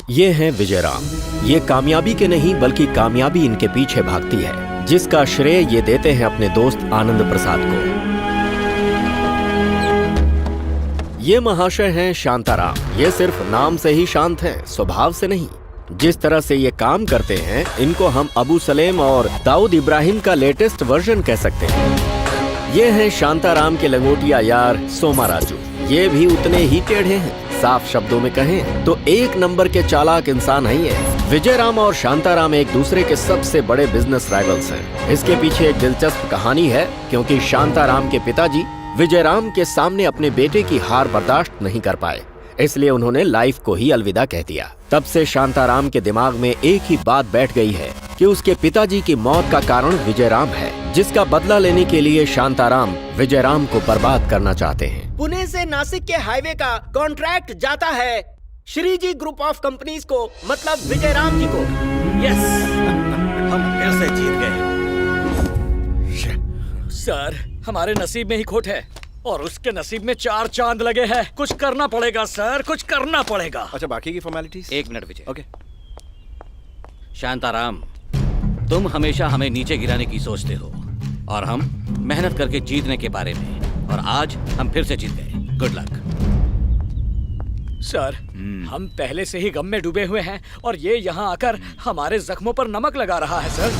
ये हैं विजयराम। ये कामयाबी के नहीं बल्कि कामयाबी इनके पीछे भागती है, जिसका श्रेय ये देते हैं अपने दोस्त आनंद प्रसाद को। ये महाशय हैं शांताराम। ये सिर्फ नाम से ही शांत हैं, स्वभाव से नहीं। जिस तरह से ये काम करते हैं, इनको हम अबू सलेम और दाऊद इब्राहिम का लेटेस्ट वर्जन कह सकते हैं। ये हैं शांताराम के लंगोटिया यार सोमा राजू। ये भी उतने ही टेढ़े हैं। साफ शब्दों में कहें तो एक नंबर के चालाक इंसान हैं ये। विजयराम और शांताराम एक दूसरे के सबसे बड़े बिजनेस राइवल्स हैं। इसके पीछे एक दिलचस्प कहानी है, क्योंकि शांताराम के पिताजी विजयराम के सामने अपने बेटे की हार बर्दाश्त नहीं कर पाए, इसलिए उन्होंने लाइफ को ही अलविदा कह दिया। तब से शांताराम के दिमाग में एक ही बात बैठ गई है कि उसके पिताजी की मौत का कारण विजयराम है, जिसका बदला लेने के लिए शांताराम विजयराम को बर्बाद करना चाहते हैं। पुणे से नासिक के हाईवे का कॉन्ट्रैक्ट जाता है श्रीजी ग्रुप ऑफ कंपनीज को, मतलब विजयराम जी को। यस, हम फिर से जीत गए। सर, हमारे नसीब में ही खोट है और उसके नसीब में 4 चांद लगे हैं। कुछ करना पड़ेगा सर, कुछ करना पड़ेगा। अच्छा, बाकी की फॉर्मेलिटीज? 1 मिनट विजय। ओके। शांताराम, तुम हमेशा हमें नीचे गिराने की सोचते हो और हम मेहनत करके जीतने के बारे में, और आज हम फिर से जीत गए। Good luck. सर, हम पहले से ही गम में डूबे हुए हैं और ये यहाँ आकर हमारे जख्मों पर नमक लगा रहा है सर।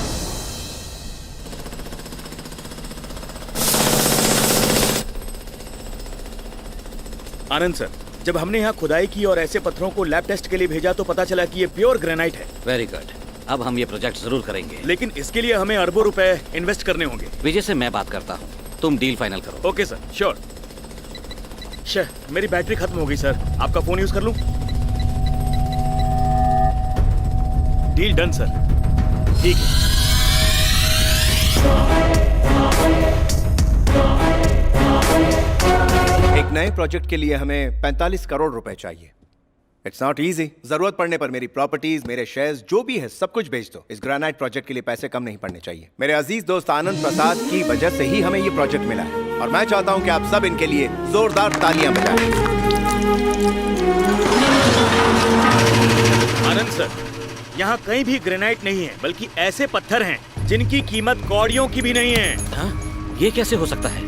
आनंद सर, जब हमने यहाँ खुदाई की और ऐसे पत्थरों को लैब टेस्ट के लिए भेजा तो पता चला कि ये प्योर ग्रेनाइट है। Very good. अब हम ये प्रोजेक्ट जरूर करेंगे, लेकिन इसके लिए हमें अरबों रुपए इन्वेस्ट करने होंगे। विजय से मैं बात करता हूँ, तुम डील फाइनल करो। Okay sir, sure. मेरी बैटरी खत्म हो गई सर, आपका फोन यूज कर लूं? Deal done sir. ठीक है। एक नए प्रोजेक्ट के लिए हमें 45 करोड़ रुपए चाहिए। It's not easy. जरूरत पड़ने पर मेरी प्रॉपर्टीज, मेरे शेयर्स, जो भी है सब कुछ बेच दो। इस ग्रेनाइट प्रोजेक्ट के लिए पैसे कम नहीं पड़ने चाहिए। मेरे अजीज दोस्त आनंद प्रसाद की वजह से ही हमें ये प्रोजेक्ट मिला है और मैं चाहता हूं कि आप सब इनके लिए जोरदार तालियां बजाएं। आनंद सर, यहाँ कहीं भी ग्रेनाइट नहीं है, बल्कि ऐसे पत्थर हैं जिनकी कीमत कौड़ियों की भी नहीं है। हाँ? ये कैसे हो सकता है?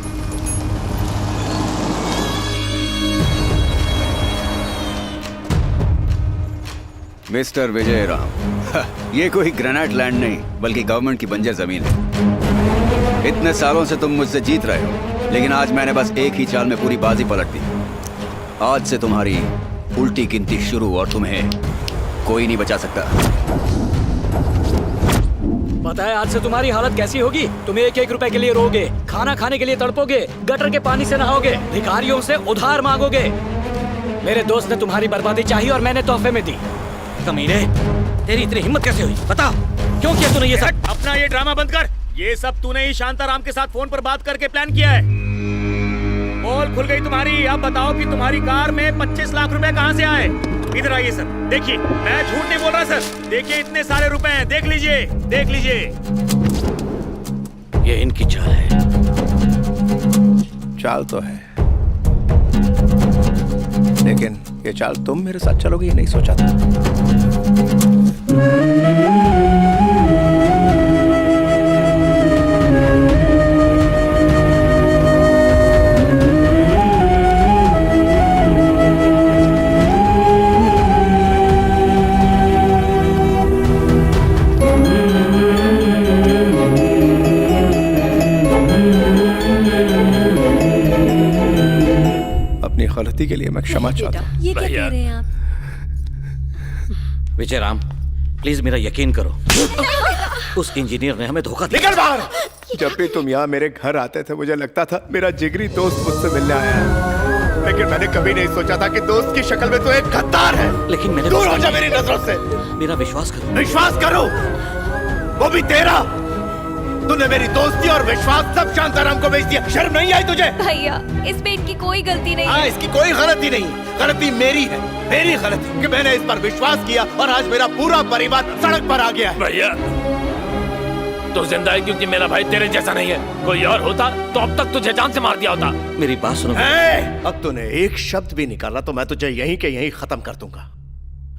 मिस्टर विजयराम, ये कोई ग्रेनाइट लैंड नहीं बल्कि गवर्नमेंट की बंजर जमीन है। इतने सालों से तुम मुझसे जीत रहे हो, लेकिन आज मैंने बस एक ही चाल में पूरी बाजी पलट दी। आज से तुम्हारी उल्टी गिनती शुरू और तुम्हें कोई नहीं बचा सकता। पता है आज से तुम्हारी हालत कैसी होगी? तुम 1-1 रुपए के लिए रोगे, खाना खाने के लिए तड़पोगे, गटर के पानी से नहाओगे, भिखारियों से उधार मांगोगे। मेरे दोस्त ने तुम्हारी बर्बादी चाही और मैंने तोहफे में दी। कमीने, तेरी इतनी हिम्मत कैसे हुई? बता, क्यों किया तूने ये सब? अपना ये ड्रामा बंद कर। ये सब तूने ही शांताराम के साथ फोन पर बात करके प्लान किया है। पोल खुल गई तुम्हारी। अब बताओ कि तुम्हारी कार में 25 लाख रुपए कहाँ से आए? इधर आइए सर, देखिए, मैं झूठ नहीं बोल रहा सर। देखिए, इतने सारे रुपए हैं, देख लीजिए, देख लीजिए। ये इनकी चाल है। चाल तो है, लेकिन ये चाल तुम मेरे साथ चलोगे ये नहीं सोचा था। गलती के लिए मैं क्षमा चाहता हूँ। ये क्या कह रहे हैं आप? विजयराम, प्लीज मेरा यकीन करो, उस इंजीनियर ने हमें धोखा दिया। निकल बाहर। जब भी तुम यहाँ मेरे घर आते थे मुझे लगता था मेरा जिगरी दोस्त मुझसे मिलने आया है, लेकिन मैंने कभी नहीं सोचा था कि दोस्त की शक्ल में तो एक गद्दार है। लेकिन मैंने दूर हो जा मेरी नजरों से। मेरा विश्वास करो। विश्वास करो, वो भी तेरा। तूने मेरी दोस्ती और विश्वास सब शांताराम को बेच दिया। शर्म नहीं आई तुझे? भैया, इसमें इनकी कोई गलती नहीं है। है। इसकी कोई गलती नहीं, गलती मेरी है। मेरी गलती कि मैंने इस पर विश्वास किया और आज मेरा पूरा परिवार सड़क पर आ गया है। भैया, तो जिंदा है क्योंकि मेरा भाई तेरे जैसा नहीं है। कोई और होता तो अब तक तुझे जान से मार दिया होता। मेरी बात सुनो। अब तूने एक शब्द भी निकाला तो मैं तुझे यहीं के यहीं खत्म कर दूंगा।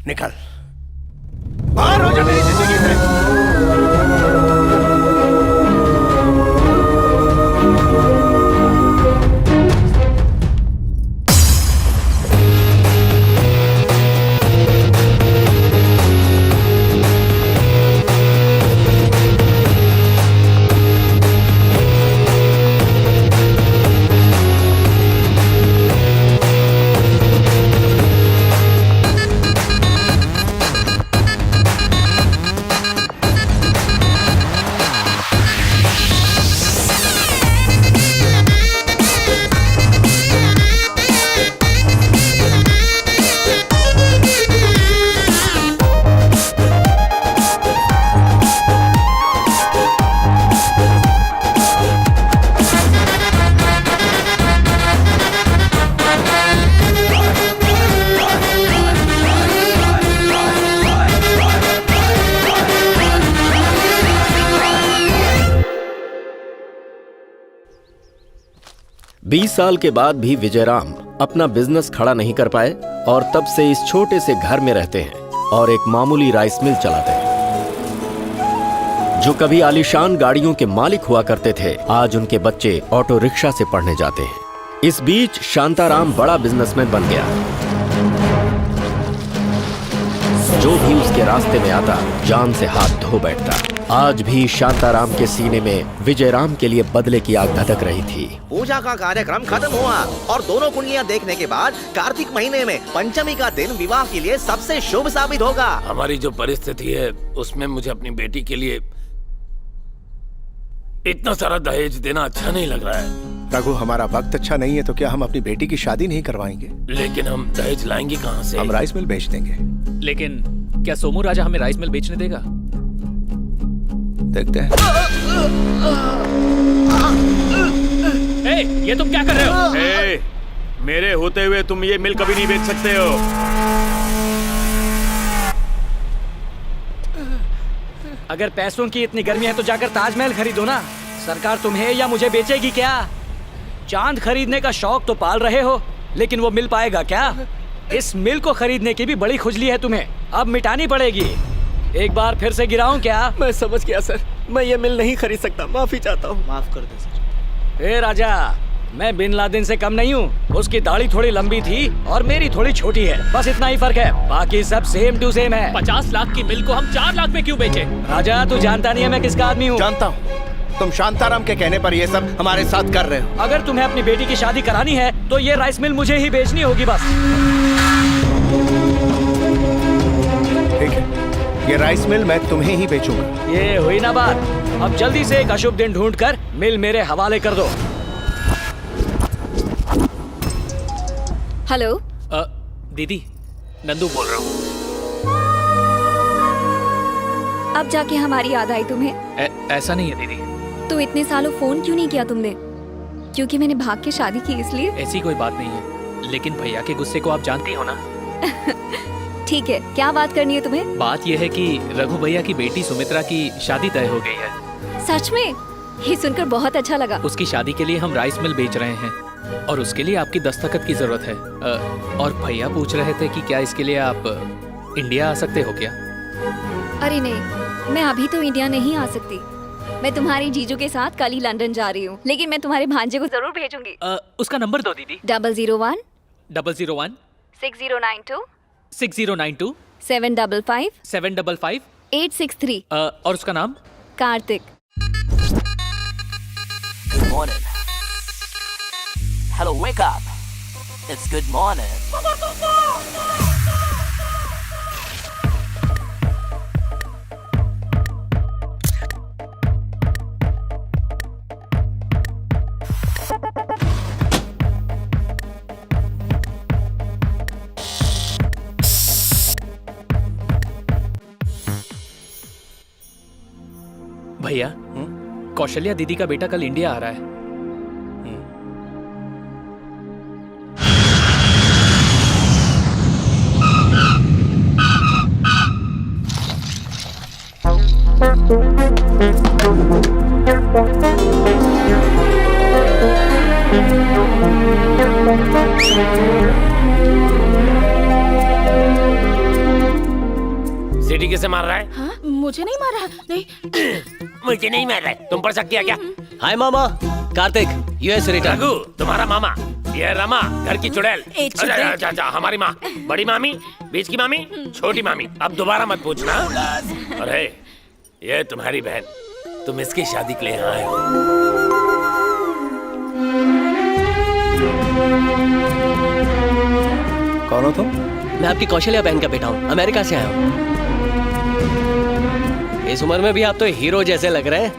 निकल। बाहर हो जा मेरी जिंदगी से। बीस साल के बाद भी विजयराम अपना बिजनेस खड़ा नहीं कर पाए और तब से इस छोटे से घर में रहते हैं और एक मामूली राइस मिल चलाते हैं। जो कभी आलीशान गाड़ियों के मालिक हुआ करते थे, आज उनके बच्चे ऑटो रिक्शा से पढ़ने जाते हैं। इस बीच शांताराम बड़ा बिजनेसमैन बन गया। जो भी उसके रास्ते में आता, जान से हाथ धो बैठता। आज भी शांताराम के सीने में विजयराम के लिए बदले की आग धधक रही थी। पूजा का कार्यक्रम खत्म हुआ और दोनों कुंडलियां देखने के बाद कार्तिक महीने में पंचमी का दिन विवाह के लिए सबसे शुभ साबित होगा। हमारी जो परिस्थिति है उसमें मुझे अपनी बेटी के लिए इतना सारा दहेज देना अच्छा नहीं लग रहा है। रघु, हमारा वक्त अच्छा नहीं है तो क्या हम अपनी बेटी की शादी नहीं करवाएंगे? लेकिन हम दहेज लाएंगे कहाँ से? हम राइस मिल बेच देंगे। लेकिन क्या सोमू राजा हमें राइस मिल बेचने देगा? देखते हैं। ये तुम क्या कर रहे हो? मेरे होते हुए तुम ये मिल कभी नहीं बेच सकते हो। अगर पैसों की इतनी गर्मी है तो जाकर ताजमहल खरीदो ना। सरकार तुम्हें या मुझे बेचेगी क्या? चांद खरीदने का शौक तो पाल रहे हो, लेकिन वो मिल पाएगा क्या? इस मिल को खरीदने की भी बड़ी खुजली है तुम्हें, अब मिटानी पड़ेगी। एक बार फिर से गिराऊं क्या? मैं समझ गया सर, मैं ये मिल नहीं खरीद सकता, माफी चाहता हूँ। माफ कर दो सर। ए राजा, मैं बिन लादेन से कम नहीं हूँ। उसकी दाढ़ी थोड़ी लंबी थी और मेरी थोड़ी छोटी है, बस इतना ही फर्क है, बाकी सब सेम टू सेम है। 50 लाख की मिल को हम 4 लाख में क्यों बेचे? राजा, तू जानता नहीं है मैं किसका आदमी हूँ। जानता हूँ, तुम शांताराम के कहने पर ये सब हमारे साथ कर रहे हो। अगर तुम्हें अपनी बेटी की शादी करानी है तो ये राइस मिल मुझे ही बेचनी होगी बस। ठीक है, ये राइस मिल मैं तुम्हें ही बेचूंगा। ये हुई ना बात। अब जल्दी से एक अशुभ दिन ढूंढकर मिल मेरे हवाले कर दो। हेलो, दीदी, नंदू बोल रहा हूँ। अब जाके हमारी याद आई तुम्हें? ऐसा नहीं है दीदी। तो इतने सालों फोन क्यों नहीं किया तुमने? क्योंकि मैंने भाग के शादी की इसलिए? ऐसी कोई बात नहीं है, लेकिन भैया के गुस्से को आप जानती हो ना। ठीक है, क्या बात करनी है तुम्हें? बात यह है कि रघु भैया की बेटी सुमित्रा की शादी तय हो गई है। सच में? ये सुनकर बहुत अच्छा लगा। उसकी शादी के लिए हम राइस मिल बेच रहे हैं और उसके लिए आपकी दस्तखत की जरूरत है। और भैया पूछ रहे थे कि क्या इसके लिए आप इंडिया आ सकते हो क्या? अरे नहीं, मैं अभी तो इंडिया नहीं आ सकती। मैं तुम्हारे जीजू के साथ कल ही लंदन जा रही हूँ, लेकिन मैं तुम्हारे भांजे को जरूर भेजूंगी। उसका नंबर दो दीदी। 001 001 6092 6092 755 755 863 और उसका नाम? Kartik. Good morning. Hello, wake up. It's good morning. भैया, कौशल्या दीदी का बेटा कल इंडिया आ रहा है। सीटी किसे मार रहा है? हाँ? मुझे नहीं मारा, नहीं। मुझे नहीं मार रहा है। तुम पर शक किया क्या? हाय मामा, कार्तिक, यूएस रिटर्न। रघु, तुम्हारा मामा, ये रमा, घर की चुड़ैल। अच्छा, हमारी माँ, बड़ी मामी, बीच की मामी, छोटी मामी। अब दोबारा मत पूछना। अरे, ये तुम्हारी बहन, तुम इसकी शादी के लिए यहाँ आए हो। कौन हो तुम? मैं आपकी कौशल्या बहन का बेटा हूँ, अमेरिका से आया हूँ। इस उम्र में भी आप तो हीरो जैसे लग रहे हैं।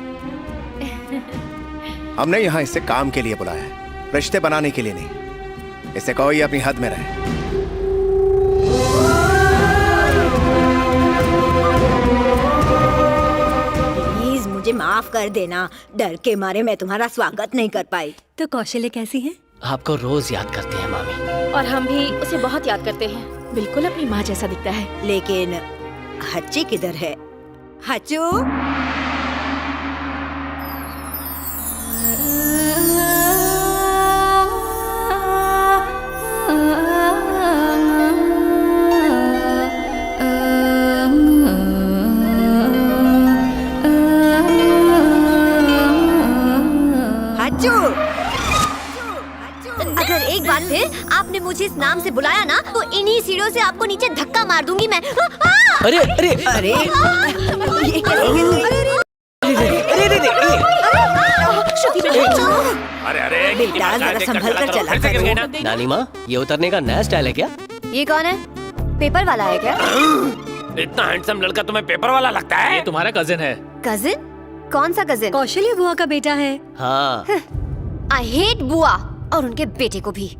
हमने यहाँ इससे काम के लिए बुलाया है, रिश्ते बनाने के लिए नहीं। इससे कहो ये अपनी हद में रहे। प्लीज मुझे माफ कर देना, डर के मारे मैं तुम्हारा स्वागत नहीं कर पाई। तो कौशल्या कैसी है? आपको रोज याद करती है मामी। और हम भी उसे बहुत याद करते हैं, बिल्कुल अपनी माँ जैसा दिखता है। लेकिन हच्ची किधर है? हच्चू, हच्चू। अगर एक बार फिर आपने मुझे इस नाम से बुलाया ना, तो इन्हीं सीढ़ियों से आपको नीचे धक्का मार दूंगी मैं। अरे अरे अरे, ये कैसे अरे, बेटा जरा संभल कर चला करो। नानी माँ, ये उतरने का नया स्टाइल है क्या? ये कौन है? पेपर वाला है क्या? इतना हैंडसम लड़का तुम्हें पेपर वाला लगता है? ये तुम्हारा कजिन है। कजिन? कौन सा कजिन? कौशल्या बुआ का बेटा है। हाँ। आई हेट बुआ और उनके बेटे को भी।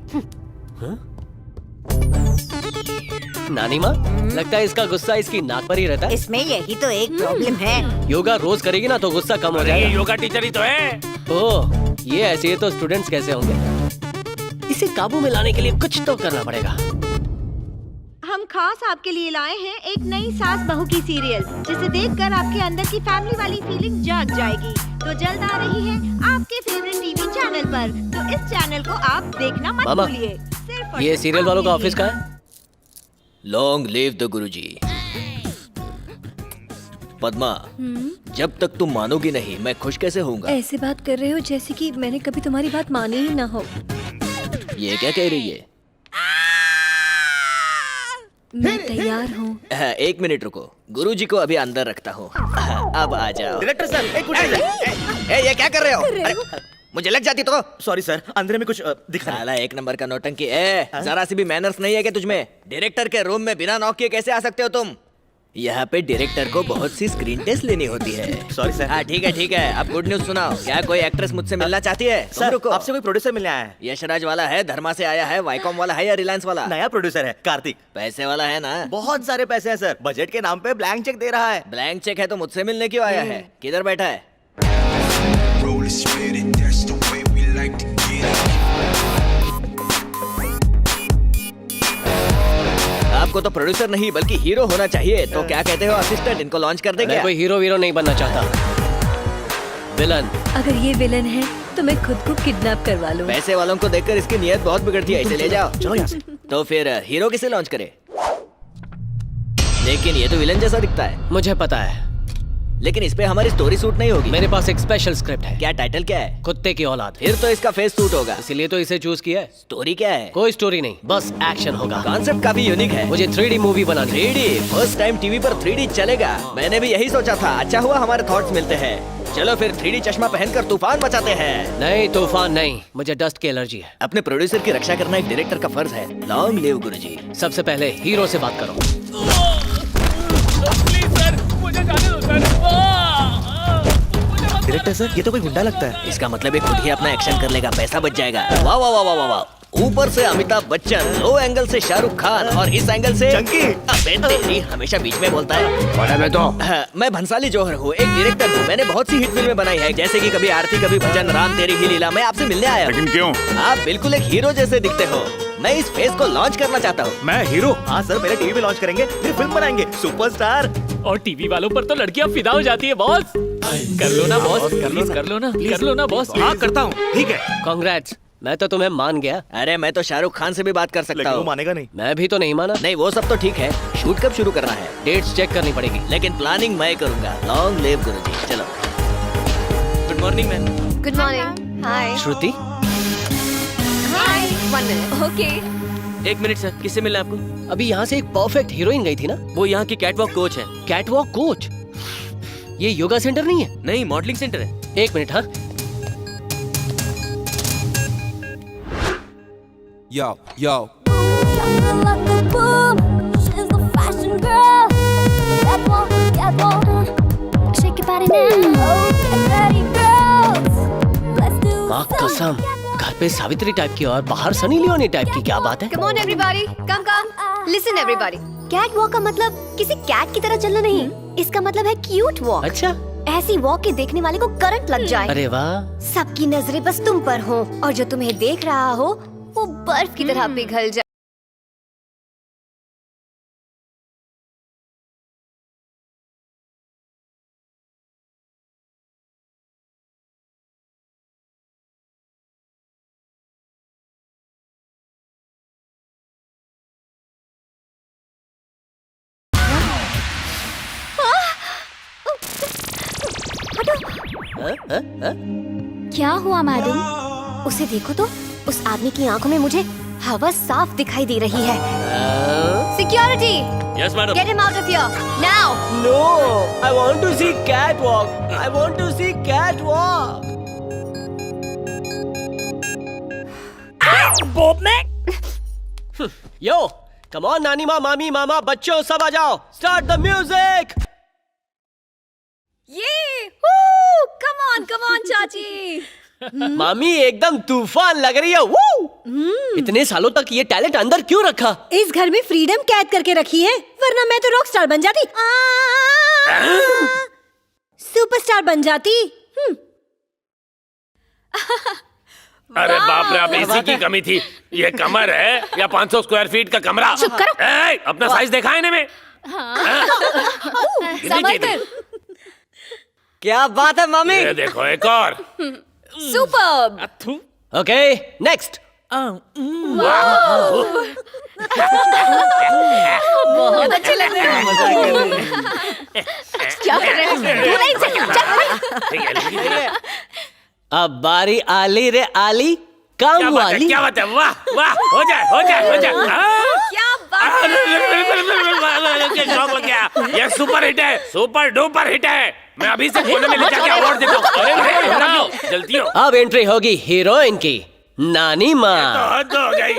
नानी माँ, लगता है इसका गुस्सा इसकी नाक पर ही रहता है। इसमें यही तो एक प्रॉब्लम है। योगा रोज करेगी ना तो गुस्सा कम हो ये जाएगा। योगा टीचर ही तो है। ओह, ये ऐसे तो स्टूडेंट्स कैसे होंगे? इसे काबू में लाने के लिए कुछ तो करना पड़ेगा। हम खास आपके लिए लाए हैं एक नई सास बहू की सीरियल, जिसे देखकर आपके अंदर की फैमिली वाली फीलिंग जाग जाएगी। तो जल्द आ रही है आपके फेवरेट टीवी चैनल पर, तो इस चैनल को आप देखना मत मामा, भूलिए। ये सीरियल वालों का ऑफिस कहाँ है? लॉन्ग लिव द गुरुजी। पद्मा, जब तक तुम मानोगी नहीं मैं खुश कैसे होऊंगा? ऐसे बात कर रहे हो जैसे कि मैंने कभी तुम्हारी बात मानी ही ना हो। ये क्या कह रही है? मैं तैयार हूँ। एक मिनट रुको, गुरुजी को अभी अंदर रखता हूँ। अब आ जाओ। डायरेक्टर सर, एक मिनट। ये क्या कर रहे हो? अरे, मुझे लग जाती तो। सॉरी सर, अंधेरे में कुछ दिखा साला एक नंबर का नौटंकी। जरा सी भी मैनर्स नहीं है क्या तुझमें? डायरेक्टर के रूम में बिना नॉक किए कैसे आ सकते हो तुम? यहाँ पे डायरेक्टर को बहुत सी स्क्रीन टेस्ट लेनी होती है। Sorry sir. हाँ ठीक है, अब गुड न्यूज सुनाओ। क्या कोई एक्ट्रेस मुझसे मिलना चाहती है? सर, आपसे कोई प्रोड्यूसर मिलने आया है। यशराज वाला है, धर्मा से आया है, वाईकॉम वाला है या रिलायंस वाला? नया प्रोड्यूसर है, कार्तिक। पैसे वाला है ना? बहुत सारे पैसे हैं सर, बजट के नाम पे ब्लैंक चेक दे रहा है। ब्लैंक चेक है तो मुझसे मिलने क्यों आया है? किधर बैठा है? आपको तो प्रोड्यूसर नहीं बल्कि हीरो होना चाहिए। तो क्या कहते हो असिस्टेंट, इनको लॉन्च कर देंगे? मैं कोई हीरो वीरो नहीं बनना चाहता, विलन। अगर ये विलन है तो मैं खुद को किडनैप करवा लूं। पैसे वालों को देखकर इसकी नियत बहुत बिगड़ती है, इसे ले जाओ। चलो यहाँ से। तो फिर हीरो किसे लॉन्च करे? लेकिन ये तो विलन जैसा दिखता है। मुझे पता है, लेकिन इस पे हमारी स्टोरी सूट नहीं होगी। मेरे पास एक स्पेशल स्क्रिप्ट है। क्या टाइटल क्या है? कुत्ते की औलाद। फिर तो इसका फेस सूट होगा, इसीलिए तो इसे चूज किया है। स्टोरी क्या है? कोई स्टोरी नहीं, बस एक्शन होगा। कॉन्सेप्ट काफी यूनिक है। मुझे 3D मूवी बनानी। 3D फर्स्ट टाइम टीवी पर 3D चलेगा। मैंने भी यही सोचा था। अच्छा हुआ हमारे थॉट्स मिलते हैं। चलो फिर 3D चश्मा पहनकर तूफान मचाते हैं। नहीं, तूफान नहीं, मुझे डस्ट की एलर्जी है। अपने प्रोड्यूसर की रक्षा करना एक डायरेक्टर का फर्ज है। लॉन्ग लिव गुरुजी। सबसे पहले हीरो से बात करो। प्लीज सर, मुझे जाने दो सर। डायरेक्टर सर, ये तो कोई गुंडा लगता है। इसका मतलब ये खुद ही अपना एक्शन कर लेगा, पैसा बच जाएगा। वाह वाह वाह वाह वाह वाह। ऊपर से अमिताभ बच्चन, लो एंगल से शाहरुख खान और इस एंगल से चंकी। अबे तेरी, हमेशा बीच में बोलता है। मैं तो मैं भंसाली जौहर हूँ, एक डायरेक्टर हूँ। मैंने बहुत सी हिट फिल्में बनाई है, जैसे कि कभी आरती कभी भजन, राम तेरी ही लीला। मैं आपसे मिलने आया हूँ। लेकिन क्यों? आप बिल्कुल एक हीरो जैसे दिखते हो। मैं इस फेस को लॉन्च करना चाहता हूँ। मैं हीरो? हाँ सर, पहले टीवी पे लॉन्च करेंगे, फिर फिल्म बनाएंगे, सुपरस्टार। और टीवी वालों पर तो लड़कियां फिदा हो जाती है बॉस। कर लो ना बॉस, प्लीज कर लो ना, कर लो ना बॉस। हाँ करता हूँ, ठीक है। कांग्रेट्स, मैं तो तुम्हें मान गया। अरे मैं तो शाहरुख खान से भी बात कर सकता हूँ। मानेगा नहीं। मैं भी तो नहीं माना। नहीं वो सब तो ठीक है, शूट कब शुरू करना है? डेट्स चेक करनी पड़ेगी। लेकिन प्लानिंग मैं करूंगा। Long live Guruji. चलो। Good morning ma'am. Good morning. Hi. Shruti, hi. 1 minute. Okay. 1 minute sir, किससे मिलना है आपको? अभी यहाँ से एक परफेक्ट हीरोइन गई थी ना? वो यहाँ की कैटवॉक कोच है। Catwalk coach? ये योगा सेंटर नहीं है? नहीं, मॉडलिंग सेंटर है। 1 मिनट। हाँ, Yo, yo. माँ कसम, घर पे सावित्री टाइप की और बाहर सनी लियोनी टाइप की। क्या बात है? Come on everybody, come. Listen everybody. Catwalk का मतलब किसी कैट की तरह चलना नहीं, इसका मतलब है क्यूट वॉक। अच्छा, ऐसी वॉक के देखने वाले को करंट लग जाए। अरे वाह। सबकी नजरें बस तुम पर हो और जो तुम्हें देख रहा हो वो बर्फ की तरह पिघल जाए। क्या हुआ मैडम? उसे देखो तो, उस आदमी की आंखों में मुझे हवा साफ दिखाई दे रही है। Security, yes madam. Get him out of here now. No, I want to see catwalk. I want to see catwalk. Yo, come on नानी माँ, मामी, मामा, बच्चों सब आ जाओ। Start the music. ये कम ऑन चाची। मामी एकदम तूफान लग रही है। वो इतने सालों तक ये टैलेंट अंदर क्यों रखा? इस घर में फ्रीडम कैद करके रखी है, वरना मैं तो रॉक स्टार बन जाती। सुपरस्टार बन जाती। अरे बाप रे, अब इसी की कमी थी। ये कमर है या 500 स्क्वायर फीट का कमरा? चुप करो। अपना साइज देखा है इन्हें में? संभल कर। क्या बात है मामी? ये देखो एक और। सुपर्ब। Okay, next. बहुत अच्छे लग रहे हैं। क्या कर रहे हैं? अब बारी आली रे आली, काम क्या बात है, वाली। क्या बात है? वाह वाह, हो जाए हो जाए हो जाए। क्या बात है? शौक लग गया। ये सुपर हिट है, सुपर डुपर हिट है। मैं अभी से कोने में ले जाके अवार्ड देता हूँ। अरे जल्दी हो। अब एंट्री होगी हीरोइन की, नानी माँ। तो हद हो गई।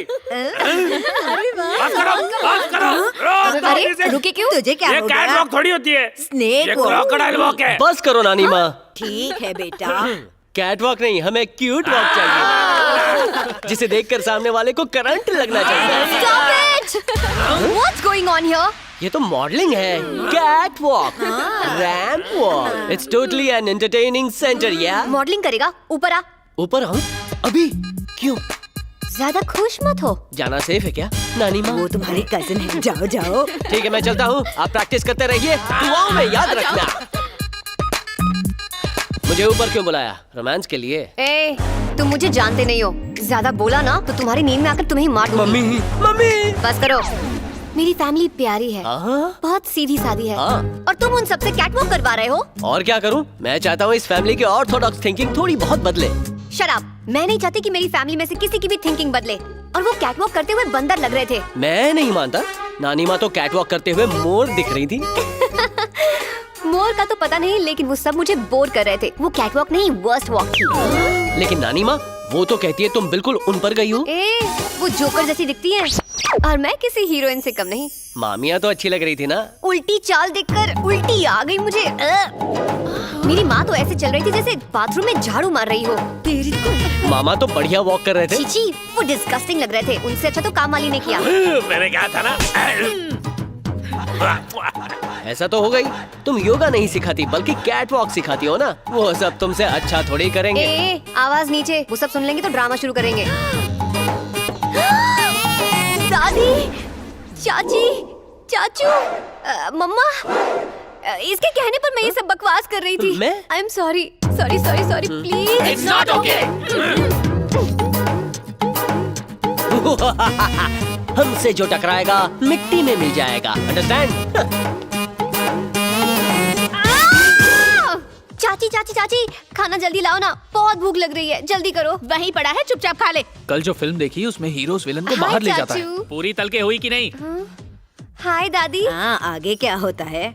बस करो, बस करो। अरे रुके क्यों? तुझे क्या ये हो कैट गया? वॉक थोड़ी होती है, स्नेक ये वॉक। क्रोकोडाइल वॉक है। बस करो नानी माँ। ठीक है बेटा। कैटवॉक नहीं, हमें क्यूट वॉक चाहिए, जिसे देखकर सामने वाले को करंट लगना चाहिए। Stop it! What's going on here? ये तो मॉडलिंग है। Catwalk, ramp walk, it's totally an entertaining centre. या मॉडलिंग करेगा? ऊपर आ। ऊपर आऊं? अभी क्यों? ज्यादा खुश मत हो। जाना सेफ है क्या नानी माँ? वो तुम्हारी कजिन है, जाओ जाओ। ठीक है, मैं चलता हूँ। आप प्रैक्टिस करते रहिए, दुआओं में याद रखना। मुझे ऊपर क्यों बुलाया? रोमांस के लिए? ए, तुम मुझे जानते नहीं हो। ज्यादा बोला ना तो तुम्हारी नींद में आकर तुम्हें ही मार दूंगी। Mummy, mummy. बस करो। मेरी फैमिली प्यारी है, बहुत सीधी सादी है, और तुम उन सबसे कैटवॉक करवा रहे हो। और क्या करूं? मैं चाहता हूं इस फैमिली की ऑर्थोडॉक्स थिंकिंग थोड़ी बहुत बदले। शराब, मैं नहीं चाहती कि मेरी फैमिली में से किसी की भी थिंकिंग बदले। और वो कैटवॉक करते हुए बंदर लग रहे थे। मैं नहीं मानता। नानी माँ तो कैटवॉक करते हुए मोर दिख रही थी। मोर का तो पता नहीं, लेकिन वो सब मुझे बोर कर रहे थे। वो कैटवॉक नहीं, वर्स्ट वॉक थी। लेकिन नानी माँ, वो तो कहती है तुम बिल्कुल उन पर गई हो। वो जोकर जैसी दिखती है, और मैं किसी हीरोइन से कम नहीं। मामिया तो अच्छी लग रही थी ना? उल्टी चाल देखकर उल्टी आ गई मुझे। मेरी माँ तो ऐसे चल रही थी जैसे बाथरूम में झाड़ू मार रही हो। तेरी मामा तो बढ़िया वॉक कर रहे थे। चीची, वो डिस्गस्टिंग लग रहे थे। उनसे अच्छा तो काम वाली ने किया। मैंने कहा था ना। ऐसा तो हो गई। तुम योगा नहीं सिखाती बल्कि कैट वॉक सिखाती हो ना। वो सब तुमसे अच्छा थोड़ी करेंगे। आवाज नीचे। वो सब सुन लेंगे तो ड्रामा शुरू करेंगे। दादी, चाची, चाचू, मम्मा, इसके कहने पर मैं ये सब बकवास कर रही थी। आई am sorry, sorry, sorry, sorry, please. It's not okay. हमसे जो टकराएगा मिट्टी में मिल जाएगा, अंडरस्टैंड? चाची चाची चाची, खाना जल्दी लाओ ना, बहुत भूख लग रही है, जल्दी करो। वहीं पड़ा है, चुपचाप खा ले। कल जो फिल्म देखी उसमें हीरोज विलन को हाय बाहर ले जाता है। चाचू। पूरी तल के हुई कि नहीं? हाय दादी। हाँ, आगे क्या होता है?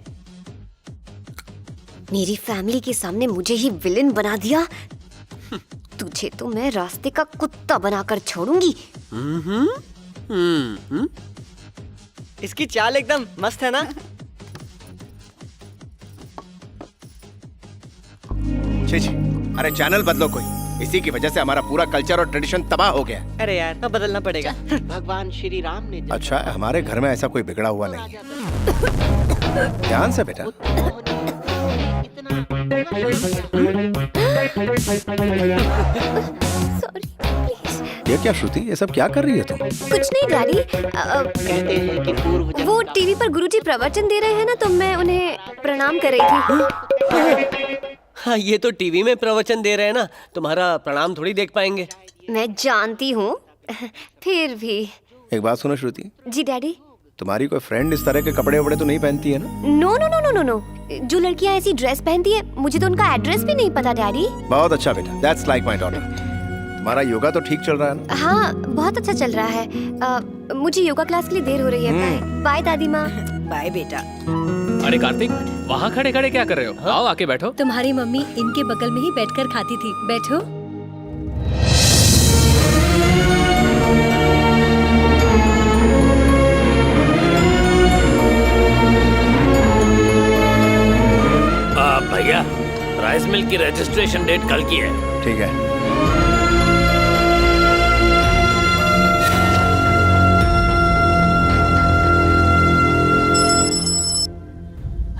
मेरी फैमिली के सामने मुझे ही विलेन बना दिया। तुझे तो मैं रास्ते का कुत्ता बनाकर छोड़ूंगी। इसकी चाल एकदम मस्त है ना? छी छी, अरे चैनल बदलो कोई, इसी की वजह से हमारा पूरा कल्चर और ट्रेडिशन तबाह हो गया। अरे यार, अब बदलना पड़ेगा। भगवान श्री राम ने अच्छा, हमारे घर में ऐसा कोई बिगड़ा हुआ नहीं है। ध्यान से बेटा। Sorry please. ये क्या श्रुति, ये सब क्या कर रही है तुम? कुछ नहीं डैडी, कहते हैं कि पूर्व वो टीवी पर गुरुजी प्रवचन दे रहे हैं ना, तो मैं उन्हें प्रणाम कर रही थी। हाँ, ये तो टीवी में प्रवचन दे रहे हैं ना, तुम्हारा प्रणाम थोड़ी देख पाएंगे। मैं जानती हूँ, फिर भी। एक बात सुनो श्रुति, जी डैडी। तुम्हारी कोई फ्रेंड इस तरह के कपड़े वपड़े तो नहीं पहनती है ना? No no no no no no, जो लड़कियाँ ऐसी ड्रेस पहनती है, मुझे तो उनका एड्रेस भी नहीं पता डैडी। बहुत अच्छा बेटा, दैट्स लाइक माय डॉटर। तुम्हारा योगा तो ठीक चल रहा है ना? हाँ, बहुत अच्छा चल रहा है। मुझे योगा क्लास के लिए देर हो रही है। बाय बाय दादी माँ। बाय बेटा। अरे कार्तिक, वहाँ खड़े खड़े क्या कर रहे हो? आओ आके बैठो। तुम्हारी मम्मी इनके बगल में ही बैठकर खाती थी, बैठो। भैया, राइस मिल की रजिस्ट्रेशन डेट कल की है। ठीक है।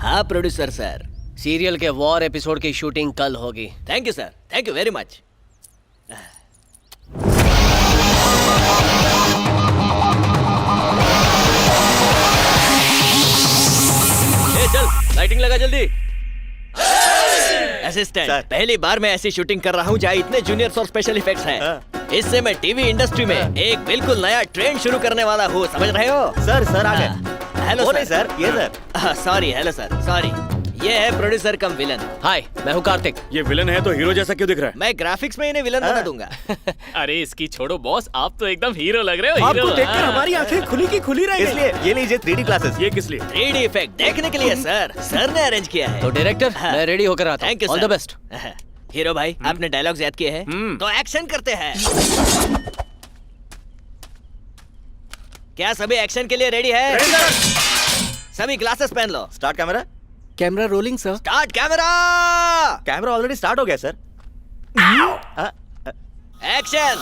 हाँ प्रोड्यूसर सर, सीरियल के वॉर एपिसोड की शूटिंग कल होगी। Thank you sir, thank you very much. चल, लाइटिंग लगा जल्दी। असिस्टेंट, पहली बार मैं ऐसी शूटिंग कर रहा हूँ जहाँ इतने जूनियर्स और स्पेशल इफेक्ट्स हैं। इससे मैं टीवी इंडस्ट्री में एक बिल्कुल नया ट्रेंड शुरू करने वाला हूँ, समझ रहे हो? सर आ गए। हेलो सर, ये sir. Sorry, hello sir, sorry. ये है प्रोड्यूसर कम विलन। हाय, मैं हूँ कार्तिक। ये विलन है तो हीरो जैसा क्यों दिख रहा है? मैं ग्राफिक्स में इन्हें विलन बना दूंगा। अरे इसकी छोड़ो बॉस, आप तो एकदम हीरो लग रहे हो। आपको देखकर हमारी आंखें खुली की खुली रही। इसलिए ये लीजिए 3D क्लासेस। ये किस लिए? 3D इफेक्ट देखने के लिए सर ने अरेंज किया है। तो डायरेक्टर, मैं रेडी होकर आता हूँ। Thank you, all the best. Hero भाई, आपने डायलॉग्स याद किए हैं? तो एक्शन करते हैं। क्या सभी एक्शन के लिए रेडी है? सभी ग्लासेस पहन लो। Start camera. Camera rolling sir. Start camera. Camera already start हो गया सर। एक्शन।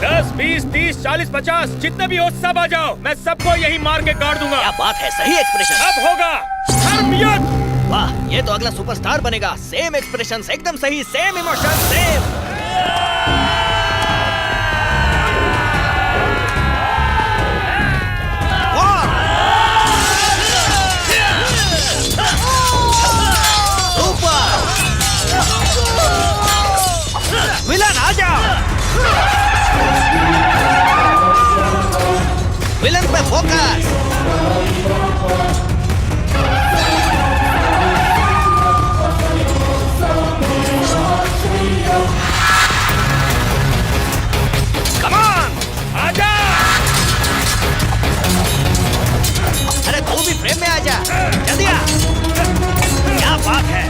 10, 20, 30, 40, 50 जितने भी हो सब आ जाओ, मैं सबको यही मार के काट दूंगा। क्या बात है, सही एक्सप्रेशन। अब होगा धर्मयुद्ध। वाह, ये तो अगला सुपरस्टार बनेगा। सेम एक्सप्रेशंस, एकदम सही, सेम इमोशन, सेम। विलन आ जाओ। विलन पे फोकस। कम ऑन, आजा। अरे तू भी फ्रेम में आ जा, जल्दी आ। क्या बात है।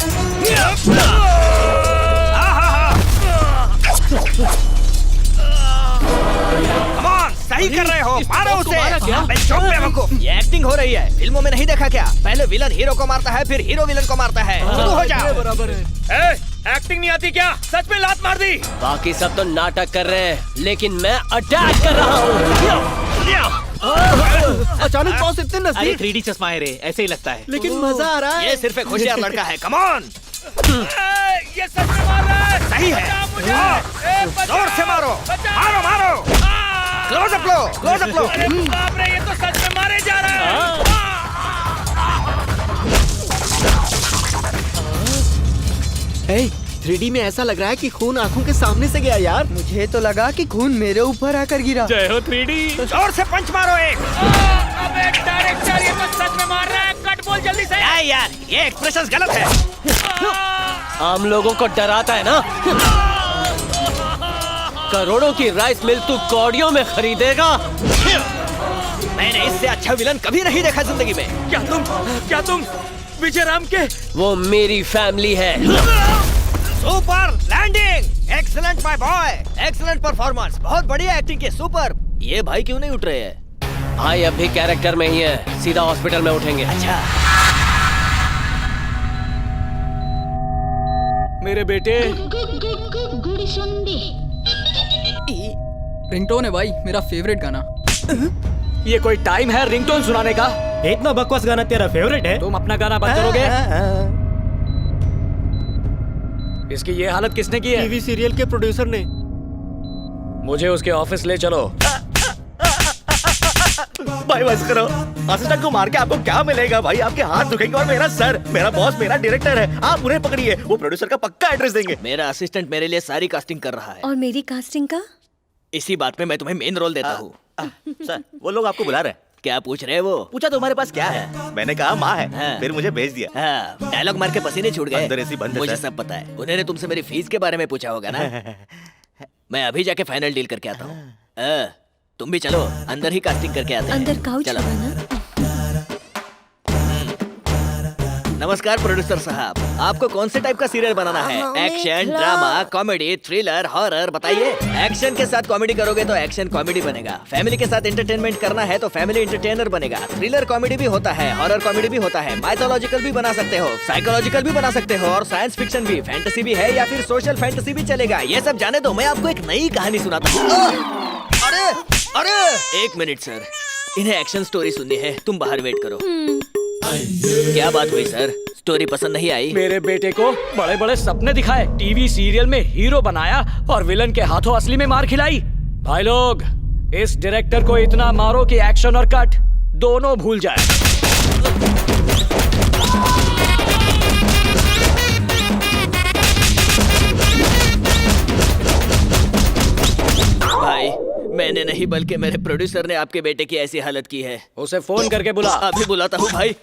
सही कर रहे हो, मारो उसे। ये एक्टिंग हो रही है, फिल्मों में नहीं देखा क्या? पहले विलन हीरो को मारता है, फिर हीरो विलन को मारता है। शुरू हो जाओ। बराबर है। एक्टिंग नहीं आती क्या? सच में लात मार दी। बाकी सब तो नाटक कर रहे हैं, लेकिन मैं अटैक कर रहा हूँ। अचानक बॉस इतने अरे नजदीक। 3D चश्मा है रे, ऐसे ही लगता है। लेकिन मजा आ रहा है। ये सिर्फ एक होशियार लड़का है। Come on. ये सच में मार रहा है। सही है। जोर से मारो, मारो मारो। क्लोज अप लो, क्लोज अप लो। अरे बाप रे, ये तो सच में मारे जा रहा है। 3D में ऐसा लग रहा है कि खून आंखों के सामने से गया यार। मुझे तो लगा कि खून मेरे ऊपर आकर गिरा। जय हो 3D। जोर से पंच मारो एक। अबे डायरेक्टर, ये तो सच में मार रहा है। कट बोल जल्दी से। यार ये एक्सप्रेशन गलत है। आम लोगों को डराता है ना। करोड़ों की राइस मिल तू कौड़ियों में खरीदेगा। मैंने इससे अच्छा विलन कभी नहीं देखा जिंदगी में। क्या तुम विजय राम के? वो मेरी फैमिली है। Super landing, excellent my boy, excellent performance, बहुत बढ़िया एक्टिंग की, सुपर। ये भाई क्यों नहीं उठ रहे हैं? भाई अब भी कैरेक्टर में ही है, सीधा हॉस्पिटल में उठेंगे। अच्छा। मेरे बेटे। रिंगटोन है भाई, मेरा फेवरेट गाना। ये कोई टाइम है रिंगटोन सुनाने का? इतना बकवास गाना तेरा फेवरेट है? तुम अपना गाना बंद करोगे? इसकी ये हालत किसने की है? टीवी सीरियल के प्रोड्यूसर ने। मुझे उसके ऑफिस ले चलो। भाई बस करो। असिस्टेंट को मार के आपको क्या मिलेगा भाई? आपके हाथ दुखेंगे और मेरा सर। मेरा बॉस मेरा डायरेक्टर है, आप उन्हें पकड़िए, वो प्रोड्यूसर का पक्का एड्रेस देंगे। मेरा असिस्टेंट मेरे लिए सारी कास्टिंग कर रहा है। और मेरी कास्टिंग का? इसी बात में मैं तुम्हें मेन रोल देता हूँ। सर वो लोग आपको बुला रहे हैं। क्या पूछ रहे हैं वो? पूछा तुम्हारे पास क्या है? मैंने कहा माँ है। हाँ। फिर मुझे भेज दिया। हाँ, डायलॉग मार के पसीने छूट गए। अंदर ऐसी बंद है मुझे सर। सब पता है। उन्होंने तुमसे मेरी फीस के बारे में पूछा होगा ना। मैं अभी जाके फाइनल डील करके आता हूँ। तुम भी चलो, अंदर ही कास्टिंग करके आते हैं। अंदर काउच चलो। होगा ना? नमस्कार प्रोड्यूसर साहब, आपको कौन से टाइप का सीरियल बनाना है? Action, drama, comedy, thriller, horror? बताइए। एक्शन के साथ कॉमेडी करोगे तो एक्शन कॉमेडी बनेगा। फैमिली के साथ एंटरटेनमेंट करना है तो फैमिली एंटरटेनर बनेगा। थ्रिलर कॉमेडी भी होता है, हॉरर कॉमेडी भी होता है, माइथोलॉजिकल भी बना सकते हो, साइकोलॉजिकल भी बना सकते हो, और साइंस फिक्शन भी, फैंटेसी भी है, या फिर सोशल फैंटेसी भी चलेगा। ये सब जाने दो, मैं आपको एक नई कहानी सुनाता हूँ। अरे एक मिनट सर, इन्हें एक्शन स्टोरी सुननी है, तुम बाहर वेट करो। क्या बात हुई सर, स्टोरी पसंद नहीं आई? मेरे बेटे को बड़े बड़े सपने दिखाए, टीवी सीरियल में हीरो बनाया और विलन के हाथों असली में मार खिलाई। भाई लोग, इस डायरेक्टर को इतना मारो कि एक्शन और कट दोनों भूल जाए। भाई मैंने नहीं बल्कि मेरे प्रोड्यूसर ने आपके बेटे की ऐसी हालत की है। उसे फोन करके बुला। अभी बुलाता हूँ भाई।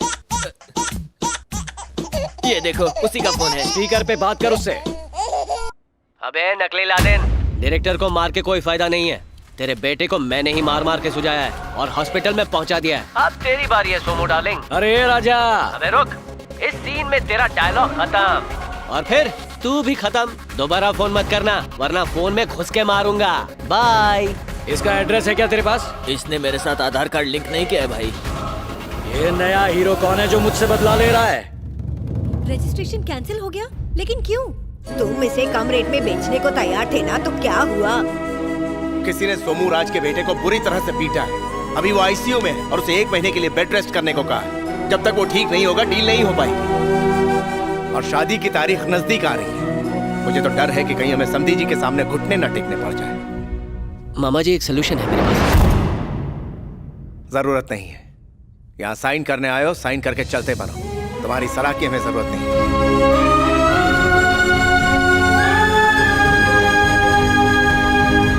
ये देखो, उसी का फोन है। स्पीकर पे बात कर उससे। अबे नकली लादेन, डायरेक्टर को मार के कोई फायदा नहीं है। तेरे बेटे को मैंने ही मार मार के सुझाया है और हॉस्पिटल में पहुंचा दिया है। अब तेरी बारी है सोमो डार्लिंग। अरे राजा, अबे रुक, इस सीन में तेरा डायलॉग खत्म और फिर तू भी खत्म। दोबारा फोन मत करना वरना फोन में घुस के मारूंगा। बाय। इसका एड्रेस है क्या तेरे पास? इसने मेरे साथ आधार कार्ड लिंक नहीं किया है भाई। ये नया हीरो कौन है जो मुझसे बदला ले रहा है? रजिस्ट्रेशन कैंसिल हो गया, लेकिन क्यों? तुम इसे कम रेट में बेचने को तैयार थे ना, तो क्या हुआ? किसी ने सोमू राज के बेटे को बुरी तरह से पीटा है। अभी वो आईसीयू में है और उसे 1 महीने के लिए बेड रेस्ट करने को कहा है। जब तक वो ठीक नहीं होगा डील नहीं हो पाएगी। और शादी की तारीख नजदीक आ रही है। मुझे तो डर है कि कहीं हमें समधी जी के सामने घुटने न टेकने पड़ जाए। मामा जी, एक सोल्यूशन है मेरे पास। जरूरत नहीं है। यहाँ साइन करने आए हो, साइन करके चलते बनो। तुम्हारी सलाह की हमें जरूरत नहीं है।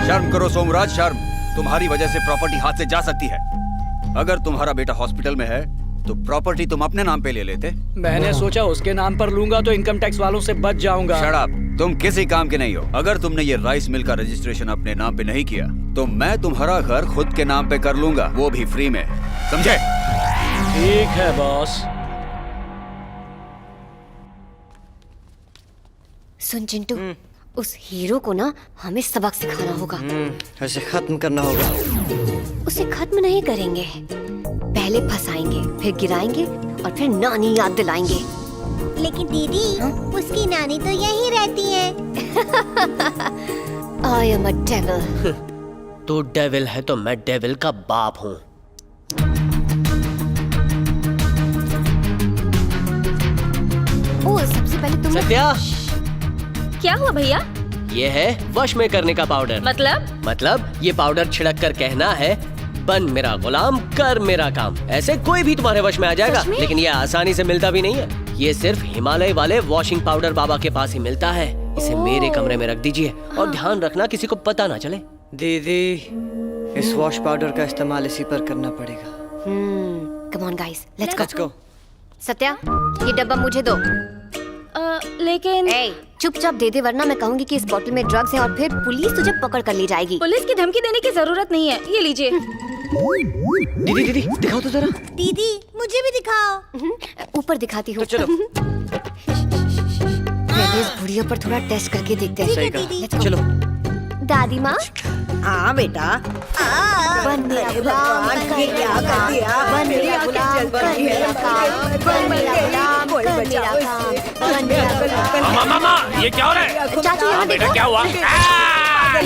शर्म करो सोमराज, शर्म। तुम्हारी वजह से प्रॉपर्टी हाथ से जा सकती है। अगर तुम्हारा बेटा हॉस्पिटल में है तो प्रॉपर्टी तुम अपने नाम पे ले लेते। मैंने सोचा उसके नाम पर लूंगा तो इनकम टैक्स वालों से बच जाऊंगा। शट अप, तुम किसी काम के नहीं हो। अगर तुमने ये राइस मिल का रजिस्ट्रेशन अपने नाम पे नहीं किया तो मैं तुम्हारा घर खुद के नाम पे कर लूंगा, वो भी फ्री में। समझे? ठीक है बॉस। सुन चिंटू, उस हीरो को ना हमें सबक सिखाना होगा। उसे खत्म करना होगा। उसे खत्म नहीं करेंगे, पहले फंसाएंगे, फिर गिराएंगे और फिर नानी याद दिलाएंगे। लेकिन दीदी, उसकी नानी तो यहीं रहती है। I am a devil। तू डेविल है तो मैं डेविल का बाप हूँ। ओ, सबसे पहले तुम सत्या, क्या हुआ भैया? ये है वश में करने का पाउडर। मतलब ये पाउडर छिड़क कर कहना है, बन मेरा गुलाम, कर मेरा काम। ऐसे कोई भी तुम्हारे वश में आ जाएगा। लेकिन ये आसानी से मिलता भी नहीं है। ये सिर्फ हिमालय वाले वॉशिंग पाउडर बाबा के पास ही मिलता है। इसे मेरे कमरे में रख दीजिए और ध्यान रखना किसी को पता ना चले। दीदी, इस वॉश पाउडर का इस्तेमाल इसी पर करना पड़ेगा। Come on guys, let's let's go. Satya, ये डब्बा मुझे दो। लेकिन चुपचाप दे दे, वरना मैं कहूंगी कि इस बोतल में ड्रग्स है और फिर पुलिस तुझे पकड़ कर ले जाएगी। पुलिस की धमकी देने की जरूरत नहीं है, ये लीजिए। दीदी दीदी दिखाओ तो जरा। दीदी मुझे भी दिखाओ। ऊपर दिखाती हूँ। तो चलो। पहले इस बुढ़िया पर थोड़ा टेस्ट करके देखते हैं। सही कहा। चलो। दादी माँ। हाँ बेटा। बन मेरा गुलाम, कर मेरा काम। बन मेरा गुलाम, कर मेरा काम। बन मेरा गुलाम, कर मेरा काम। बन मेरा गुलाम। मामा ये क्या हो रहा है? चाचू यहाँ बेटा देखो। क्या हुआ? बन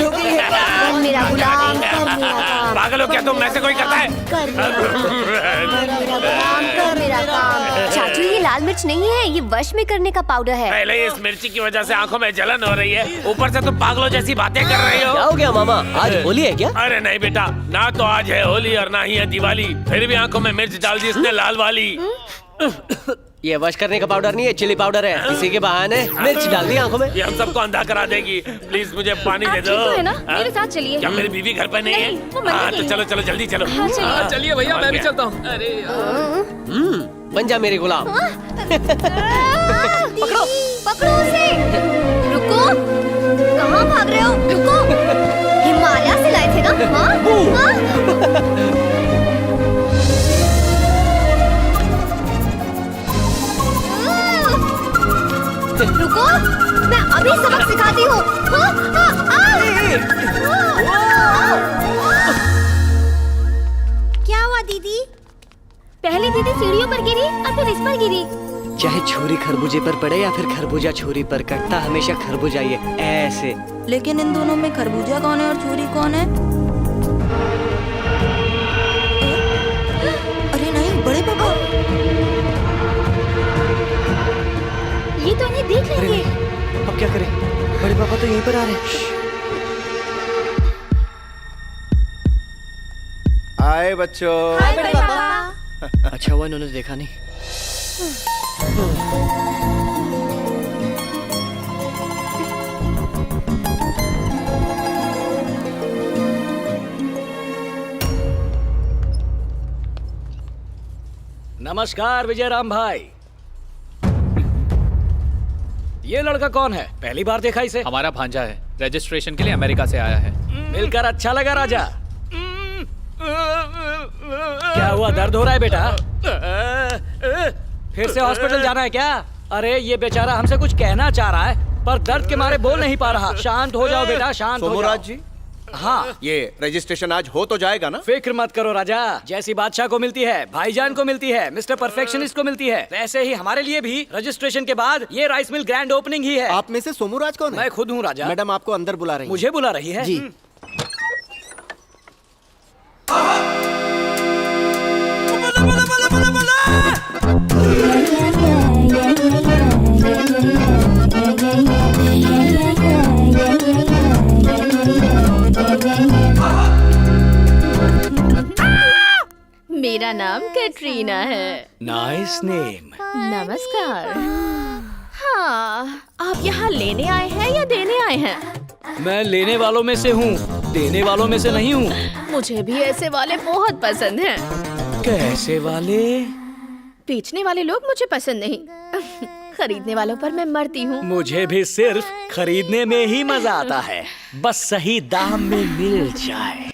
मेरा गुलाम, कर मेरा काम। पागल हो क्या तुम? ऐसे कोई करता है? कर मेरा गुलाम, कर मेरा काम। चाचू ये लाल मिर्च नहीं है, ये वश में करने का पाउडर है। पहले इस मिर्ची की वजह से आंखों में जलन हो रही है, ऊपर से तुम पागलों जैसी बातें कर रही हो। क्या हो गया मामा? आज होली है क्या? अरे नहीं बेटा, ना तो आज है होली और ना ही है दिवाली, फिर भी आंखों में मिर्च डाल दी इसने, लाल वाली। ये वश करने का पाउडर नहीं है, चिली पाउडर है। इसी के बहाने मिर्च डाल दी आंखों में। ये हम सबको अंधा करा देगी। प्लीज मुझे पानी दे दो। ठीक तो है ना? हाँ? मेरे साथ चलिए। क्या मेरी बीवी घर पर नहीं नहीं, वो है? मना हाँ की तो है। चलो चलो जल्दी चलो। हाँ, चलिए। हाँ, चलिए भैया, मैं भी समझ चलता हूँ। अरे बन जा मेरे गुलाम। पकड़ो पकड़ो उसे। रुको, कहाँ भाग रहे हो? रुको, हिमालय से लाए थे ना? हाँ? हाँ? रुको, मैं अभी सबक सिखाती हूँ। हाँ? क्या हुआ दीदी? पहले दीदी सीढ़ियों पर गिरी और फिर इस पर गिरी। चाहे छुरी खरबूजे पर पड़े या फिर खरबूजा छुरी पर, कटता हमेशा खरबूजा ही है, ऐसे। लेकिन इन दोनों में खरबूजा कौन है और छुरी कौन है? अरे नहीं, बड़े पापा। ये तो इन्हें देख अरे लेंगे। नहीं, अब क्या करें? बड़े पापा तो यहीं पर आ रहे हैं। हाय बच्चों। हाय बड़े पापा। अच्छा हुआ इन्होंने देखा नहीं। नमस्कार विजयराम भाई। ये लड़का कौन है? पहली बार देखा इसे। हमारा भांजा है, रजिस्ट्रेशन के लिए अमेरिका से आया है। मिलकर अच्छा लगा राजा। क्या हुआ, दर्द हो रहा है बेटा? फिर से हॉस्पिटल जाना है क्या? अरे ये बेचारा हमसे कुछ कहना चाह रहा है पर दर्द के मारे बोल नहीं पा रहा। शांत हो जाओ बेटा, शांत हो जाओ। सोमराज जी, हाँ, ये रजिस्ट्रेशन आज हो तो जाएगा ना? फिक्र मत करो राजा, जैसी बादशाह को मिलती है, भाईजान को मिलती है, मिस्टर परफेक्शनिस्ट को मिलती है, वैसे ही हमारे लिए भी रजिस्ट्रेशन के बाद ये राइस मिल ग्रैंड ओपनिंग ही है। आप में से सोमराज कौन है? मैं खुद हूँ राजा। मैडम आपको अंदर बुला रही हैं। मुझे बुला रही है? जी। मेरा नाम कैटरीना है। Nice name. नमस्कार। हाँ, आप यहाँ लेने आए हैं या देने आए हैं? मैं लेने वालों में से हूँ, देने वालों में से नहीं हूँ। मुझे भी ऐसे वाले बहुत पसंद हैं। कैसे वाले? बेचने वाले लोग मुझे पसंद नहीं। खरीदने वालों पर मैं मरती हूँ। मुझे भी सिर्फ खरीदने में ही मजा आता है, बस सही दाम में मिल जाए।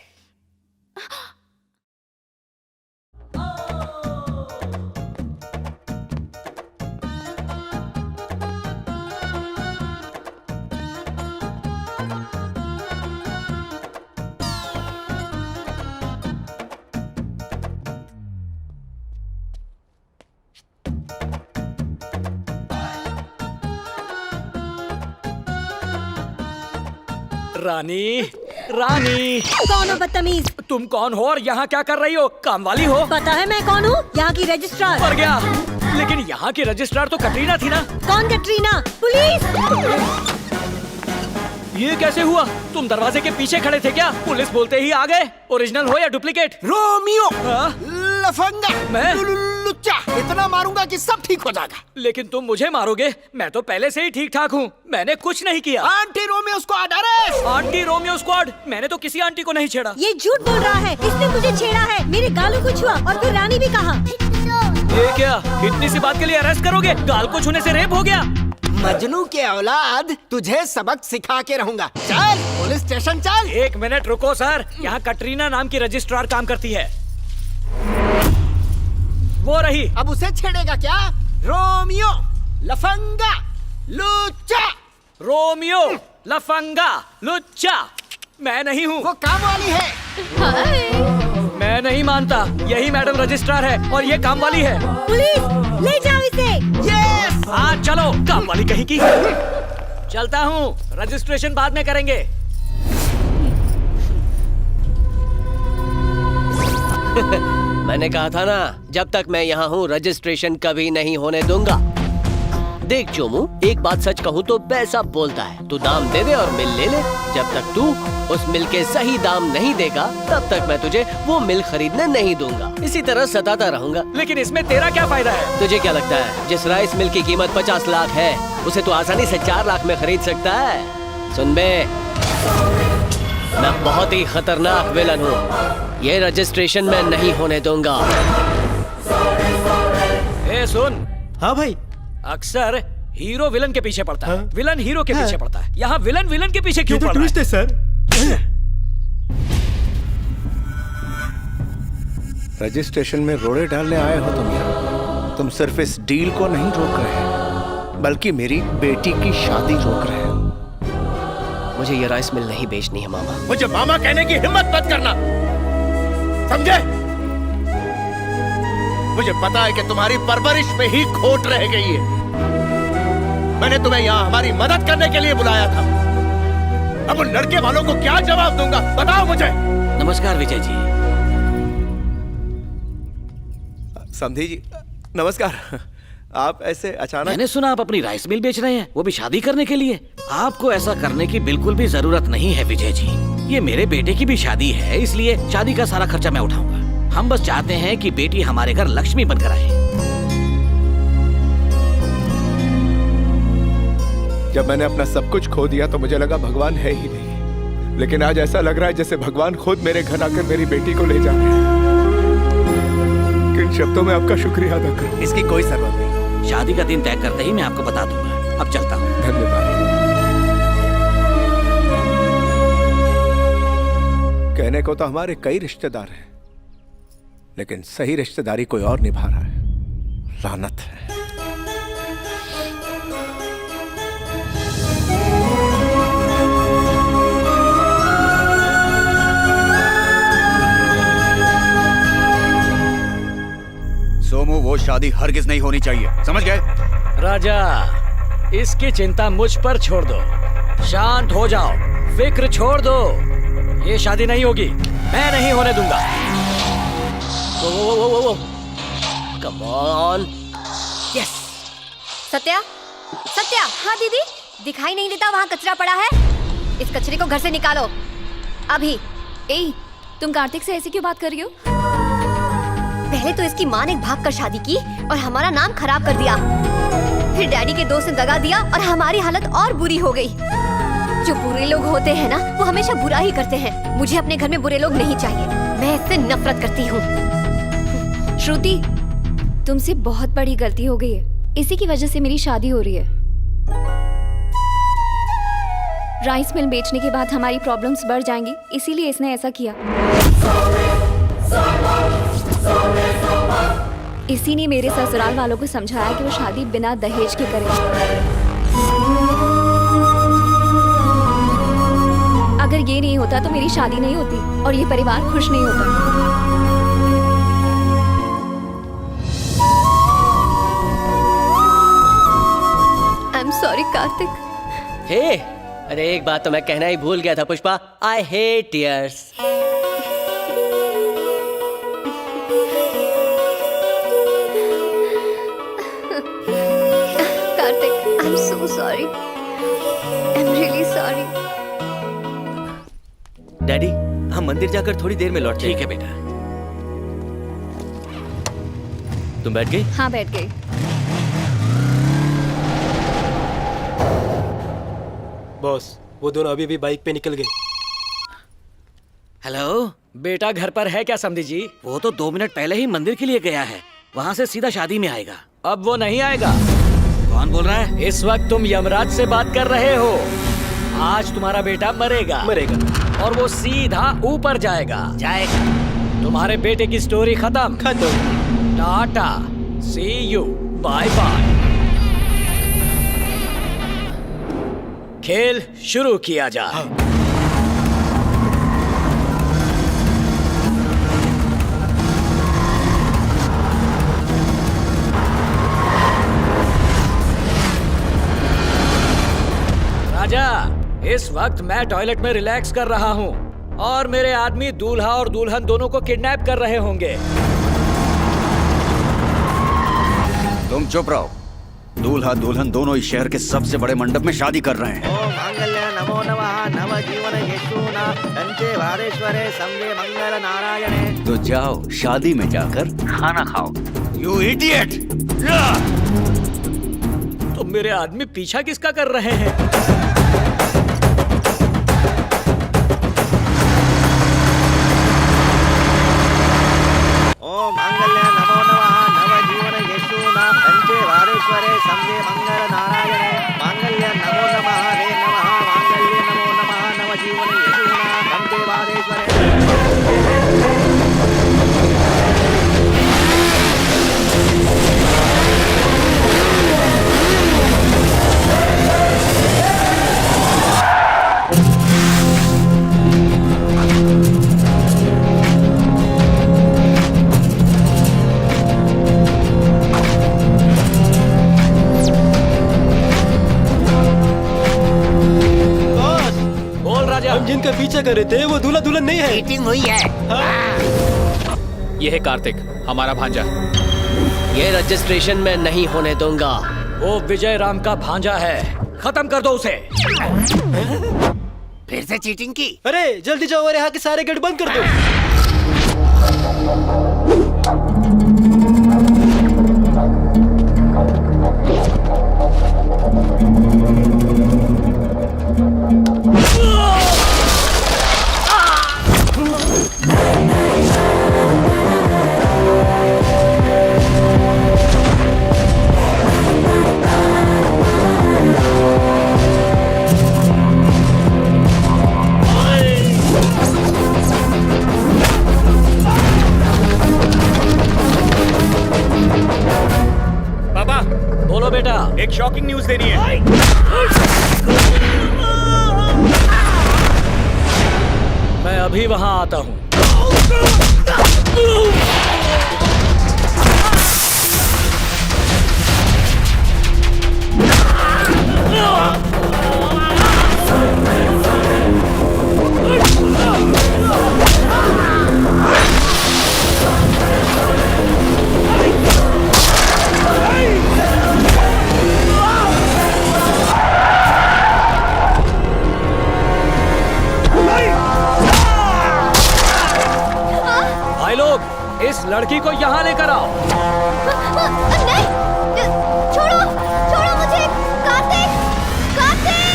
रानी, रानी। कौन हो बदतमीज? तुम कौन हो और यहाँ क्या कर रही हो? काम वाली हो? पता है मैं कौन हूँ? यहाँ की रजिस्ट्रार। मर गया। लेकिन यहाँ की रजिस्ट्रार तो कटरीना थी ना? कौन कटरीना? पुलिस! ये कैसे हुआ? तुम दरवाजे के पीछे खड़े थे क्या? पुलिस बोलते ही आ गए। ओरिजिनल हो या डुप्लीकेट? रोमियो, हाँ? लफंगा, मैं? लुच्चा, इतना मारूंगा कि सब ठीक हो जाएगा। लेकिन तुम मुझे मारोगे? मैं तो पहले से ही ठीक ठाक हूँ, मैंने कुछ नहीं किया। Aunty Romeo squad arrest! Aunty Romeo squad? मैंने तो किसी आंटी को नहीं छेड़ा। ये झूठ बोल रहा है, इसने मुझे छेड़ा है, मेरे गालों को छुआ और फिर रानी भी कहा। ये क्या, इतनी सी बात के लिए अरेस्ट करोगे? गाल को छूने से रेप हो गया? मजनू के औलाद, तुझे सबक सिखा के रहूंगा। चल पुलिस स्टेशन चल। 1 मिनट रुको सर, यहाँ कटरीना नाम की रजिस्ट्रार काम करती है। वो रही। अब उसे छेड़ेगा क्या? रोमियो लफंगा लुच्चा। रोमियो लफंगा लुच्चा मैं नहीं हूँ। वो काम वाली है। मैं नहीं मानता, यही मैडम रजिस्ट्रार है और ये काम वाली है। पुलिस ले जाओ इसे। यस। हाँ चलो, काम वाली कहीं की। चलता हूँ, रजिस्ट्रेशन बाद में करेंगे। मैंने कहा था ना, जब तक मैं यहाँ हूँ रजिस्ट्रेशन कभी नहीं होने दूंगा। देख चोमू, एक बात सच कहूँ तो पैसा बोलता है। तू दाम दे दे और मिल ले ले। जब तक तू उस मिल के सही दाम नहीं देगा, तब तक मैं तुझे वो मिल खरीदने नहीं दूंगा। इसी तरह सताता रहूंगा। लेकिन इसमें तेरा क्या फायदा है? तुझे क्या लगता है जिस राइस मिल की कीमत 50 लाख है, उसे तू आसानी से 4 लाख में खरीद सकता है? सुन बे, मैं बहुत ही खतरनाक विलन हूँ। ये रजिस्ट्रेशन मैं नहीं होने दूंगा। ए सुन। हाँ भाई। अक्सर हीरो विलन के पीछे पड़ता है, विलन हीरो के पीछे पड़ता है। यहाँ विलन विलन के पीछे क्यों पड़ रहा है? सर। रजिस्ट्रेशन में रोड़े डालने आए हो तुम यहाँ। तुम सिर्फ इस डील को नहीं रोक रहे, बल्कि मेरी बेटी की शादी रोक रहे हो। मुझे ये राइस मिल नहीं बेचनी है मामा। मुझे मामा कहने की हिम्मत मत करना, समझे? मुझे पता है कि तुम्हारी परवरिश में ही खोट रह गई है। मैंने तुम्हें यहाँ हमारी मदद करने के लिए बुलाया था। अब उन लड़के वालों को क्या जवाब दूंगा, बताओ मुझे। नमस्कार विजय जी। समधी जी नमस्कार। आप ऐसे अचानक? मैंने सुना आप अपनी राइस मिल बेच रहे हैं, वो भी शादी करने के लिए। आपको ऐसा करने की बिल्कुल भी जरूरत नहीं है विजय जी। ये मेरे बेटे की भी शादी है, इसलिए शादी का सारा खर्चा मैं उठाऊंगा। हम बस चाहते हैं कि बेटी हमारे घर लक्ष्मी बनकर आए। जब मैंने अपना सब कुछ खो दिया तो मुझे लगा भगवान है ही नहीं, लेकिन आज ऐसा लग रहा है जैसे भगवान खुद मेरे घर आकर मेरी बेटी को ले जा रहे हैं। किन शब्दों में आपका शुक्रिया अदा करूं? इसकी कोई जरूरत नहीं। शादी का दिन तय करते ही मैं आपको बता दूंगा। अब चलता हूँ। धन्यवाद। कहने को तो हमारे कई रिश्तेदार हैं, लेकिन सही रिश्तेदारी कोई और निभा रहा है। लानत है। सोमू, वो शादी हरगिज नहीं होनी चाहिए, समझ गए? राजा, इसकी चिंता मुझ पर छोड़ दो। शांत हो जाओ, फिक्र छोड़ दो। ये शादी नहीं होगी, मैं नहीं होने दूंगा। वो come on. Yes. Satya, Satya. हाँ दीदी, दिखाई नहीं देता वहाँ कचरा पड़ा है? इस कचरे को घर से निकालो अभी। ए, तुम कार्तिक से ऐसे क्यों बात कर रही हो? पहले तो इसकी माँ ने भाग कर शादी की और हमारा नाम खराब कर दिया। फिर डैडी के दोस्त ने दगा दिया और हमारी हालत और बुरी हो गई। जो बुरे लोग होते हैं ना, वो हमेशा बुरा ही करते हैं। मुझे अपने घर में बुरे लोग नहीं चाहिए, मैं इससे नफरत करती हूँ। श्रुति, तुमसे बहुत बड़ी गलती हो गई है। इसी की वजह से मेरी शादी हो रही है। राइस मिल बेचने के बाद हमारी प्रॉब्लम्स बढ़ जाएंगी, इसीलिए इसने ऐसा किया। इसी ने मेरे ससुराल वालों को समझाया कि वो शादी बिना दहेज के करें। अगर ये नहीं होता तो मेरी शादी नहीं होती और ये परिवार खुश नहीं होता। I am sorry Kartik. Hey, अरे एक बात तो मैं कहना ही भूल गया था Pushpa. I hate tears. Kartik, I am so sorry. I am really sorry. Daddy, हम मंदिर जाकर थोड़ी देर में लौटते हैं। ठीक है बेटा। तुम बैठ गई? हाँ बैठ गई। बॉस, वो दोनों अभी भी बाइक पे निकल गए। हेलो, बेटा घर पर है क्या समधी जी? वो तो 2 मिनट पहले ही मंदिर के लिए गया है, वहाँ से सीधा शादी में आएगा। अब वो नहीं आएगा। कौन बोल रहा है? इस वक्त तुम यमराज से बात कर रहे हो। आज तुम्हारा बेटा मरेगा और वो सीधा ऊपर जाएगा। तुम्हारे बेटे की स्टोरी खत्म। टाटा, सी यू, बाय बाय। खेल शुरू किया जाए। राजा, इस वक्त मैं टॉयलेट में रिलैक्स कर रहा हूँ और मेरे आदमी दूल्हा और दुल्हन दोनों को किडनैप कर रहे होंगे। तुम चुप रहो। दूल्हा दुल्हन दोनों इस शहर के सबसे बड़े मंडप में शादी कर रहे हैं। ओम मांगल्य नमो नमः नव जीवन यशोना कंचे वारेश्वरे संगे मंगल नारायणे। तो जाओ शादी में जाकर खाना खाओ। You idiot! तो मेरे आदमी पीछा किसका कर रहे हैं? ओम मांगल्य नमो नमः नव जीवन यशोना कंचे वारेश्वरे संगे मंगल नारायणे। मांगल्य नमो नमः रे नमः मांगल्य नमो नमः नव जीवन यशोना कंचे वारेश्वरे। हम जिनका पीछा कर रहे थे वो दूल्हा दुल्हन नहीं है। मीटिंग हुई है। ये है कार्तिक, हमारा भांजा। ये रजिस्ट्रेशन में नहीं होने दूंगा। वो विजय राम का भांजा है, खत्म कर दो उसे। फिर से चीटिंग की? अरे जल्दी जाओ और यहाँ के सारे गेट बंद कर दो। बोलो बेटा। एक शॉकिंग न्यूज देनी है। मैं अभी वहां आता हूँ। भाई लोग, इस लड़की को यहाँ लेकर आओ। नहीं, छोड़ो, छोड़ो मुझे। कार्तिक, कार्तिक।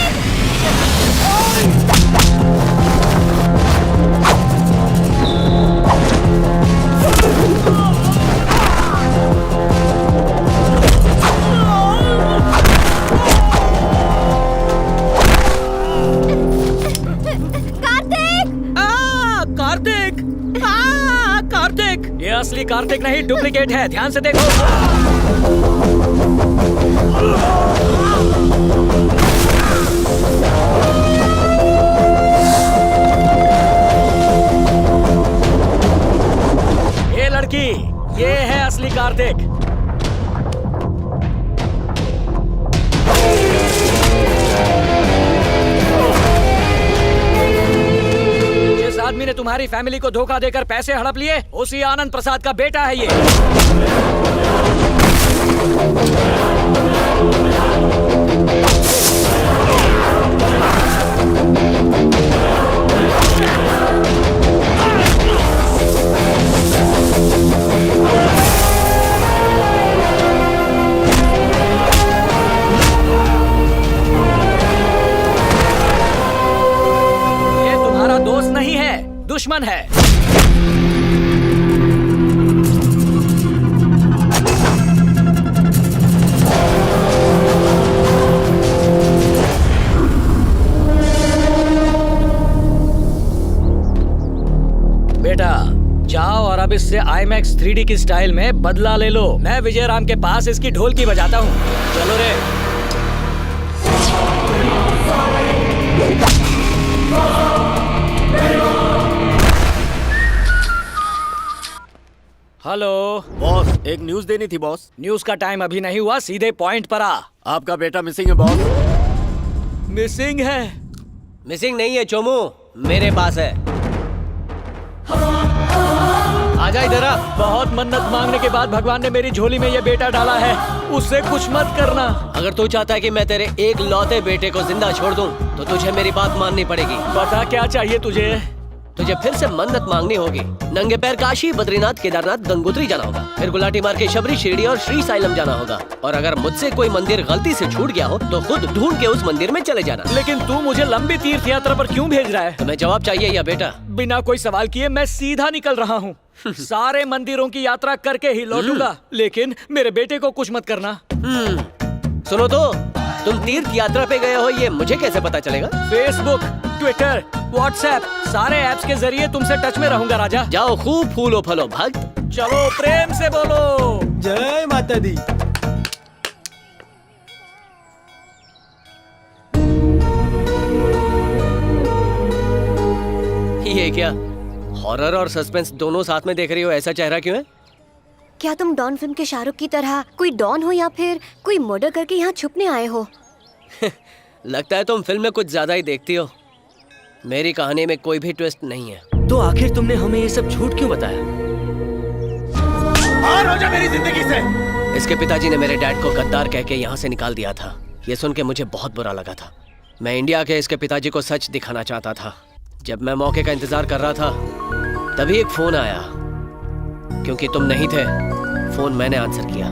कार्तिक! कार्तिक! ये असली कार्तिक नहीं, डुप्लीकेट है। ध्यान से देखो। ये लड़की, ये है असली कार्तिक। जिस आदमी ने तुम्हारी फैमिली को धोखा देकर पैसे हड़प लिए, उसी आनंद प्रसाद का बेटा है ये। दुश्मन है। बेटा जाओ और अब इससे IMAX 3D की स्टाइल में बदला ले लो। मैं विजय राम के पास इसकी ढोलकी बजाता हूँ। चलो रे। हेलो बॉस, एक न्यूज देनी थी बॉस। न्यूज का टाइम अभी नहीं हुआ, सीधे पॉइंट पर आ। आपका बेटा मिसिंग है बॉस। मिसिंग है? मिसिंग नहीं है चोमू, मेरे पास है। आजा इधर आ। बहुत मन्नत मांगने के बाद भगवान ने मेरी झोली में ये बेटा डाला है, उससे कुछ मत करना। अगर तू चाहता है कि मैं तेरे एक लौते बेटे को जिंदा छोड़ दूं, तो तुझे मेरी बात माननी पड़ेगी। बता क्या चाहिए तुझे? तुझे फिर से मन्नत मांगनी होगी। नंगे पैर काशी, बद्रीनाथ, केदारनाथ, गंगोत्री जाना होगा। फिर गुलाटी मार के शबरी, शिरडी और श्री साइलम जाना होगा। और अगर मुझसे कोई मंदिर गलती से छूट गया हो तो खुद ढूंढ के उस मंदिर में चले जाना। लेकिन तू मुझे लंबी तीर्थ यात्रा पर क्यों भेज रहा है? तुम्हें जवाब चाहिए या बेटा? बिना कोई सवाल किए मैं सीधा निकल रहा हूँ। सारे मंदिरों की यात्रा करके ही लौटूंगा, लेकिन मेरे बेटे को कुछ मत करना। सुनो तो, तुम तीर्थ यात्रा पे गए हो ये मुझे कैसे पता चलेगा? फेसबुक, ट्विटर, व्हाट्सएप, सारे ऐप्स के जरिए तुमसे टच में रहूंगा राजा। जाओ खूब फूलो फलो भक्त। चलो प्रेम से बोलो जय माता दी। ये क्या हॉरर और सस्पेंस दोनों साथ में देख रही हो? ऐसा चेहरा क्यों है? क्या तुम डॉन फिल्म के शाहरुख की तरह कोई डॉन हो या फिर कोई मर्डर करके यहाँ छुपने आए हो? लगता है तुम फिल्म में कुछ ज्यादा ही देखती हो। मेरी कहानी में कोई भी ट्विस्ट नहीं है। तो आखिर तुमने हमें ये सब झूठ क्यों बताया? बाहर हो जा मेरी जिंदगी से। इसके पिताजी ने मेरे डैड को गद्दार कह के यहाँ से निकाल दिया था। ये सुन के मुझे बहुत बुरा लगा था। मैं इंडिया के इसके पिताजी को सच दिखाना चाहता था। जब मैं मौके का इंतजार कर रहा था तभी एक फोन आया। क्योंकि तुम नहीं थे, फोन मैंने आंसर किया।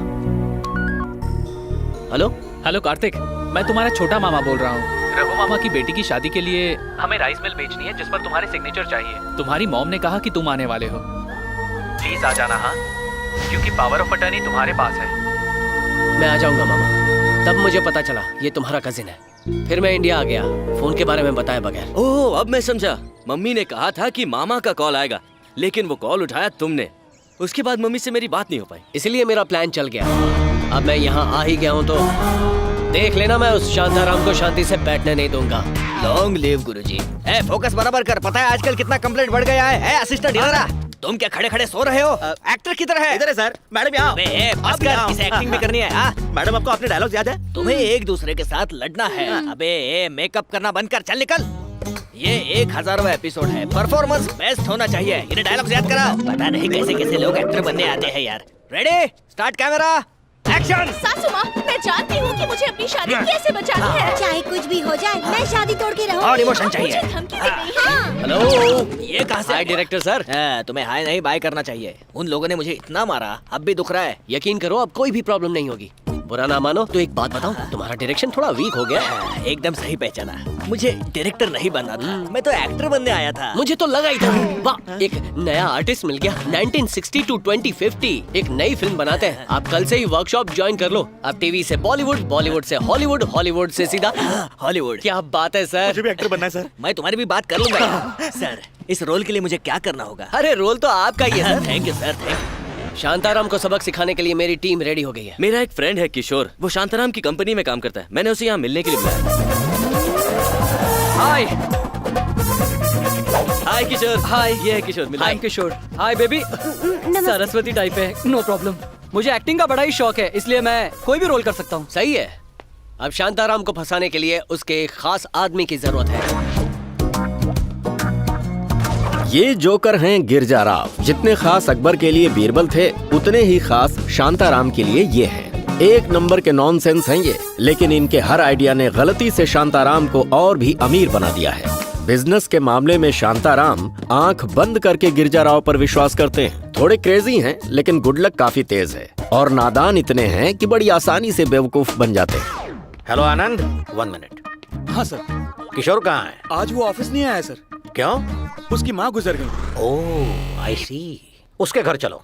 हेलो हेलो कार्तिक, मैं तुम्हारा छोटा मामा बोल रहा हूँ। रघु मामा की बेटी की शादी के लिए हमें राइस मिल बेचनी है जिस पर तुम्हारे सिग्नेचर चाहिए। तुम्हारी मॉम ने कहा कि तुम आने वाले हो, प्लीज आ जाना। हाँ, क्योंकि पावर ऑफ अटर्नी तुम्हारे पास है। मैं आ जाऊंगा मामा। तब मुझे पता चला ये तुम्हारा कजिन है। फिर मैं इंडिया आ गया, फोन के बारे में बताए बगैर। ओह, अब मैं समझा। मम्मी ने कहा था कि मामा का कॉल आएगा, लेकिन वो कॉल उठाया तुमने। उसके बाद मम्मी से मेरी बात नहीं हो पाई, इसलिए मेरा प्लान चल गया। अब मैं यहाँ आ ही गया हूँ तो देख लेना, मैं उस शांताराम को शांति से बैठने नहीं दूंगा। लॉन्ग लिव गुरुजी। ए, फोकस बराबर कर। पता है आजकल कितना कंप्लेंट बढ़ गया है? असिस्टेंट इधर आ। तुम क्या खड़े खड़े सो रहे हो? एक्टर की तरह है। इधर है सर। मैडम यहाँ। इसे एक्टिंग भी करनी है। मैडम आपको अपने डायलॉग याद है? तुम्हें एक दूसरे के साथ लड़ना है। अबे मेकअप करना बंद कर, चल निकल। ये 1000वां एपिसोड है, परफॉर्मेंस बेस्ट होना चाहिए। इन्हें डायलॉग याद करा। पता नहीं कैसे कैसे लोग एक्टर बनने आते हैं यार। Ready, start camera, action. सासू माँ, मैं जानती हूँ कि मुझे अपनी शादी कैसे बचानी है। चाहे कुछ भी हो जाए, मैं शादी तोड़ के रहूंगी। और इमोशन चाहिए। मुझे धमकी दे रही है। हेलो, ये कहाँ से? हाय डायरेक्टर सर। तुम्हें हाय नहीं बाय करना चाहिए। उन लोगों ने मुझे इतना मारा, अब भी दुख रहा है। यकीन करो अब कोई भी प्रॉब्लम नहीं होगी। बुरा ना मानो तो एक बात बताऊं, तुम्हारा डायरेक्शन थोड़ा वीक हो गया है। एकदम सही पहचाना। मुझे डायरेक्टर नहीं बनना था, मैं तो एक्टर बनने आया था। मुझे तो लगा ही था। वाह, एक नया आर्टिस्ट मिल गया। 1960 to 2050 एक नई फिल्म बनाते हैं। आप कल से ही वर्कशॉप ज्वाइन कर लो। अब टीवी से बॉलीवुड, बॉलीवुड से हॉलीवुड, हॉलीवुड से सीधा हॉलीवुड। क्या बात है सर। मुझे भी एक्टर बनना है सर। मैं तुम्हारी भी बात कर लूंगा। सर, इस रोल के लिए मुझे क्या करना होगा? अरे रोल तो आपका ही है sir. Thank you sir, thank you. Shantaram को सबक सिखाने के लिए मेरी टीम रेडी हो गई है। मेरा एक फ्रेंड है किशोर, वो शांताराम की कंपनी में काम करता है। मैंने उसे यहाँ मिलने के लिए बुलाया। हाय हाय किशोर। हाय, ये है Kishore. I am Kishore. Hi baby. Saraswati type है, नो प्रॉब्लम। मुझे एक्टिंग का बड़ा ही शौक है, इसलिए मैं कोई भी रोल कर सकता हूँ। सही है। अब शांताराम को फंसाने के लिए उसके एक खास आदमी की जरूरत है। ये जोकर हैं गिरजा राव। जितने खास अकबर के लिए बीरबल थे, उतने ही खास शांताराम के लिए ये हैं। एक नंबर के नॉनसेंस हैं ये, लेकिन इनके हर आइडिया ने गलती से शांताराम को और भी अमीर बना दिया है। बिजनेस के मामले में शांताराम आंख बंद करके गिरजा राव पर विश्वास करते हैं। थोड़े क्रेजी हैं, लेकिन गुड लक काफी तेज है और नादान इतने हैं कि बड़ी आसानी से बेवकूफ बन जाते हैं। हेलो आनंद, 1 मिनट। हाँ सर। किशोर कहाँ है? आज वो ऑफिस नहीं आया सर। क्यों? उसकी माँ गुजर गई। ओह आई सी। उसके घर चलो।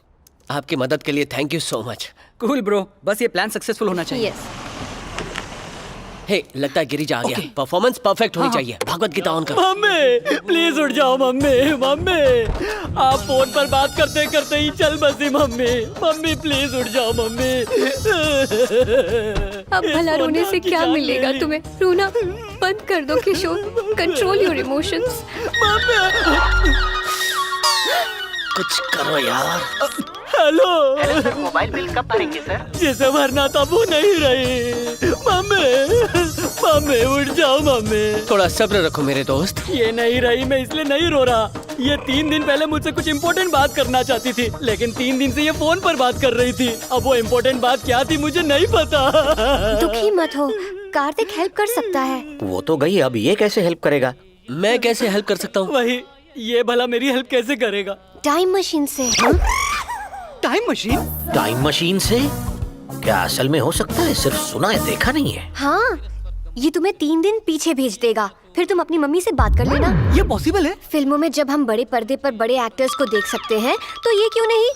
आपकी मदद के लिए thank you so much. Cool bro, बस ये प्लान सक्सेसफुल होना चाहिए। हे, लगता है गिरिजा आ गया। परफॉर्मेंस परफेक्ट होनी चाहिए। भगवत गीता ऑन करो। मम्मी प्लीज उठ जाओ मम्मी। मम्मी आप फोन पर बात करते करते ही चल बसी। मम्मी मम्मी प्लीज उठ जाओ मम्मी। अब भला रोने से क्या मिलेगा तुम्हें? रोना बंद कर दो किशोर। Control your emotions. कुछ करो यार। हेलो सर, मोबाइल बिल कब भरेंगे सर? जिसे भरना था वो नहीं रही। मम्मी उठ जाओ मम्मी। थोड़ा सब्र रखो मेरे दोस्त। ये नहीं रही, मैं इसलिए नहीं रो रहा। ये 3 दिन पहले मुझसे कुछ इम्पोर्टेंट बात करना चाहती थी, लेकिन 3 दिन से ये फोन पर बात कर रही थी। अब वो इम्पोर्टेंट बात क्या थी मुझे नहीं पता। दुखी मत हो, कार्तिक हेल्प कर सकता है। वो तो गई, अब ये कैसे हेल्प करेगा? मैं कैसे हेल्प कर सकता हूँ? वही, ये भला मेरी हेल्प कैसे करेगा? टाइम मशीन से। Time machine? टाइम मशीन से? क्या असल में हो सकता है? सिर्फ सुना है, देखा नहीं है। हाँ, ये तुम्हें 3 दिन पीछे भेज देगा, फिर तुम अपनी मम्मी से बात कर लेना। ये पॉसिबल है? फिल्मों में जब हम बड़े पर्दे पर बड़े एक्टर्स को देख सकते हैं, तो ये क्यों नहीं?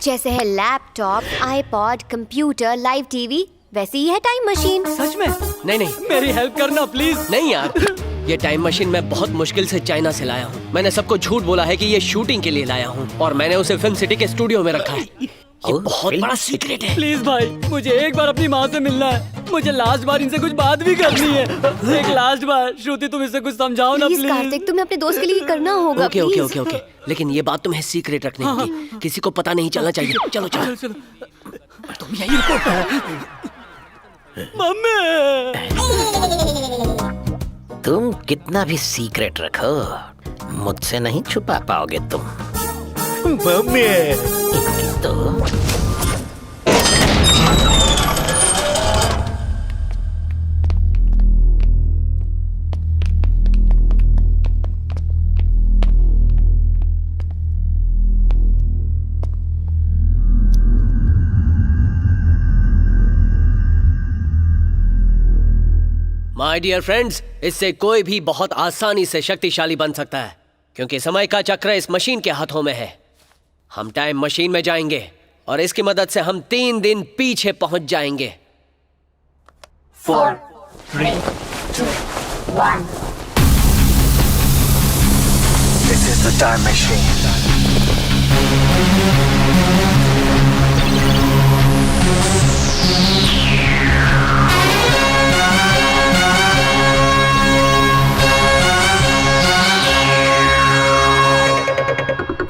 जैसे है laptop, iPod, computer, live TV, वैसे ही है टाइम मशीन। सच में? नहीं मेरी हेल्प करना प्लीज। नहीं यार, ये टाइम मशीन मैं बहुत मुश्किल से चाइना से लाया हूँ। मैंने सबको झूठ बोला है कि ये शूटिंग के लिए लाया हूँ, और मैंने उसे फिल्म सिटी के स्टूडियो में रखा है। ये बहुत बड़ा सीक्रेट है। प्लीज भाई, मुझे एक बार अपनी माँ से मिलना है। मुझे लास्ट बार इनसे कुछ बात भी करनी है। एक लास्ट बार। श्रुति तुम इसे कुछ समझाओ ना प्लीज। कार्तिक, तुम्हें अपने दोस्त के लिए करना होगा। ओके ओके ओके ओके, लेकिन ये बात तुम्हें सीक्रेट रखनी होगी। किसी को पता नहीं चलना चाहिए। चलो चलो तुम यही रुको। मम्मी तुम कितना भी सीक्रेट रखो, मुझसे नहीं छुपा पाओगे तुम। मम्मी तो माय डियर फ्रेंड्स, इससे कोई भी बहुत आसानी से शक्तिशाली बन सकता है, क्योंकि समय का चक्र इस मशीन के हाथों में है। हम टाइम मशीन में जाएंगे और इसकी मदद से हम 3 दिन पीछे पहुंच जाएंगे। 4, 3, 2, 1. This is the time machine.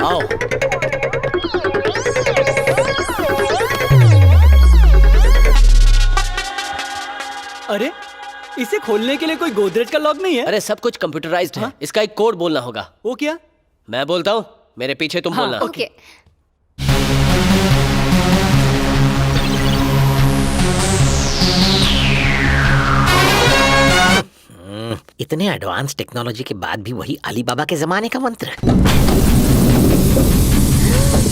आओ। अरे, इसे खोलने के लिए कोई गोदरेज का लॉक नहीं है? अरे सब कुछ कंप्यूटराइज्ड है। इसका एक कोड बोलना होगा। वो क्या? मैं बोलता हूँ, मेरे पीछे तुम बोलना। ओके। इतने एडवांस टेक्नोलॉजी के बाद भी वही अली बाबा के जमाने का मंत्र।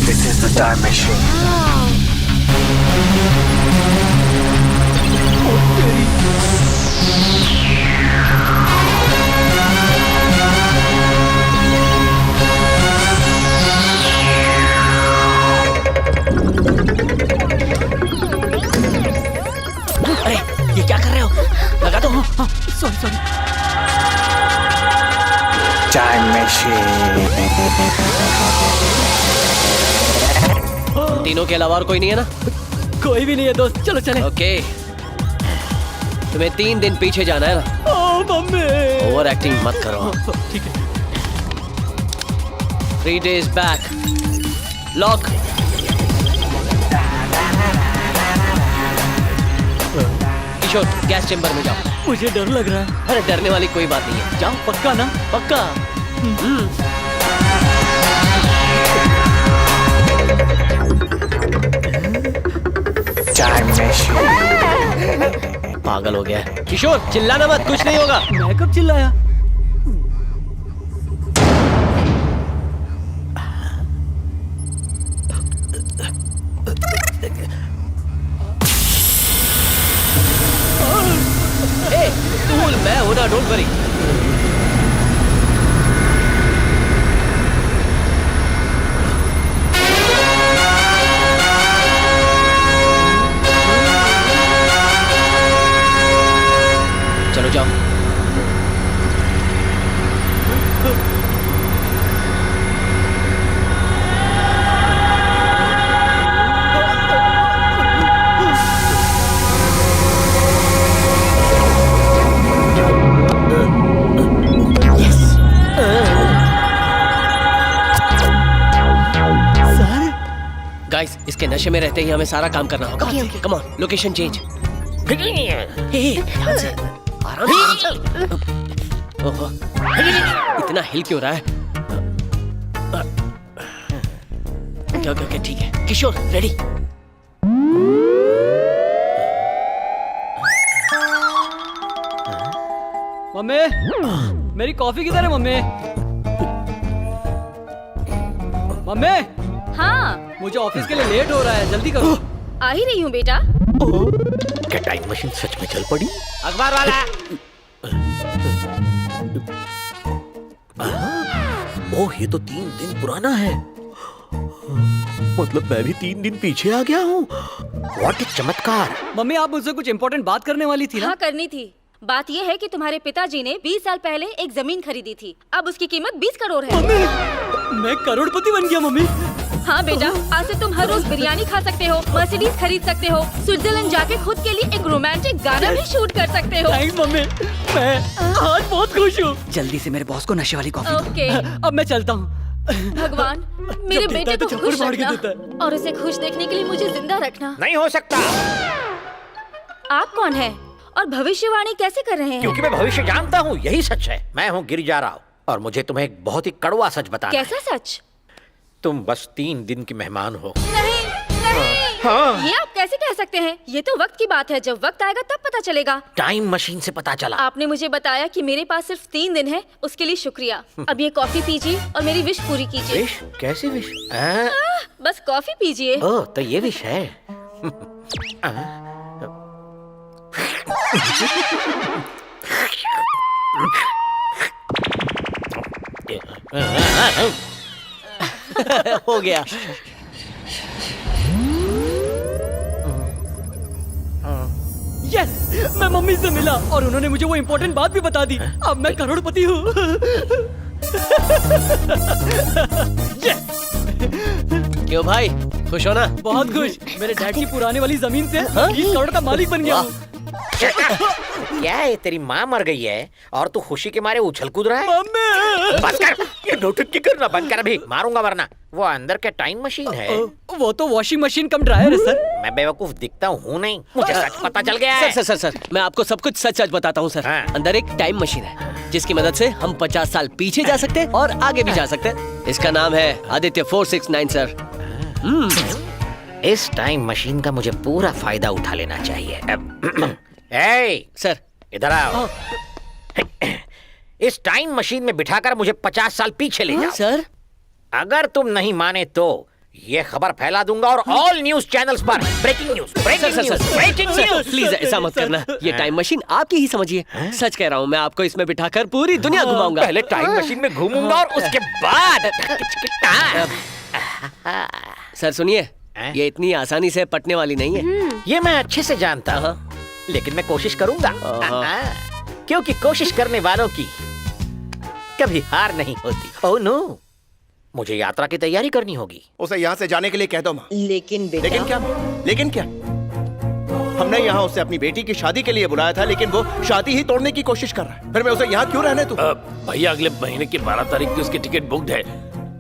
This is the time machine. अरे ये क्या कर रहे हो? लगा दो। सॉरी। Time machine. तीनों के अलावा और कोई नहीं है ना? कोई भी नहीं है दोस्त, चलो चले। ओके, तुम्हें 3 दिन पीछे जाना है ना? ओ मम्मी, ओवर एक्टिंग मत करो। ठीक है। 3 days back. लॉक। किशोर, गैस चेंबर में जाओ। मुझे डर लग रहा है। अरे डरने वाली कोई बात नहीं है, जाओ। पक्का ना? पक्का। Time machine. पागल हो गया है। किशोर चिल्लाना मत, कुछ नहीं होगा। मैं कब चिल्लाया? ए, कूल, मैं हूं ना, डोंट वरी। चलो जाओ। गाइस, इसके नशे में रहते ही हमें सारा काम करना होगा। Come on, location change. आराम से। ओहो, इतना हिल क्यों रहा है? ओके, ठीक है। किशोर, रेडी? मम्मी, मेरी कॉफी किधर है मम्मी? मम्मी, हाँ मुझे ऑफिस के लिए लेट हो रहा है, जल्दी करो। आ ही रही हूँ बेटा। क्या टाइम मशीन सच में चल पड़ी? अखबार वाला। ओह, ये तो 3 दिन पुराना है। मतलब मैं भी 3 दिन पीछे आ गया हूँ। व्हाट चमत्कार। मम्मी, आप मुझसे कुछ इम्पोर्टेंट बात करने वाली थी ना? हाँ, करनी थी। बात यह है कि तुम्हारे पिताजी ने 20 साल पहले एक जमीन खरीदी थी। अब उसकी कीमत 20 करोड़ है। मैं करोड़पति बन गया मम्मी। हाँ बेटा, आज से तुम हर रोज बिरयानी खा सकते हो, मर्सिडीज खरीद सकते हो, स्विट्जरलैंड जाके खुद के लिए एक रोमांटिक गाना भी शूट कर सकते हो। थैंक्स मम्मी, मैं आज बहुत खुश हूँ। जल्दी से मेरे बॉस को नशे वाली कॉफी दो। ओके। अब मैं चलता हूँ। भगवान, मेरे बेटे को चप्पड़ खुश मार के रखना और उसे खुश देखने के लिए मुझे जिंदा रखना। नहीं हो सकता। आप कौन है और भविष्यवाणी कैसे कर रहे हैं? क्योंकि मैं भविष्य जानता हूँ, यही सच है। मैं हूँ गिरिजा राव और मुझे तुम्हें एक बहुत ही कड़वा सच बताना है। कैसा सच? तुम बस 3 दिन की मेहमान हो। नहीं, हाँ। ये आप कैसे कह सकते हैं? ये तो वक्त की बात है, जब वक्त आएगा तब पता चलेगा। टाइम मशीन से पता चला। आपने मुझे बताया कि मेरे पास सिर्फ 3 दिन है, उसके लिए शुक्रिया। अब ये कॉफी पीजिए और मेरी विश पूरी कीजिए। विश? कैसी विश? बस कॉफी पीजिए। ओह, तो ये विश है। हो गया। यस, मैं मम्मी से मिला और उन्होंने मुझे वो इम्पोर्टेंट बात भी बता दी। अब मैं करोड़पति हूँ। क्यों भाई, खुश हो ना? बहुत खुश। मेरे डैड की पुराने वाली जमीन से 20 करोड़ का मालिक बन गया हूँ। क्या है, तेरी माँ मर गई है और तू खुशी के मारे उछल कूद रहा है? बस कर, ये नौटंकी करना बंद कर, अभी मारूंगा वरना। वो अंदर क्या टाइम मशीन है? वो तो वॉशिंग मशीन कम ड्रायर है सर। मैं बेवकूफ दिखता हूँ नहीं, मुझे सच पता चल गया है। सर, मैं आपको सब कुछ सच बताता हूँ सर। अंदर एक टाइम मशीन है जिसकी मदद से हम 50 साल पीछे जा सकते हैं और आगे भी जा सकते हैं। इसका नाम है आदित्य 469 सर। इस टाइम मशीन का मुझे पूरा फायदा उठा लेना चाहिए। सर, इधर आओ। इस टाइम मशीन में बिठाकर मुझे 50 साल पीछे ले जाओ। सर, अगर तुम नहीं माने तो ये खबर फैला दूंगा और ऑल न्यूज चैनल्स पर breaking news, breaking news, breaking news. Please ऐसा मत करना। ये टाइम मशीन आपकी ही समझिए। सच कह रहा हूँ, मैं आपको इसमें बिठाकर पूरी दुनिया घुमाऊंगा। पहले टाइम मशीन में घूमूंगा और उसके बाद। सर सुनिए, ये इतनी आसानी से पटने वाली नहीं है। ये मैं अच्छे से जानता हूँ, लेकिन मैं कोशिश करूंगा। क्योंकि कोशिश करने वालों की कभी हार नहीं होती। ओह नो, मुझे यात्रा की तैयारी करनी होगी। उसे यहाँ से जाने के लिए कह दो माँ। लेकिन बेटा, लेकिन क्या? हमने यहाँ उसे अपनी बेटी की शादी के लिए बुलाया था, लेकिन वो शादी ही तोड़ने की कोशिश कर रहा है। फिर मैं उसे यहाँ क्यों रहने दूं? भैया, अगले महीने की 12 तारीख की उसकी टिकट बुक्ड है।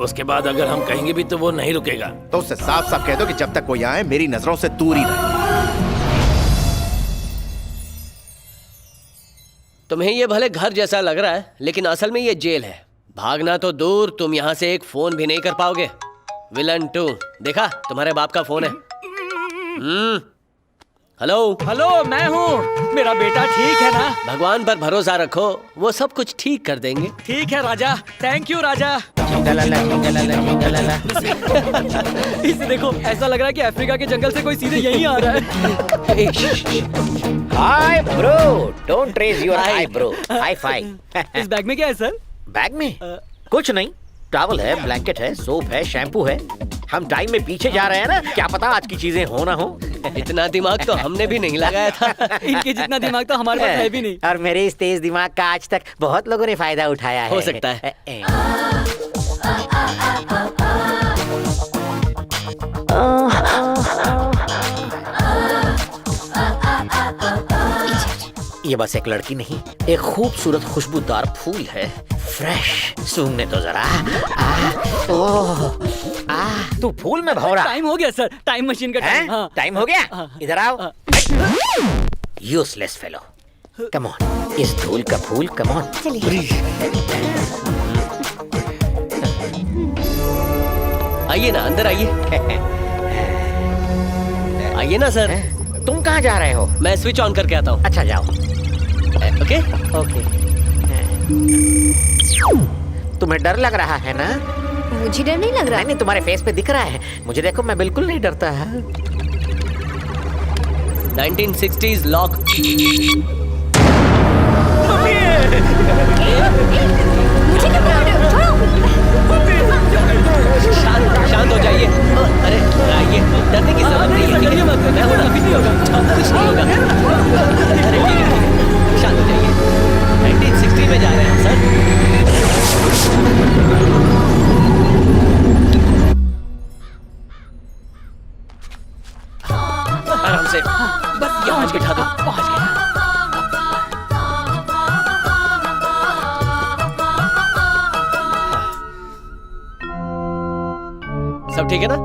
उसके बाद अगर हम कहेंगे भी तो वो नहीं रुकेगा। तो उससे साफ साफ कह दो कि जब तक वो यहाँ है मेरी नजरों से दूर ही रहे। तुम्हें ये भले घर जैसा लग रहा है, लेकिन असल में ये जेल है। भागना तो दूर, तुम यहाँ से एक फोन भी नहीं कर पाओगे। विलन 2, देखा, तुम्हारे बाप का फोन है। हेलो, मैं हूँ। मेरा बेटा ठीक है ना? भगवान पर भरोसा रखो, वो सब कुछ ठीक कर देंगे। ठीक है राजा, थैंक यू राजा। इसे देखो, ऐसा लग रहा है कि अफ्रीका के जंगल से कोई सीधे यहीं आ रहा है। Hi bro, don't raise your high brow, hi fi. इस बैग में क्या है सर? बैग में कुछ नहीं, टॉवल है, ब्लैंकेट है, सोप है, शैम्पू है। हम टाइम में पीछे जा रहे हैं ना, क्या पता आज की चीजें हो ना हो। इतना दिमाग तो हमने भी नहीं लगाया था। इनके जितना दिमाग तो हमारे पास है भी नहीं। और मेरे इस तेज दिमाग का आज तक बहुत लोगों ने फायदा उठाया है। हो सकता है। ये बस एक लड़की नहीं, एक खूबसूरत खुशबूदार फूल है, फ्रेश। सूंघने तो जरा। तू फूल में भौरा। टाइम हो गया सर, टाइम मशीन का टाइम। हाँ। टाइम हो गया, इधर आओ। यूजलेस फेलो, कम ऑन, इस धूल का फूल, कम ऑन। आइए ना, अंदर आइए। आइए ना सर। तुम कहाँ जा रहे हो? मैं स्विच ऑन करके आता हूँ। अच्छा जाओ। Okay okay. तुम्हें डर लग रहा है ना? मुझे डर नहीं लग रहा। नहीं, तुम्हारे फेस पे दिख रहा है। मुझे देखो, मैं बिल्कुल नहीं डरता है। 1960s lock. शांत हो जाइए। अरे आइए, डरने की जरूरत नहीं है। मैं हूं ना, कुछ नहीं होगा, कुछ नहीं होगा। अरे ठीक है, शांत हो जाइए। 1960 में जा रहे हैं सर। आराम से, बस यहाँ बिठा दो। पहुंच गया। सब ठीक है ना?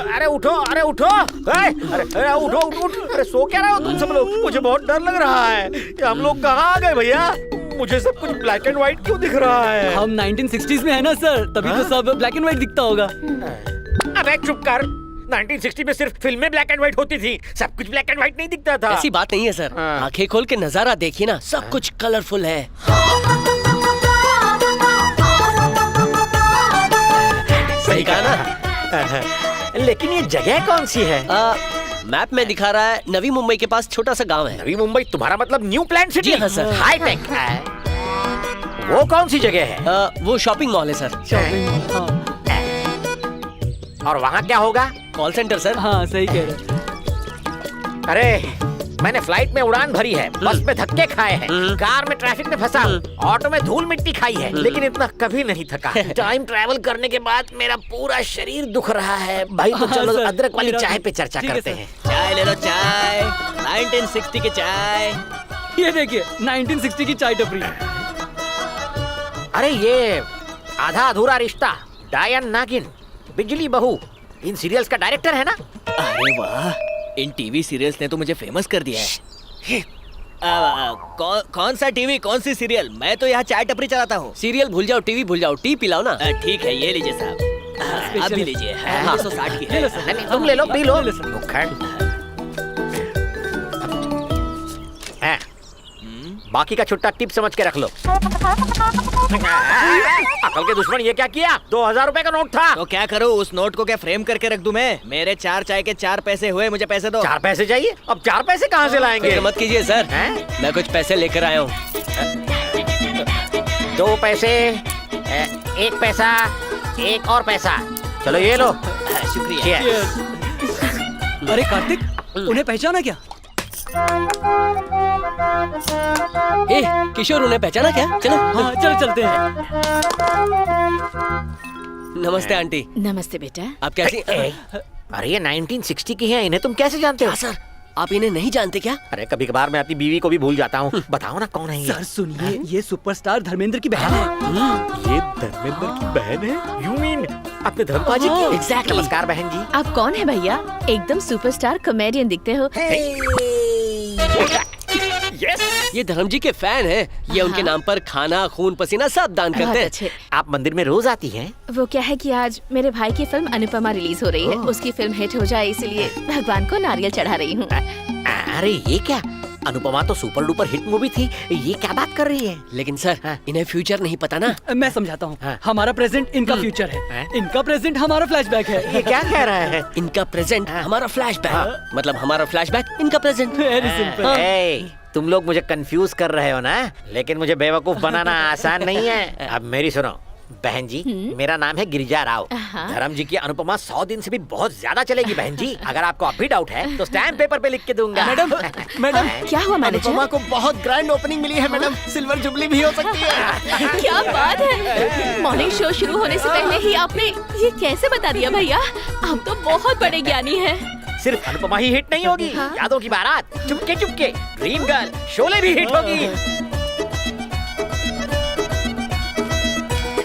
अरे उठो, अरे उठो, अरे उठो, उठ। अरे सो क्या रहे हो तुम सब लोग? मुझे बहुत डर लग रहा है। हम लोग कहाँ आ गए भैया? मुझे सब कुछ ब्लैक एंड व्हाइट क्यों दिख रहा है? हम 1960s में है ना सर, तभी तो सब ब्लैक एंड व्हाइट दिखता होगा। अबे चुप कर। 1960 में सिर्फ फिल्में ब्लैक एंड व्हाइट होती थी, सब कुछ ब्लैक एंड व्हाइट नहीं दिखता था। ऐसी बात नहीं है सर। आंखें खोल के नजारा देखिए ना, सब कुछ कलरफुल है। सही कहा ना? लेकिन ये जगह कौन सी है? मैप में दिखा रहा है नवी मुंबई के पास छोटा सा गांव है। नवी मुंबई? तुम्हारा मतलब न्यू प्लान सिटी? जी हाँ सर। High tech. वो कौन सी जगह है? वो शॉपिंग मॉल है सर। और वहाँ क्या होगा? Call centre sir. हाँ सही कह रहे। अरे मैंने फ्लाइट में उड़ान भरी है, बस में धक्के खाए हैं, कार में ट्रैफिक में फंसा, ऑटो में धूल मिट्टी खाई है, लेकिन इतना कभी नहीं थका। टाइम ट्रैवल करने के बाद मेरा पूरा शरीर दुख रहा है। भाई तो चलो अदरक वाली चाय पे चर्चा करते हैं। चाय ले लो, चाय। 1960 की चाय। ये देखिए 1960 की चाय टपरी। अरे ये आधा अधूरा रिश्ता, डायन नागिन, बिजली बहू, इन सीरियल्स का डायरेक्टर है ना? अरे वाह, इन टीवी सीरियल्स ने तो मुझे फेमस कर दिया है। कौन सा टीवी, कौन सी सीरियल? मैं तो यहाँ चाय टपरी चलाता हूँ। सीरियल भूल जाओ, टीवी भूल जाओ, टी पिलाओ ना। ठीक है, ये लीजिए साहब। आप भी लीजिए। 160 की है। नहीं, तुम ले लो, पी लो। बाकी का छुट्टा टिप समझ के रख लो। अकल के दुश्मन, ये क्या किया? 2000 रुपए का नोट था। तो क्या करूँ, उस नोट को क्या फ्रेम करके रख दूं मैं? मेरे 4 चाय के 4 पैसे हुए, मुझे पैसे दो। 4 पैसे चाहिए? अब 4 पैसे कहाँ से लाएंगे? फिक्र मत कीजिए सर, मैं कुछ पैसे लेकर आया हूँ। 2 पैसे, 1 पैसा, 1 और पैसा। चलो ये लो। शुक्रिया। अरे कार्तिक, उन्हें पहचाना क्या? ए, किशोर उन्हें पहचाना क्या? चलो। हाँ चलो चलते हैं। नमस्ते आंटी। नमस्ते बेटा। आप कैसी? अरे ये 1960 की है, इन्हें तुम कैसे जानते हो? सर, आप इन्हें नहीं जानते क्या? अरे कभी कभार मैं अपनी बीवी को भी भूल जाता हूँ। बताओ ना कौन है ये? सर सुनिए, ये सुपरस्टार धर्मेंद्र की बहन है। ये धर्मेंद्र की बहन है? यू मीन अपने धर्मपाजी की? एग्जैक्टली। नमस्कार बहन जी। आप कौन है भैया? एकदम सुपरस्टार कॉमेडियन दिखते हो। यस, ये धर्म जी के फैन हैं। ये उनके नाम पर खाना, खून, पसीना सब दान करते हैं। अच्छे। आप मंदिर में रोज आती हैं? वो क्या है कि आज मेरे भाई की फिल्म अनुपमा रिलीज हो रही है, उसकी फिल्म हिट हो जाए इसलिए भगवान को नारियल चढ़ा रही हूँ। अरे ये क्या, अनुपमा तो सुपर डुपर हिट मूवी थी, ये क्या बात कर रही है? लेकिन सर इन्हें फ्यूचर नहीं पता ना। मैं समझाता हूँ। हमारा प्रेजेंट इनका फ्यूचर है, इनका प्रेजेंट हमारा फ्लैशबैक है। ये क्या कह रहा है? इनका प्रेजेंट हमारा फ्लैशबैक, मतलब हमारा फ्लैशबैक इनका प्रेजेंट। Very simple. ए, तुम लोग मुझे कंफ्यूज कर रहे हो ना, लेकिन मुझे बेवकूफ बनाना आसान नहीं है। अब मेरी सुनो बहन जी, मेरा नाम है गिरिजा राव। धर्म जी की अनुपमा 100 दिन से भी बहुत ज्यादा चलेगी बहन जी। अगर आपको अब भी डाउट है तो स्टैम्प पेपर पे लिख के दूंगा। मैडम क्या हुआ मैनेजर? अनुपमा को बहुत ग्रैंड ओपनिंग मिली है मैडम, सिल्वर जुबली भी हो सकती है। क्या बात है, मॉर्निंग शो शुरू होने से पहले ही आपने ये कैसे बता दिया भैया? आप तो बहुत बड़े ज्ञानी हैं। सिर्फ अनुपमा ही हिट नहीं होगी, यादों की बारात, चुपके चुपके, ड्रीम गर्ल, शोले भी हिट होगी।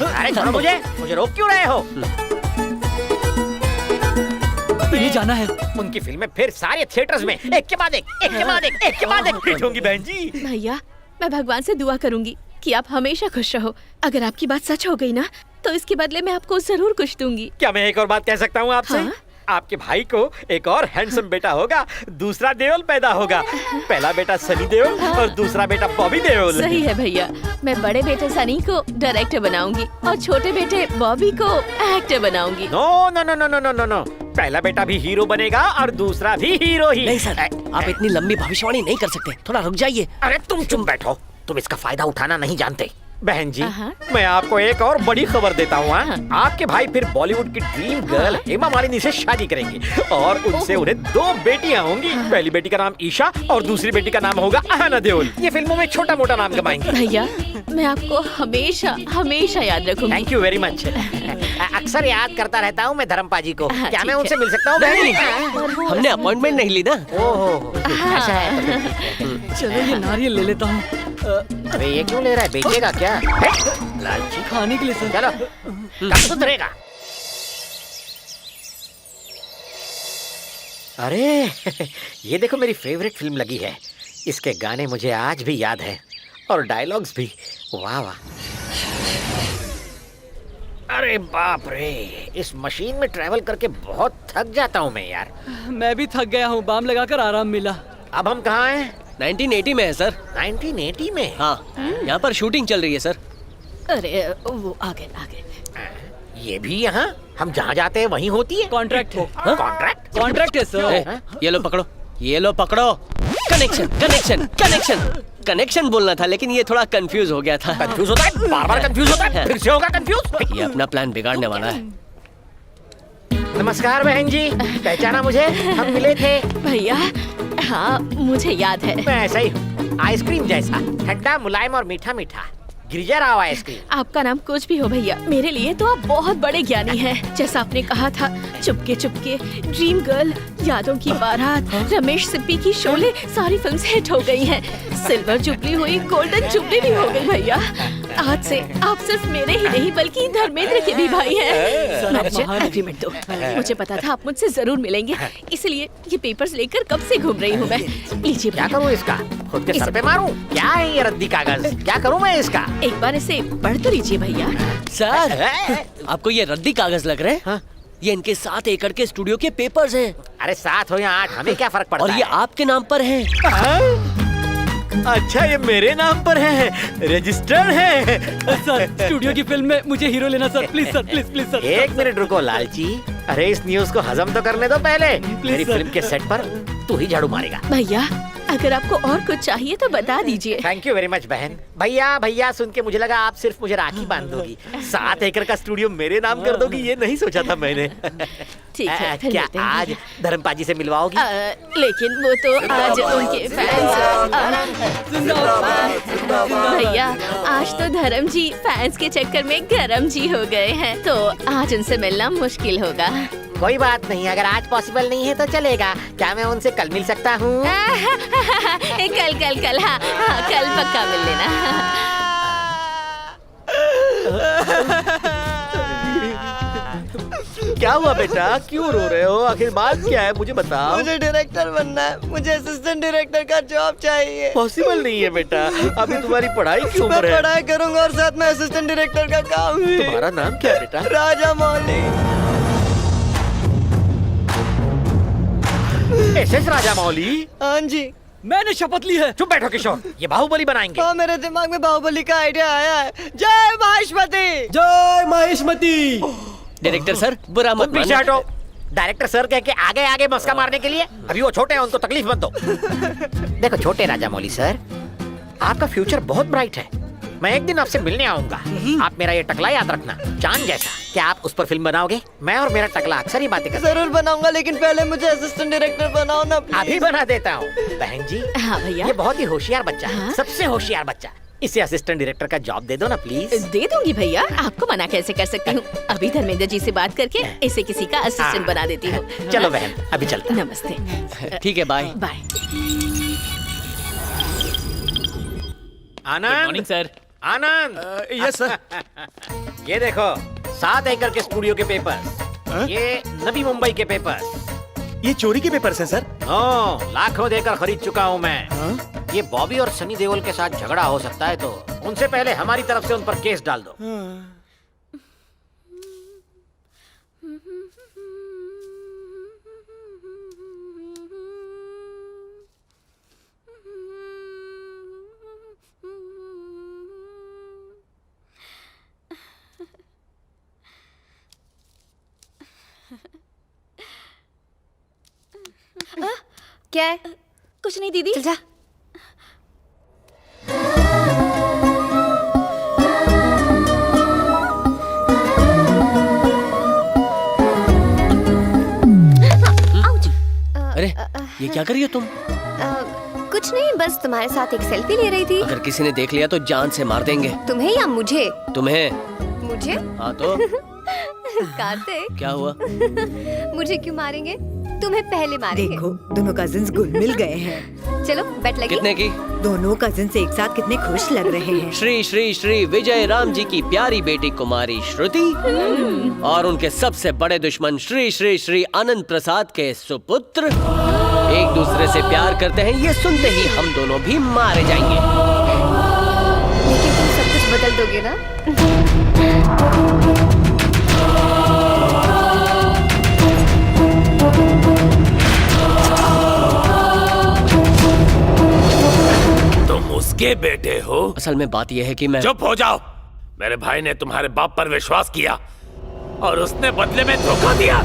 अरे छोड़ो मुझे रोक क्यों रहे हो? ये जाना है। उनकी फिल्में फिर सारे थिएटर्स में एक के बाद एक हिट होंगी बहन जी। भैया मैं भगवान से दुआ करूंगी कि आप हमेशा खुश रहो। अगर आपकी बात सच हो गई ना तो इसके बदले मैं आपको जरूर कुछ दूंगी। क्या मैं एक और बात कह सकता हूँ आपसे? हाँ? आपके भाई को एक और हैंडसम बेटा होगा, दूसरा देओल पैदा होगा। पहला बेटा सनी देओल और दूसरा बेटा बॉबी देओल। सही है भैया, मैं बड़े बेटे सनी को डायरेक्टर बनाऊंगी और छोटे बेटे बॉबी को एक्टर बनाऊंगी। No no no no no no no no, पहला बेटा भी हीरो बनेगा और दूसरा भी हीरो ही। नहीं सर, आप इतनी लंबी भविष्यवाणी नहीं कर सकते, थोड़ा रुक जाइए। अरे तुम चुप बैठो, तुम इसका फायदा उठाना नहीं जानते। बहन जी मैं आपको एक और बड़ी खबर देता हूँ। आपके भाई फिर बॉलीवुड की ड्रीम गर्ल हेमा मालिनी से शादी करेंगे और उनसे उन्हें 2 बेटियां होंगी। पहली बेटी का नाम ईशा और दूसरी बेटी का नाम होगा आहना देओल। ये फिल्मों में छोटा मोटा नाम कमाएंगे। भैया मैं आपको हमेशा हमेशा याद रखूंगी। Thank you very much. अक्सर याद करता रहता हूँ मैं धर्मपा जी को। क्या मैं उनसे मिल सकता हूँ? हमने अपॉइंटमेंट नहीं ली ना। ओहो ऐसा है। चलो ये नारियल ले लेता हूँ। अरे ये क्यों ले रहा है, बेचेगा क्या? लालची खाने के लिए सर। चलो कब सुधरेगा? अरे ये देखो मेरी फेवरेट फिल्म लगी है। इसके गाने मुझे आज भी याद है और डायलॉग्स भी। वाह वाह। अरे बाप रे, इस मशीन में ट्रैवल करके बहुत थक जाता हूँ मैं यार। मैं भी थक गया हूँ, बाम लगाकर आराम मिला। अब हम कहाँ हैं? 1980 में है सर। 1980 में? हाँ, यहाँ पर शूटिंग चल रही है सर। अरे वो आगे। ये भी यहाँ हम जहाँ जाते हैं वहीं होती है? कॉन्ट्रैक्ट है। कॉन्ट्रैक्ट है सर। ये लो पकड़ो, ये लो पकड़ो। कनेक्शन बोलना था लेकिन ये थोड़ा कंफ्यूज हो गया था। कंफ्यूज होता है? बार-बार कंफ्यूज होता है? फिर से होगा कंफ्यूज? ये अपना प्लान बिगाड़ने वाला है। नमस्कार बहन जी, पहचाना मुझे? हम मिले थे। भैया हाँ मुझे याद है। मैं ऐसा ही हूँ, आइसक्रीम जैसा, ठंडा मुलायम और मीठा मीठा। गिरिजा राव आइसक्रीम। आपका नाम कुछ भी हो भैया, मेरे लिए तो आप बहुत बड़े ज्ञानी हैं। जैसा आपने कहा था, चुपके चुपके, ड्रीम गर्ल, यादों की बारात, रमेश सिप्पी की शोले, सारी फिल्म्स हिट हो गई हैं। सिल्वर जुबली हुई, गोल्डन जुबली भी हो गई भैया। आज से आप सिर्फ मेरे ही नहीं बल्कि धर्मेंद्र के भी भाई हैं। मैनेजर एग्रीमेंट दो। मुझे पता था आप मुझसे जरूर मिलेंगे, इसलिए ये पेपर्स लेकर कब से घूम रही हूँ मैं। लीजिए। क्या करूँ इसका? खुद के सर पे मारूं? क्या है ये रद्दी कागज? क्या करूँ मैं इसका? एक बार इसे पढ़ तो लीजिए भैया। सर आपको ये रद्दी कागज लग रहे हैं? ये इनके 7 एकड़ के स्टूडियो के पेपर्स हैं। अरे 7 हो या 8 हमें क्या फर्क पड़ता है? और ये आपके नाम पर है। अच्छा ये मेरे नाम पर है, रजिस्टर्ड है। सर स्टूडियो की फिल्म में मुझे हीरो लेना sir, please sir, please sir. एक मिनट रुको लालची, अरे इस न्यूज को हजम तो करने दो पहले। मेरी फिल्म के सेट पर तू ही झाड़ू मारेगा। भैया अगर आपको और कुछ चाहिए तो बता दीजिए। थैंक यू वेरी मच बहन। भैया भैया सुन के मुझे लगा आप सिर्फ मुझे राखी बांध दोगी। 7 एकड़ का स्टूडियो मेरे नाम कर दोगी, ये नहीं सोचा था मैंने। ठीक है, फिर क्या मिलते हैं। आज धर्मपाजी से मिलवाओगी? लेकिन वो तो आज उनके फैंस। भैया आज तो धर्म जी फैंस के चक्कर में गरम जी हो गए हैं, तो आज उनसे मिलना मुश्किल होगा। कोई बात नहीं, अगर आज पॉसिबल नहीं है तो चलेगा। क्या मैं उनसे कल मिल सकता हूँ? कल हाँ, कल पक्का मिल लेना। क्या हुआ बेटा, क्यों रो रहे हो? आखिर बात क्या है मुझे बताओ। मुझे डायरेक्टर बनना है, मुझे असिस्टेंट डायरेक्टर का जॉब चाहिए। पॉसिबल नहीं है बेटा, अभी तुम्हारी पढ़ाई की उम्र है। मैं पढ़ाई करूंगा और साथ में असिस्टेंट डायरेक्टर का काम भी। तुम्हारा नाम क्या है बेटा? राजा मौली। एसएस राजा मौली? हाँ जी। मैंने शपथ ली है। चुप बैठो किशोर, ये बाहुबली बनाएंगे। हाँ, मेरे दिमाग में बाहुबली का आइडिया आया है। जय महेशमती। जय महेशमती। डायरेक्टर सर, बुरा मत पीछे हटो। डायरेक्टर सर कह के आगे आगे मस्का मारने के लिए? अभी वो छोटे हैं, उनको तकलीफ मत दो। देखो छोटे राजा मौली सर, आपका फ्यूचर बहुत ब्राइट है। मैं एक दिन आपसे मिलने आऊंगा। आप मेरा ये टकला याद रखना, चांद जैसा। क्या आप उस पर फिल्म बनाओगे? मैं और मेरा टकला अक्सर ही बातें करते हैं। जरूर बनाऊंगा, लेकिन पहले मुझे असिस्टेंट डायरेक्टर बनाओ ना। अभी बना देता हूँ। बहन जी, हाँ भैया, ये बहुत ही होशियार बच्चा है, सबसे होशियार बच्चा। इसे असिस्टेंट डायरेक्टर का जॉब दे दो ना प्लीज। दे दूंगी भैया, आपको मना कैसे कर सकती हूँ। अभी धर्मेंद्र जी से बात करके इसे किसी का असिस्टेंट बना देती हूँ। चलो बहन, अभी चलते हैं। नमस्ते। ठीक है, bye bye. Anand. Morning sir. Anand. Yes sir. ये देखो, 7 एकड़ के स्टूडियो के पेपर्स। ये नवी मुंबई के पेपर्स। ये चोरी के पेपर्स हैं सर? लाखों देकर खरीद चुका हूँ मैं। ये बॉबी और सनी देओल के साथ झगड़ा हो सकता है, तो उनसे पहले हमारी तरफ से उन पर केस डाल दो। क्या है? कुछ नहीं दीदी। चल जा। अरे ये क्या कर रही हो तुम? कुछ नहीं, बस तुम्हारे साथ एक सेल्फी ले रही थी। अगर किसी ने देख लिया तो जान से मार देंगे। तुम्हें या मुझे? तुम्हें। मुझे? हाँ तो कार्तिक, क्या हुआ? मुझे क्यों मारेंगे? तुम्हें पहले मारेंगे। देखो, दोनों कजिन्स घुल मिल गए हैं। चलो बैठ लगी। कितने की? दोनों कजिन्स एक साथ कितने खुश लग रहे हैं। श्री श्री श्री विजय राम जी की प्यारी बेटी कुमारी श्रुति और उनके सबसे बड़े दुश्मन श्री श्री श्री आनंद प्रसाद के सुपुत्र एक दूसरे से प्यार करते हैं। ये सुनते ही हम दोनों भी मारे जाएंगे। लेकिन तुम सब कुछ बदल दोगे ना? उसके बेटे हो? असल में बात यह है कि मैं... चुप हो जाओ। मेरे भाई ने तुम्हारे बाप पर विश्वास किया और उसने बदले में धोखा दिया।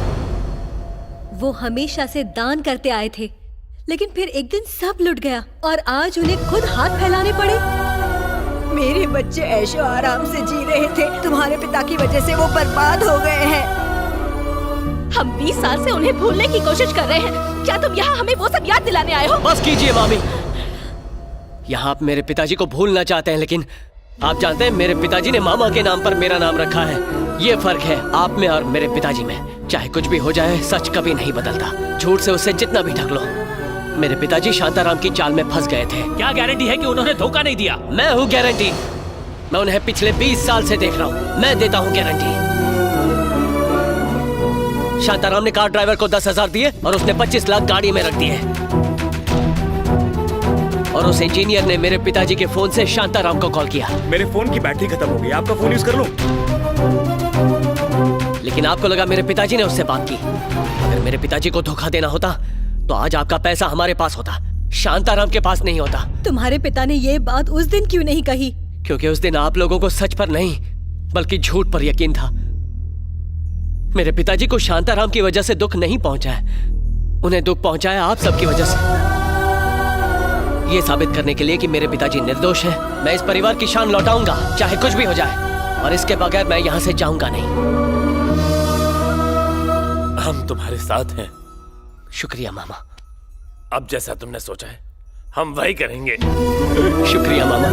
वो हमेशा से दान करते आए थे, लेकिन फिर एक दिन सब लुट गया और आज उन्हें खुद हाथ फैलाने पड़े। मेरे बच्चे ऐशो आराम से जी रहे थे, तुम्हारे पिता की वजह से वो बर्बाद हो गए हैं। हम 20 साल से उन्हें भूलने की कोशिश कर रहे हैं। क्या तुम यहाँ हमें वो सब याद दिलाने आए हो? बस कीजिए मामी। यहाँ आप मेरे पिताजी को भूलना चाहते हैं, लेकिन आप जानते हैं मेरे पिताजी ने मामा के नाम पर मेरा नाम रखा है। ये फर्क है आप में और मेरे पिताजी में। चाहे कुछ भी हो जाए, सच कभी नहीं बदलता। झूठ से उसे जितना भी ढक लो। मेरे पिताजी शांताराम की चाल में फंस गए थे। क्या गारंटी है कि उन्होंने धोखा नहीं दिया? मैं हूँ गारंटी। मैं उन्हें पिछले 20 साल से देख रहा हूँ। मैं देता हूँ गारंटी। शांताराम ने कार ड्राइवर को 10,000 दिए और उसने 25 लाख गाड़ी में रख दिए। और उस इंजीनियर ने मेरे पिताजी के फोन से शांताराम को कॉल किया। मेरे फोन की बैटरी खत्म हो गई, आपका फोन यूज कर लूं? लेकिन आपको लगा मेरे पिताजी ने उससे बात की। अगर मेरे पिताजी को धोखा देना होता तो आज आपका पैसा हमारे पास होता, शांताराम के पास नहीं होता। तुम्हारे पिता ने ये बात उस दिन क्यों नहीं कही? क्योंकि उस दिन आप लोगों को सच पर नहीं बल्कि झूठ पर यकीन था। मेरे पिताजी को शांताराम की वजह से दुख नहीं पहुंचा है, उन्हें दुख पहुंचाया आप सबकी वजह से। ये साबित करने के लिए कि मेरे पिताजी निर्दोष हैं, मैं इस परिवार की शान लौटाऊंगा, चाहे कुछ भी हो जाए। और इसके बगैर मैं यहाँ से जाऊंगा नहीं। हम तुम्हारे साथ हैं। शुक्रिया मामा। अब जैसा तुमने सोचा है हम वही करेंगे। शुक्रिया मामा।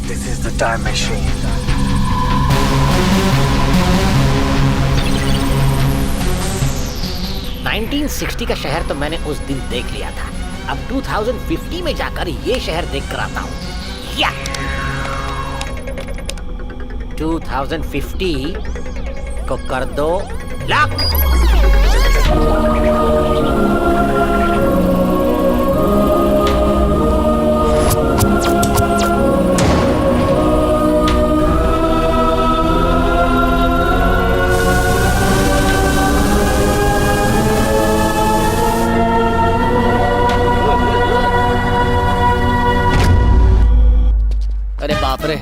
This is the time machine. 1960 का शहर तो मैंने उस दिन देख लिया था। अब 2050 में जाकर ये शहर देख कर आता हूँ। या 2050 को कर दो लॉक। अरे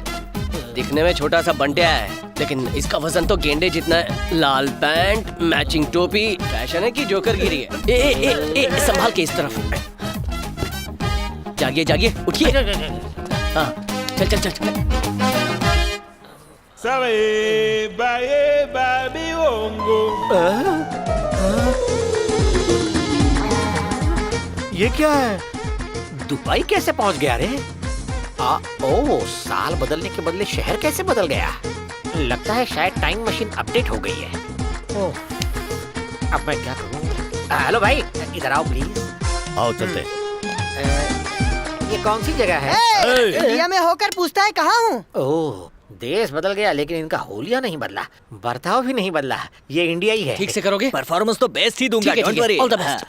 दिखने में छोटा सा बंटिया है, लेकिन इसका वजन तो गेंडे जितना है। लाल पैंट, मैचिंग टोपी, फैशन है कि जोकर गिरी है। ए, ए, ए, ए, संभाल के इस तरफ। जागिए जागिए, उठिए। हाँ, चल चल चल। ये क्या है? दुबई कैसे पहुंच गया रे? ओ, साल बदलने के बदले शहर कैसे बदल गया? लगता है शायद टाइम मशीन अपडेट हो गई है। ओह, अब मैं क्या करूं? हेलो भाई, इधर आओ प्लीज। आओ चलते। ये कौन सी जगह है? इंडिया में होकर पूछता है कहाँ हूँ? ओह, देश बदल गया लेकिन इनका होलिया नहीं बदला, बर्ताव भी नहीं बदला। ये इंडिया ही है। ठीक से करोगे? परफॉर्मेंस तो बेस्ट ही दूंगा। Don't worry, all the best.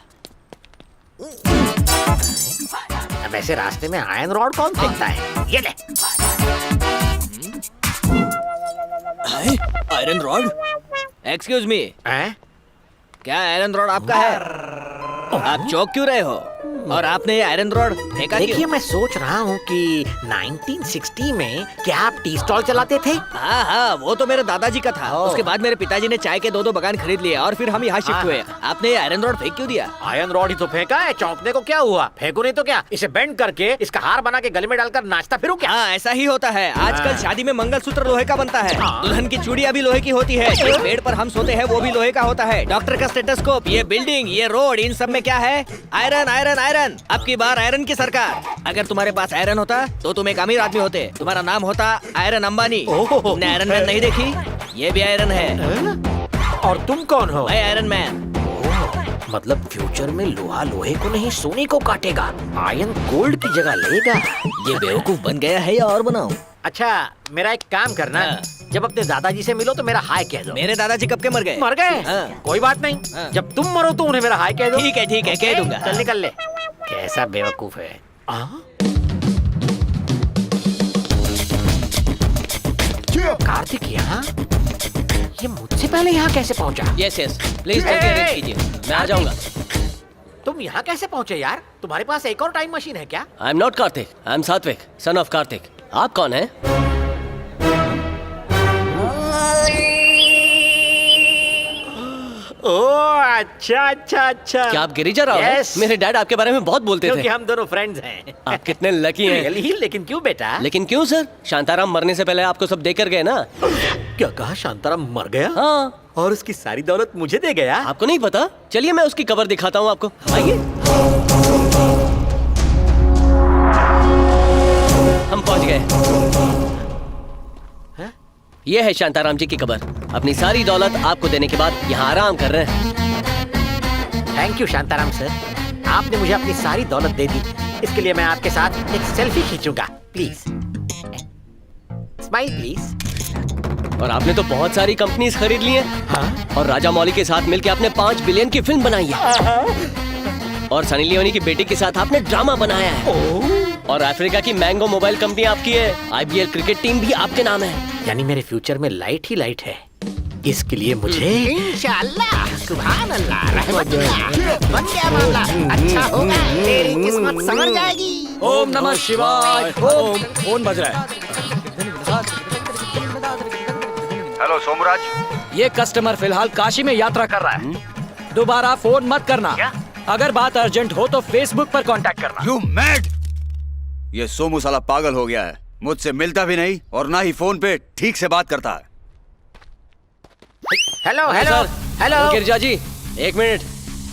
अब ऐसे रास्ते में आयरन रॉड कौन फेंकता है? ये ले। Iron rod? एक्सक्यूज मी, क्या आयरन रॉड आपका है? आप चौंक क्यों रहे हो? और आपने ये आयरन रॉड फेंका क्यों? देखिए, मैं सोच रहा हूँ कि 1960 में क्या आप टी स्टॉल चलाते थे? हाँ हाँ, वो तो मेरे दादाजी का था। उसके बाद मेरे पिताजी ने चाय के 2-2 बगान खरीद लिए और फिर हम यहाँ शिफ्ट हुए। आपने ये आयरन रॉड फेंक क्यों दिया? आयरन रॉड ही तो फेंका है, चौंकने को क्या हुआ? फेंको नहीं तो क्या? इसे बेंड करके इसका हार बना के गले में डालकर नाचता फिरूं क्या? हाँ, ऐसा ही होता है। आजकल शादी में मंगलसूत्र लोहे का बनता है, दुल्हन की चूड़ियाँ भी लोहे की होती है, जिस बेड पर हम सोते हैं वो भी लोहे का होता है। डॉक्टर का स्टेथोस्कोप, ये बिल्डिंग, ये रोड, इन सब में क्या है? Iron iron iron. अब की बार आयरन की सरकार। अगर तुम्हारे पास आयरन होता तो तुम एक अमीर आदमी होते। तुम्हारा नाम होता आयरन अंबानी। तुमने आयरन मैन नहीं देखी? ये भी आयरन है। और तुम कौन हो? मैं आयरन मैन। मतलब फ्यूचर में लोहा लोहे को नहीं सोने को काटेगा, आयरन गोल्ड की जगह लेगा। ये बेवकूफ बन गया है या और बनाऊं? अच्छा, मेरा एक काम करना, जब अपने दादाजी से मिलो तो मेरा हाय कह दो। मेरे दादाजी कब के मर गए? मर गए? कोई बात नहीं, जब तुम मरो तो उन्हें मेरा हाय कह दो। ठीक है, कह दूंगा। चल निकल ले। कैसा बेवकूफ है। कार्तिक यहाँ? ये मुझसे पहले यहाँ कैसे पहुँचा? यस प्लीज जल्दी अरेंज कीजिए, मैं आ जाऊंगा। तुम यहाँ कैसे पहुँचे यार? तुम्हारे पास एक और टाइम मशीन है क्या? I am not Kartik, I am सात्विक, सन ऑफ कार्तिक। आप कौन हैं? ओह, अच्छा। क्या आप गिरिजा राव हैं? मेरे डैड आपके बारे में बहुत बोलते थे। क्योंकि हम दोनों फ्रेंड्स हैं। आप कितने लकी हैं। Really? लेकिन क्यों बेटा? लेकिन क्यों सर? शांताराम मरने से पहले आपको सब देकर गए ना। क्या कहा? शांताराम मर गया? हाँ। और उसकी सारी दौलत मुझे दे गया? आपको नहीं पता? चलिए मैं उसकी कब्र दिखाता हूँ आपको, आइए। हम पहुँच गए। ये है शांताराम जी की कब्र। अपनी सारी दौलत आपको देने के बाद यहाँ आराम कर रहे हैं। थैंक यू शांताराम सर, आपने मुझे अपनी सारी दौलत दे दी। इसके लिए मैं आपके साथ एक सेल्फी खींचूंगा, प्लीज। Smile please. और आपने तो बहुत सारी कंपनीज खरीद ली हैं। हाँ? और राजा मौली के साथ मिलकर आपने 5 बिलियन की फिल्म बनाई है। और सनी लियोनी की बेटी के साथ आपने ड्रामा बनाया है। और अफ्रीका की मैंगो मोबाइल कंपनी आपकी है। IPL क्रिकेट टीम भी आपके नाम है। यानी मेरे फ्यूचर में लाइट ही लाइट है। इसके लिए मुझे इंशाअल्लाह, सुभान अल्लाह, रहमतुल्लाह, बन गया मामला। अच्छा होगा, तेरी किस्मत संवर जाएगी। ओम नमः शिवाय। ओम। फोन बज रहा है। हेलो सोमराज। ये कस्टमर फिलहाल काशी में यात्रा कर रहा है। दोबारा फोन मत करना। अगर बात अर्जेंट हो तो फेसबुक पर कांटेक्ट करना। You mad? ये सोमू साला पागल हो गया है, मुझसे मिलता भी नहीं और ना ही फोन पे ठीक से बात करता है। हेलो गिरजा जी, एक मिनट।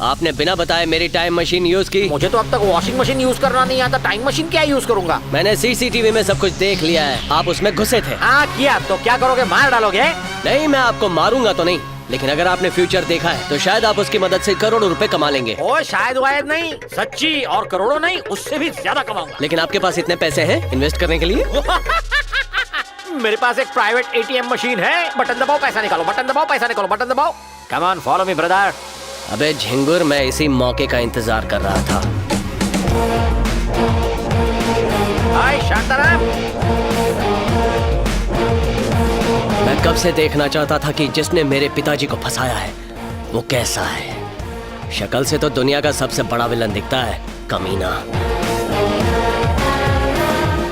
आपने बिना बताए मेरी टाइम मशीन यूज की। मुझे तो अब तक वॉशिंग मशीन यूज करना नहीं आता, टाइम मशीन क्या यूज करूंगा? मैंने CCTV में सब कुछ देख लिया है। आप उसमें घुसे थे। हाँ किया, तो क्या करोगे? मार डालोगे? नहीं, मैं आपको मारूंगा तो नहीं, लेकिन अगर आपने फ्यूचर देखा है तो शायद आप उसकी मदद से करोड़ों रुपए कमा लेंगे। ओ शायद वायद नहीं, सच्ची, और करोड़ों नहीं, उससे भी ज्यादा कमाऊंगा। लेकिन आपके पास इतने पैसे हैं इन्वेस्ट करने के लिए? मेरे पास एक प्राइवेट ATM मशीन है। बटन दबाओ, पैसा निकालो, बटन दबाओ, पैसा निकालो, बटन दबाओ। Come on, follow me brother. अबे झिंगुर, मैं इसी मौके का इंतजार कर रहा था। हाय शांताराम। मैं कब से देखना चाहता था कि जिसने मेरे पिताजी को फंसाया है वो कैसा है। शक्ल से तो दुनिया का सबसे बड़ा विलन दिखता है, कमीना।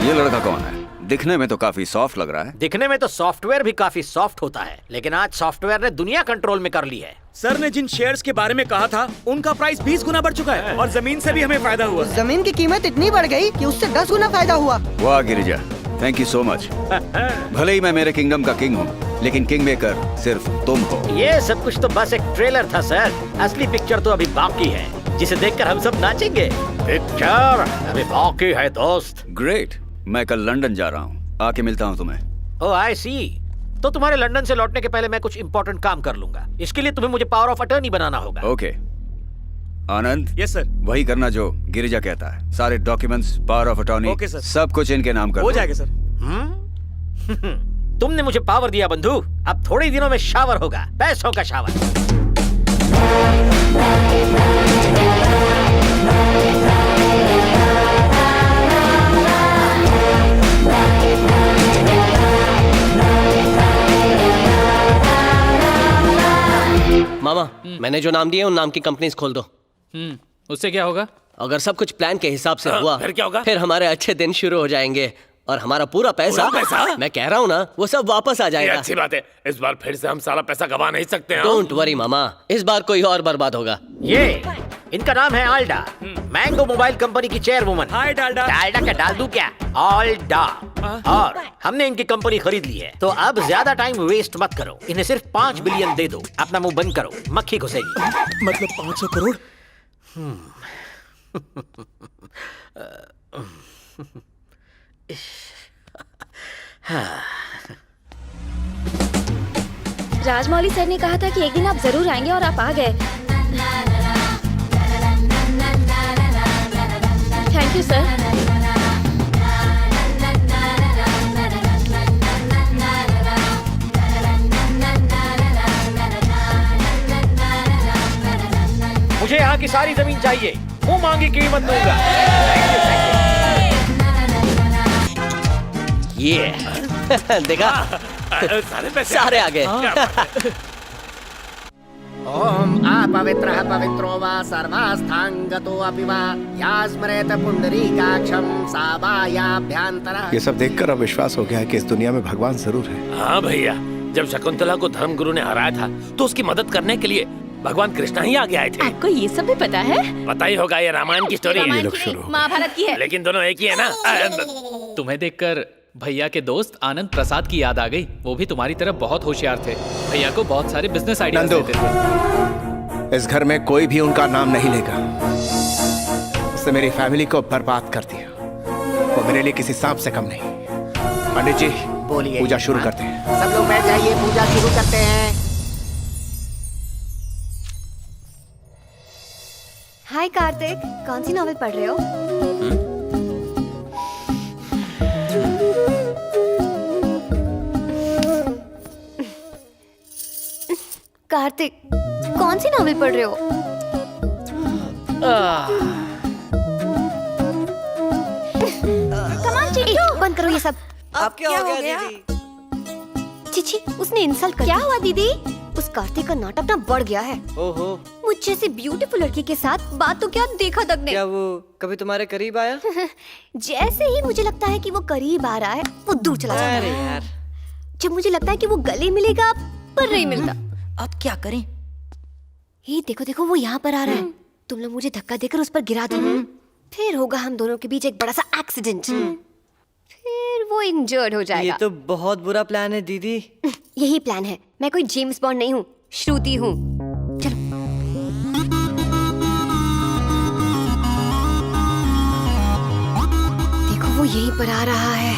ये लड़का कौन है? दिखने में तो काफी सॉफ्ट लग रहा है। दिखने में तो सॉफ्टवेयर भी काफी सॉफ्ट होता है, लेकिन आज सॉफ्टवेयर ने दुनिया कंट्रोल में कर ली है। सर ने जिन शेयर्स के बारे में कहा था उनका प्राइस 20 गुना बढ़ चुका है और जमीन से भी हमें फायदा हुआ। जमीन की कीमत इतनी बढ़ गई कि उससे 10 गुना फायदा हुआ। वाह Girija, thank you so much. भले ही मैं मेरे किंगडम का किंग हूँ, लेकिन किंग मेकर सिर्फ तुम हो। ये सब कुछ तो बस एक ट्रेलर था सर, असली पिक्चर तो अभी बाकी है, जिसे देखकर हम सब नाचेंगे। पिक्चर अभी बाकी है दोस्त। ग्रेट, मैं कल लंदन जा रहा हूँ, आके मिलता हूँ तुम्हें। ओह आई सी, तो तुम्हारे लंदन से लौटने के पहले मैं कुछ इंपॉर्टेंट काम कर लूंगा। इसके लिए तुम्हें मुझे पावर ऑफ अटर्नी बनाना होगा। ओके आनंद। Yes sir. वही करना जो गिरिजा कहता है, सारे documents, power of attorney, okay sir. सब कुछ इनके नाम कर हो दो। जाएगा सर। तुमने मुझे पावर दिया बंधु, अब थोड़े ही दिनों में शावर होगा, पैसों का शावर। मामा, मैंने जो नाम दिए उन नाम की कंपनीज खोल दो। उससे क्या होगा? अगर सब कुछ प्लान के हिसाब से हुआ, फिर क्या होगा? फिर हमारे अच्छे दिन शुरू हो जाएंगे और हमारा पूरा पैसा मैं कह रहा हूँ ना, वो सब वापस आ ये जाएगा। अच्छी बात है, इस बार फिर से हम सारा पैसा गवा नहीं सकते हैं। डोंट वरी मामा, इस बार कोई और बर्बाद होगा। ये इनका नाम है आल्डा, मैंगो मोबाइल कंपनी की चेयरवुमन। हाय डालडा। डालडा का डाल दूं क्या? आल्डा। और हमने इनकी कंपनी खरीद ली है, तो अब ज्यादा टाइम वेस्ट मत करो, इन्हें सिर्फ 5 बिलियन दे दो, अपना मुंह बंद करो, मक्खी घुसेगी। मतलब 500 करोड़? राजमौली सर ने कहा था कि एक दिन आप जरूर आएंगे और आप आ गए। Thank you sir. मुझे यहाँ की सारी जमीन चाहिए, मुंह मांगी कीमत दूंगा। ये देखा, सारे पैसे सारे आ गए। ओम अपवित्रः पवित्रो वा सर्वास्थांगतो अपि वा यास्मरेत पुंडरीकाक्षं साबायाभ्यंतरः। ये सब देखकर अब विश्वास हो गया है कि इस दुनिया में भगवान जरूर है। हाँ भैया, जब शकुंतला को धर्मगुरु ने हराया था तो उसकी मदद करने के लिए भगवान कृष्णा ही आगे आए थे। आपको ये सब भी पता है? पता ही होगा, ये रामायण की स्टोरी है। महाभारत की है। लेकिन दोनों एक ही है ना। तुम्हें देखकर भैया के दोस्त आनंद प्रसाद की याद आ गई। वो भी तुम्हारी तरह बहुत होशियार थे, भैया को बहुत सारे बिजनेस आइडियाज देते थे। इस घर में कोई भी उनका नाम नहीं लेगा। उसने मेरी फैमिली को बर्बाद कर दिया। वो मेरे लिए किसी सांप से कम नहीं। पंडित जी बोलिए, पूजा शुरू करते हैं। सब लोग बैठ जाइए, पूजा शुरू करते हैं। हाय कार्तिक, कौन सी नॉवेल पढ़ रहे हो? कार्तिक, कौन सी नॉवेल पढ़ रहे हो? कमाल चिट्टू, बंद करो ये सब। अब क्या हो गया चिची, उसने इंसल्ट कर। क्या हुआ दीदी? उस कार्तिक का नाटक ना बढ़ गया है। ओहो, मुझ जैसी ब्यूटीफुल लड़की के साथ बात तो क्या देखा तक ने। क्या वो कभी तुम्हारे करीब आया? जैसे ही मुझे लगता है कि वो करीब आ रहा है, वो दूर चला जाता अरे है। यार, जब मुझे लगता है कि वो गले मिलेगा, पर नहीं मिलता। अब क्या करें? ये देखो देखो, वो यहाँ पर आ रहा है। तुम लोग मुझे धक्का देकर उस पर गिरा दो, फिर होगा हम दोनों के बीच एक बड़ा सा एक्सीडेंट। फिर वो इंजर्ड हो जाएगा। ये तो बहुत बुरा प्लान है दीदी। यही प्लान है। मैं कोई जेम्स बॉन्ड नहीं हूँ, श्रुति हूँ। चलो। देखो वो यहीं पर आ रहा है।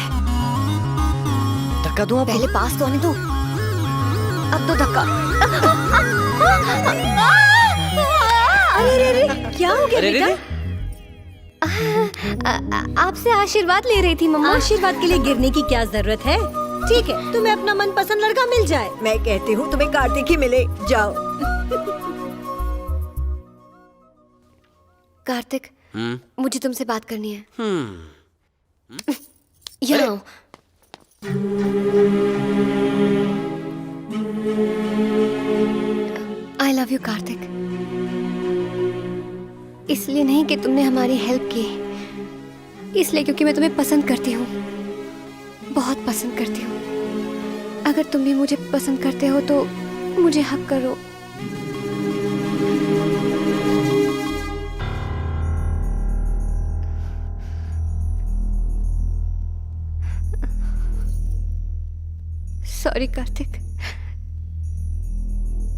धक्का दूं? पहले पास तो आने दो, अब तो धक्का। अरे अरे क्या हो गया बेटा? आपसे आशीर्वाद ले रही थी मम्मा। आशीर्वाद के लिए गिरने की क्या जरूरत है? ठीक है, तुम्हें अपना मनपसंद लड़का मिल जाए। मैं कहती हूँ तुम्हें कार्तिक ही मिले। जाओ। कार्तिक, मुझे तुमसे बात करनी है। यहाँ आओ। I love you Kartik. इसलिए नहीं कि तुमने हमारी हेल्प की, इसलिए क्योंकि मैं तुम्हें पसंद करती हूँ। बहुत पसंद करती हूँ। अगर तुम भी मुझे पसंद करते हो तो मुझे हक करो। सॉरी कार्तिक,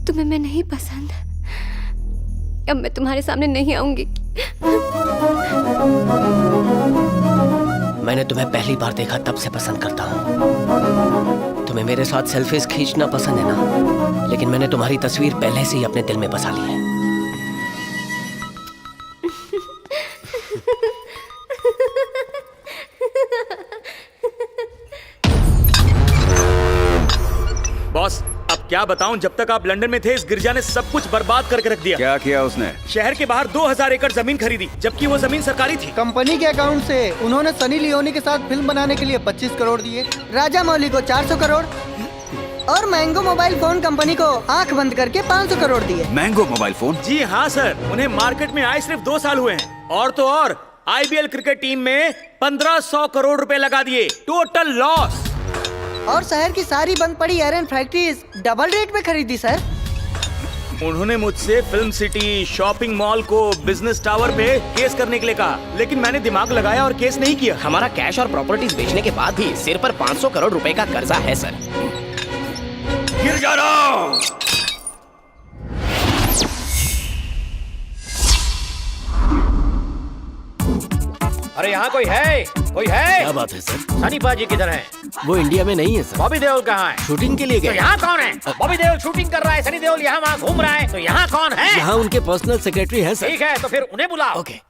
तुम्हें मैं नहीं पसंद। अब मैं तुम्हारे सामने नहीं आऊंगी। मैंने तुम्हें पहली बार देखा तब से पसंद करता हूँ। तुम्हें मेरे साथ सेल्फीज खींचना पसंद है ना, लेकिन मैंने तुम्हारी तस्वीर पहले से ही अपने दिल में बसा ली है। बॉस, अब क्या बताऊं, जब तक आप लंदन में थे इस गिरजा ने सब कुछ बर्बाद करके रख दिया। क्या किया उसने? शहर के बाहर 2000 एकड़ जमीन खरीदी, जबकि वो जमीन सरकारी थी। कंपनी के अकाउंट से उन्होंने सनी लियोनी के साथ फिल्म बनाने के लिए 25 करोड़ दिए, राजा मौली को 400 करोड़ और मैंगो मोबाइल फोन कंपनी को आंख बंद करके 500 करोड़ दिए। Mango mobile phone? जी हाँ सर, उन्हें मार्केट में आए सिर्फ 2 साल हुए हैं, और तो और IPL क्रिकेट टीम में 1500 करोड़ रुपए लगा दिए। Total loss. और शहर की सारी बंद पड़ी आयरन फैक्ट्रीज डबल रेट में खरीदी सर। उन्होंने मुझसे फिल्म सिटी, शॉपिंग मॉल को बिजनेस टावर पे केस करने के लिए कहा, लेकिन मैंने दिमाग लगाया और केस नहीं किया। हमारा कैश और प्रॉपर्टीज बेचने के बाद भी सिर पर 500 करोड़ रुपए का कर्जा है सर। गिर जा रहा। अरे यहाँ कोई है? कोई है? क्या बात है सर? सनी पाजी किधर है? वो इंडिया में नहीं है सर। बॉबी देओल कहाँ है? शूटिंग के लिए तो गए। यहाँ कौन है? बॉबी देओल शूटिंग कर रहा है, सनी देओल यहाँ वहाँ घूम रहा है, तो यहाँ कौन है? यहाँ उनके पर्सनल सेक्रेटरी है सर। ठीक है, तो फिर उन्हें बुलाओ। ओके।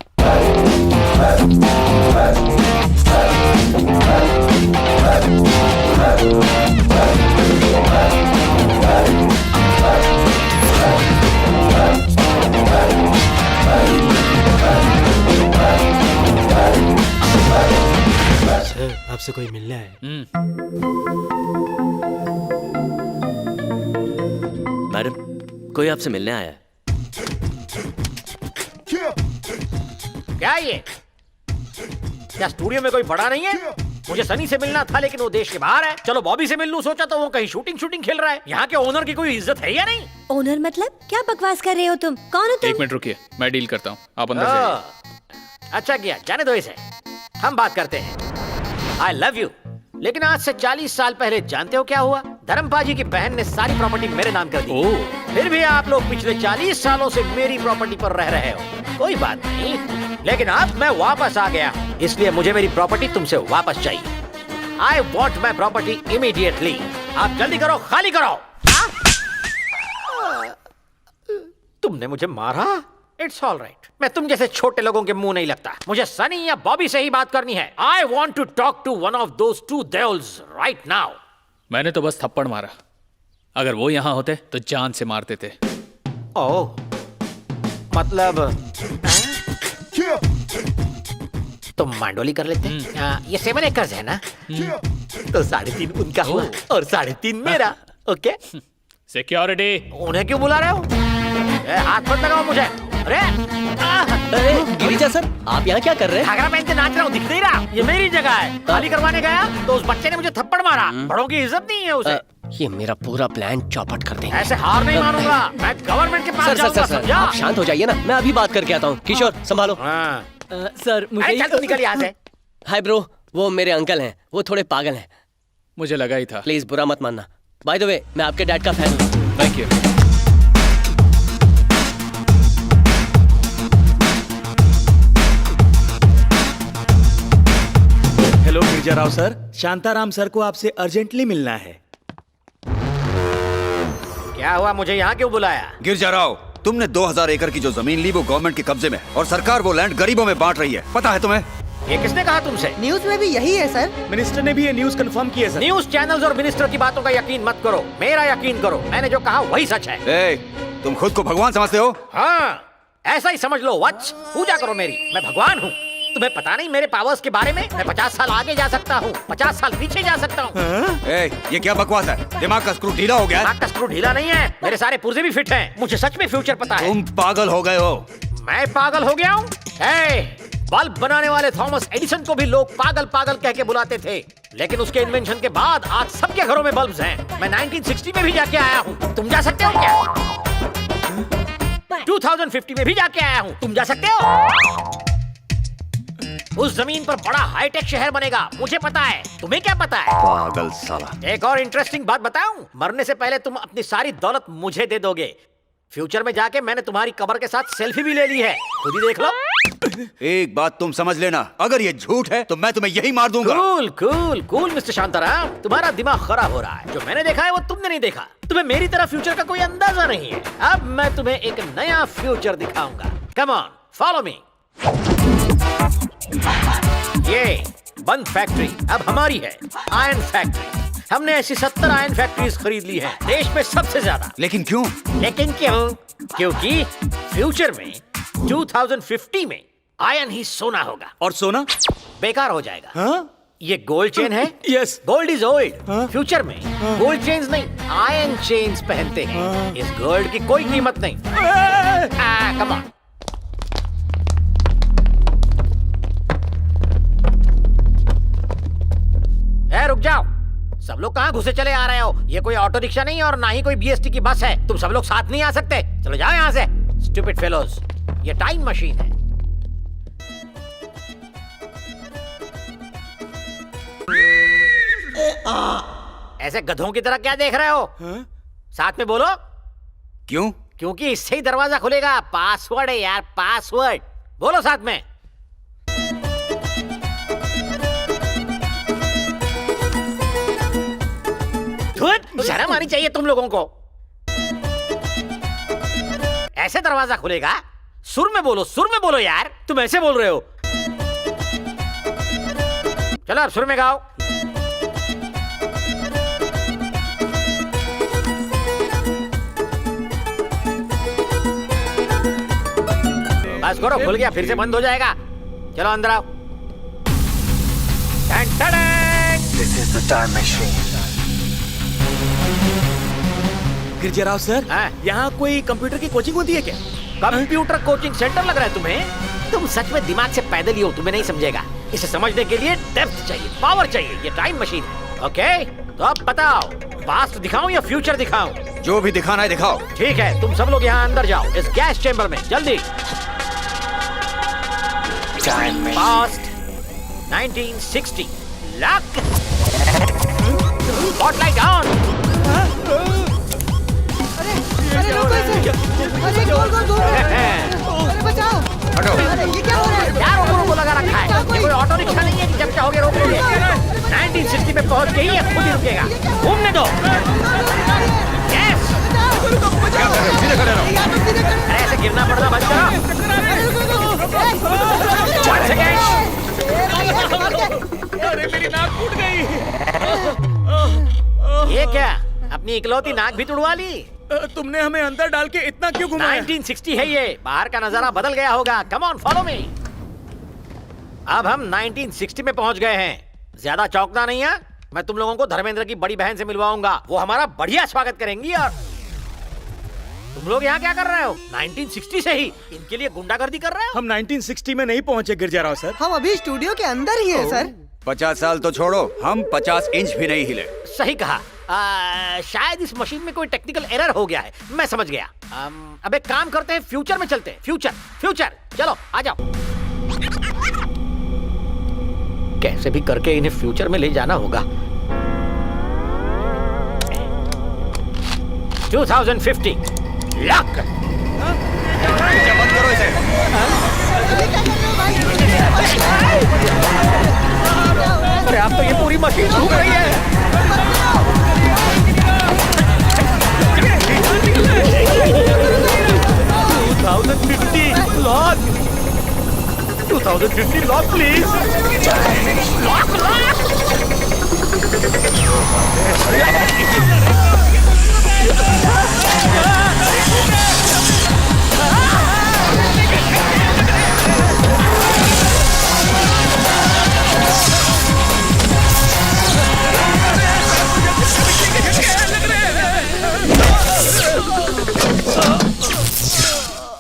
सर, आपसे कोई मिलने आया है। मैडम, कोई आपसे मिलने आया है। क्या ये? क्या स्टूडियो में कोई बड़ा नहीं है? मुझे सनी से मिलना था, लेकिन वो देश के बाहर है। चलो बॉबी से मिल लूं, सोचा तो वो कहीं शूटिंग खेल रहा है। यहाँ के ओनर की कोई इज्जत है या नहीं? ओनर मतलब? क्या बकवास कर रहे हो तुम? कौन हो तुम? 1 मिनट रुकिए, मैं डील करता हूँ, आप अंदर जाइए। अच्छा किया, जाने दो इसे, हम बात करते हैं। I love you. लेकिन आज से 40 साल पहले जानते हो क्या हुआ? धर्मपाजी की बहन ने सारी प्रॉपर्टी मेरे नाम कर दी। फिर भी आप लोग पिछले 40 सालों से मेरी प्रॉपर्टी पर रह रहे हो। कोई बात नहीं, लेकिन अब मैं वापस आ गया, इसलिए मुझे मेरी प्रॉपर्टी तुमसे वापस चाहिए। I want my property immediately. आप जल्दी करो, खाली करो। तुमने मुझे मारा? It's all right. मैं तुम जैसे छोटे लोगों के मुंह नहीं लगता। मुझे सनी या बॉबी से ही बात करनी है। I want to talk to one of those two Deols right now. मैंने तो बस थप्पड़ मारा, अगर वो यहाँ होते तो जान से मार देते। ओह, मतलब तुम मांडोली कर लेते? ये 7 एकर्स है ना? तो 3.5 उनका हुआ और 3.5 मेरा। ओके। सिक्योरिटी। उन्हें क्यों बुला रहे हो? हाथ मत लगाओ मुझे। अरे गिरिजा सर, आप यहाँ क्या कर रहे हैं? घाघरा पहन के नाच रहा हूँ, दिख नहीं रहा? ये मेरी जगह है। खाली करवाने गया तो उस बच्चे ने मुझे थप्पड़ मारा। बड़ों की इज्जत नहीं है उसे। ये मेरा पूरा प्लान चौपट कर देंगे। ऐसे हार नहीं मानूंगा। मैं गवर्नमेंट के पास जाऊंगा, समझा? आप शांत हो जाइए ना, मैं अभी बात करके आता हूँ। किशोर संभालो। सर मुझे अरे चल तू निकल यहाँ से। हाय ब्रो, वो मेरे अंकल हैं, वो थोड़े पागल हैं। मुझे लगा ही था। प्लीज बुरा मत मानना। बाय द वे, मैं आपके डैड का फैन हूँ। Thank you. Hello Girija Rao sir, Shantaram sir को आपसे अर्जेंटली मिलना है। क्या हुआ? मुझे यहाँ क्यों बुलाया? गिरजा राव, तुमने 2000 एकड़ की जो जमीन ली वो गवर्नमेंट के कब्जे में है और सरकार वो लैंड गरीबों में बांट रही है, पता है तुम्हें? ये किसने कहा तुमसे? न्यूज में भी यही है सर। मिनिस्टर ने भी ये न्यूज कंफर्म की है सर। न्यूज चैनल्स और मिनिस्टर की बातों का यकीन मत करो, मेरा यकीन करो। मैंने जो कहा वही सच है। ए, तुम खुद को भगवान समझते हो? हाँ, ऐसा ही समझ लो। वच, पूजा करो मेरी, मैं भगवान हूँ। तुम्हें पता नहीं मेरे पावर्स के बारे में? मैं 50 साल आगे जा सकता हूँ, 50 साल पीछे जा सकता हूँ। ये क्या बकवास है? दिमाग का स्क्रू ढीला हो गया है? दिमाग का स्क्रू ढीला नहीं है, मेरे सारे पुर्जे भी फिट हैं। मुझे सच में फ्यूचर पता है। तुम पागल हो गए हो। मैं पागल हो गया हूँ? बल्ब बनाने वाले थॉमस एडिसन को भी लोग पागल पागल कह के बुलाते थे, लेकिन उसके इन्वेंशन के बाद आज सबके घरों में बल्ब्स हैं। मैं 1960 में भी जाके आया हूँ, तुम जा सकते हो क्या? 2050 में भी जाके आया हूँ, तुम जा सकते हो? उस जमीन पर बड़ा हाईटेक शहर बनेगा, मुझे पता है, तुम्हें क्या पता है? पागल साला। एक और इंटरेस्टिंग बात बताऊं, मरने से पहले तुम अपनी सारी दौलत मुझे दे दोगे। फ्यूचर में जाके मैंने तुम्हारी कब्र के साथ सेल्फी भी ले ली है, खुद ही देख लो। एक बात तुम समझ लेना, अगर ये झूठ है तो मैं तुम्हें यही मार दूंगा। Cool cool cool mister Shantaram, तुम्हारा दिमाग खराब हो रहा है। जो मैंने देखा है वो तुमने नहीं देखा। तुम्हें मेरी तरह फ्यूचर का कोई अंदाजा नहीं है। अब मैं तुम्हें एक नया फ्यूचर दिखाऊंगा। Come on, follow me. ये बंद फैक्ट्री अब हमारी है, आयरन फैक्ट्री। हमने ऐसी 70 आयरन फैक्ट्रीज खरीद ली हैं, देश में सबसे ज्यादा। लेकिन क्यों? लेकिन क्यों? क्योंकि फ्यूचर में 2050 में आयरन ही सोना होगा। और सोना बेकार हो जाएगा। हाँ? ये गोल्ड चेन है। Yes, gold is old. Future में गोल्ड चेन्स नहीं, आयरन चेन्स पहनते हैं। इस गोल्ड की कोई कीमत नहीं। Come on. रुक जाओ, सब लोग कहाँ घुसे चले आ रहे हो? ये कोई ऑटो रिक्शा नहीं और ना ही कोई बीएसटी की बस है। तुम सब लोग साथ नहीं आ सकते। चलो जाओ यहाँ से, स्टूपिड फेलोज। ये टाइम मशीन है। ऐसे गधों की तरह क्या देख रहे हो? साथ में बोलो। क्यों? क्योंकि इससे ही दरवाजा खुलेगा। पासवर्ड है यार, पासवर्ड। बोलो साथ में। शर्म आनी चाहिए तुम लोगों को। ऐसे दरवाजा खुलेगा। सुर में बोलो यार। तुम ऐसे बोल रहे हो। चलो अब सुर में गाओ। बस करो, खुल गया, फिर से बंद हो जाएगा। चलो अंदर आओ। This is the time machine. Girjarao sir, यहाँ कोई कंप्यूटर की कोचिंग होती है क्या? कंप्यूटर कोचिंग सेंटर लग रहा है तुम्हें? तुम सच में दिमाग से पैदल ही हो, तुम्हें नहीं समझेगा। इसे समझने के लिए डेप्थ चाहिए, पावर चाहिए। ये टाइम मशीन है। ओके, तो अब बताओ, पास्ट दिखाऊं या फ्यूचर दिखाऊं? जो भी दिखाना है दिखाओ। ठीक है, तुम सब लोग यहाँ अंदर जाओ, इस गैस चेंबर में, जल्दी। पास्ट 1960। लक। Spotlight on. अरे रोको इसे। अरे गोल गोल घूम रहा है। अरे बचाओ। हटो। अरे ये क्या हो रहा है? यार रोको लगा रखा है। ये कोई ऑटो रिक्शा नहीं है कि जब चाहोगे रोक लोगे। 1960 में पहुंच गई है, खुद ही रुकेगा। घूमने दो। यस। सीधे खड़े रहो। अरे ऐसे गिरना पड़ना बंद करो। अरे मेरी नाक फूट गई। ये क्या, अपनी इकलौती नाक भी तुड़वा ली? तुमने हमें अंदर डाल के इतना क्यों घुमाया? 1960 है ये, बाहर का नजारा बदल गया होगा। Come on, follow me. अब हम 1960 में पहुंच गए हैं। ज्यादा चौंकना नहीं है। मैं तुम लोगों को धर्मेंद्र की बड़ी बहन से मिलवाऊंगा, वो हमारा बढ़िया स्वागत करेंगी। और तुम लोग यहाँ क्या कर रहे हो? 1960 से ही इनके लिए गुंडागर्दी कर रहे हो? हम 1960 में नहीं पहुंचे गिरजाराव सर। हम अभी स्टूडियो के अंदर ही हैं सर। 50 साल तो छोड़ो, हम 50 इंच भी नहीं हिले। सही कहा। शायद इस मशीन में कोई टेक्निकल एरर हो गया है, मैं समझ गया। अब एक काम करते हैं, फ्यूचर में चलते हैं। फ्यूचर चलो आ जाओ। कैसे भी करके इन्हें फ्यूचर में ले जाना होगा। 2050 लक। बंद करो इसे। अरे अब तो ये पूरी मशीन घूम रही है। 2050 lock. 2050 lock please. Lock.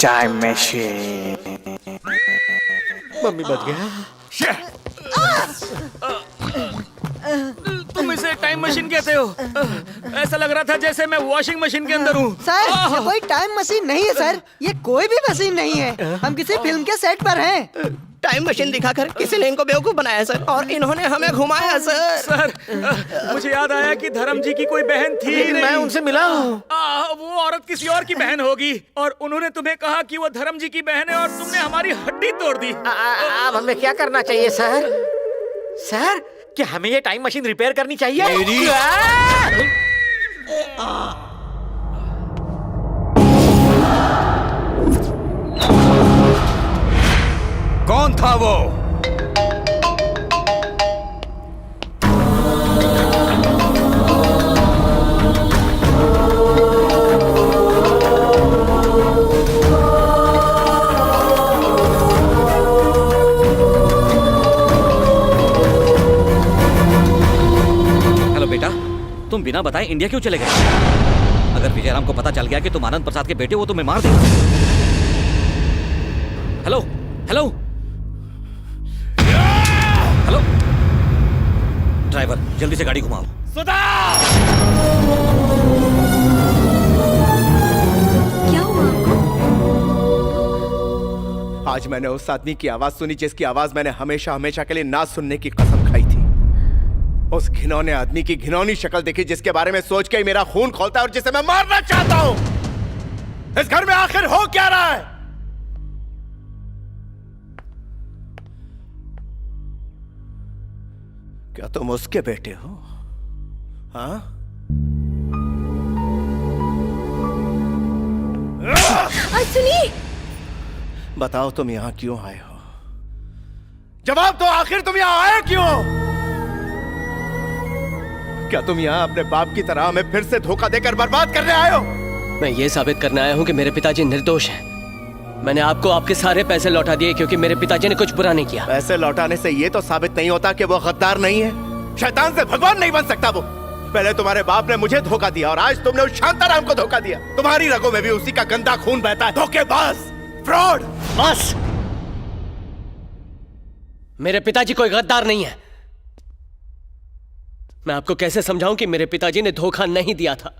Time machine. Mummy बच गया। तुम इसे टाइम मशीन कहते हो? ऐसा लग रहा था जैसे मैं वॉशिंग मशीन के अंदर हूँ। सर ये कोई टाइम मशीन नहीं है सर, ये कोई भी मशीन नहीं है। हम किसी फिल्म के सेट पर हैं। टाइम मशीन दिखाकर किसी ने इनको बेवकूफ बनाया सर, और इन्होंने हमें घुमाया सर। सर मुझे याद आया कि धर्म जी की कोई बहन थी। लेकिन मैं उनसे मिला हूँ। वो औरत किसी और की बहन होगी, और उन्होंने तुम्हें कहा कि वो धर्म जी की बहन है, और तुमने हमारी हड्डी तोड़ दी। अब हमें क्या करना चाहिए सर? सर क्या हमें ये टाइम मशीन रिपेयर करनी चाहिए? कौन था वो? हेलो बेटा, तुम बिना बताए इंडिया क्यों चले गए? अगर विजयराम को पता चल गया कि तुम आनंद प्रसाद के बेटे हो, वो तुम्हें मार देगा। हेलो हेलो हेलो, ड्राइवर जल्दी से गाड़ी घुमाओ। क्या हुआ आपको? आज मैंने उस आदमी की आवाज सुनी जिसकी आवाज मैंने हमेशा हमेशा के लिए ना सुनने की कसम खाई थी। उस घिनौने आदमी की घिनौनी शक्ल देखी जिसके बारे में सोच के ही मेरा खून खौलता है और जिसे मैं मारना चाहता हूं। इस घर में आखिर हो क्या रहा है? क्या तुम उसके बेटे हो? हाँ? सुनिए, बताओ तुम यहां क्यों आए हो? जवाब दो, आखिर तुम यहां आए क्यों? क्या तुम यहां अपने बाप की तरह हमें फिर से धोखा देकर बर्बाद करने आए हो? मैं ये साबित करने आया हूँ कि मेरे पिताजी निर्दोष हैं। मैंने आपको आपके सारे पैसे लौटा दिए क्योंकि मेरे पिताजी ने कुछ बुरा नहीं किया। पैसे लौटाने से ये तो साबित नहीं होता कि वो गद्दार नहीं है। शैतान से भगवान नहीं बन सकता वो। पहले तुम्हारे बाप ने मुझे धोखा दिया और आज तुमने उस शांताराम को धोखा दिया। तुम्हारी रगों में भी उसी का गंदा खून बहता है। धोखेबाज, फ्रॉड। बस, मेरे पिताजी कोई गद्दार नहीं है। मैं आपको कैसे समझाऊं कि मेरे पिताजी ने धोखा नहीं दिया था?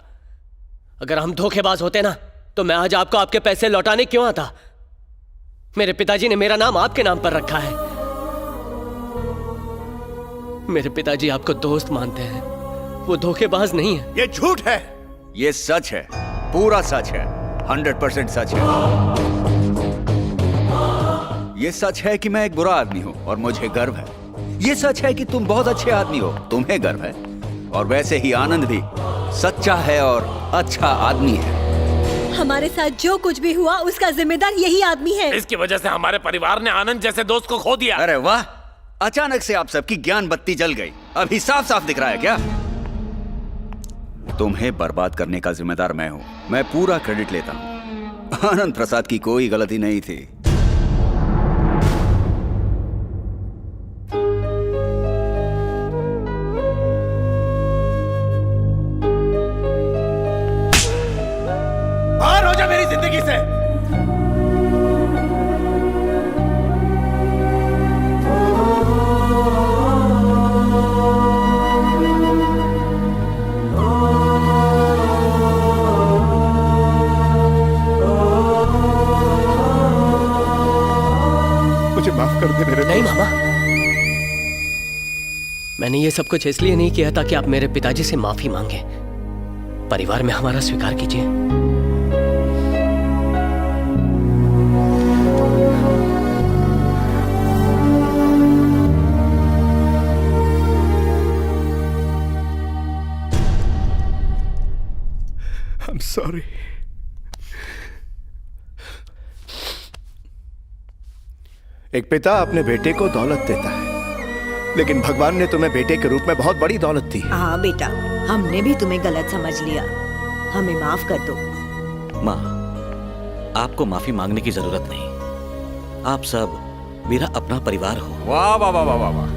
अगर हम धोखेबाज होते ना तो मैं आज आपको आपके पैसे लौटाने क्यों आता? मेरे पिताजी ने मेरा नाम आपके नाम पर रखा है। मेरे पिताजी आपको दोस्त मानते हैं, वो धोखेबाज नहीं है। ये झूठ है। ये सच है, पूरा सच है, 100% सच है। ये सच है कि मैं एक बुरा आदमी हूं और मुझे गर्व है। ये सच है कि तुम बहुत अच्छे आदमी हो, तुम्हें गर्व है। और वैसे ही आनंद भी सच्चा है और अच्छा आदमी है। हमारे साथ जो कुछ भी हुआ उसका जिम्मेदार यही आदमी है। इसकी वजह से हमारे परिवार ने आनंद जैसे दोस्त को खो दिया। अरे वाह, अचानक से आप सबकी ज्ञान बत्ती जल गई। अभी साफ साफ दिख रहा है क्या? तुम्हें बर्बाद करने का जिम्मेदार मैं हूं। मैं पूरा क्रेडिट लेता हूं। आनंद प्रसाद की कोई गलती नहीं थी। बाहर हो जा मेरी जिंदगी से। मुझे माफ कर दे मेरे। नहीं मामा, मैंने ये सब कुछ इसलिए नहीं किया ताकि आप मेरे पिताजी से माफी मांगे। परिवार में हमारा स्वीकार कीजिए। I'm sorry. एक पिता अपने बेटे को दौलत देता है, लेकिन भगवान ने तुम्हें बेटे के रूप में बहुत बड़ी दौलत दी। हाँ बेटा, हमने भी तुम्हें गलत समझ लिया, हमें माफ कर दो। माँ, आपको माफी मांगने की जरूरत नहीं। आप सब मेरा अपना परिवार हो। वाह वाह वाह वाह वाह वाह,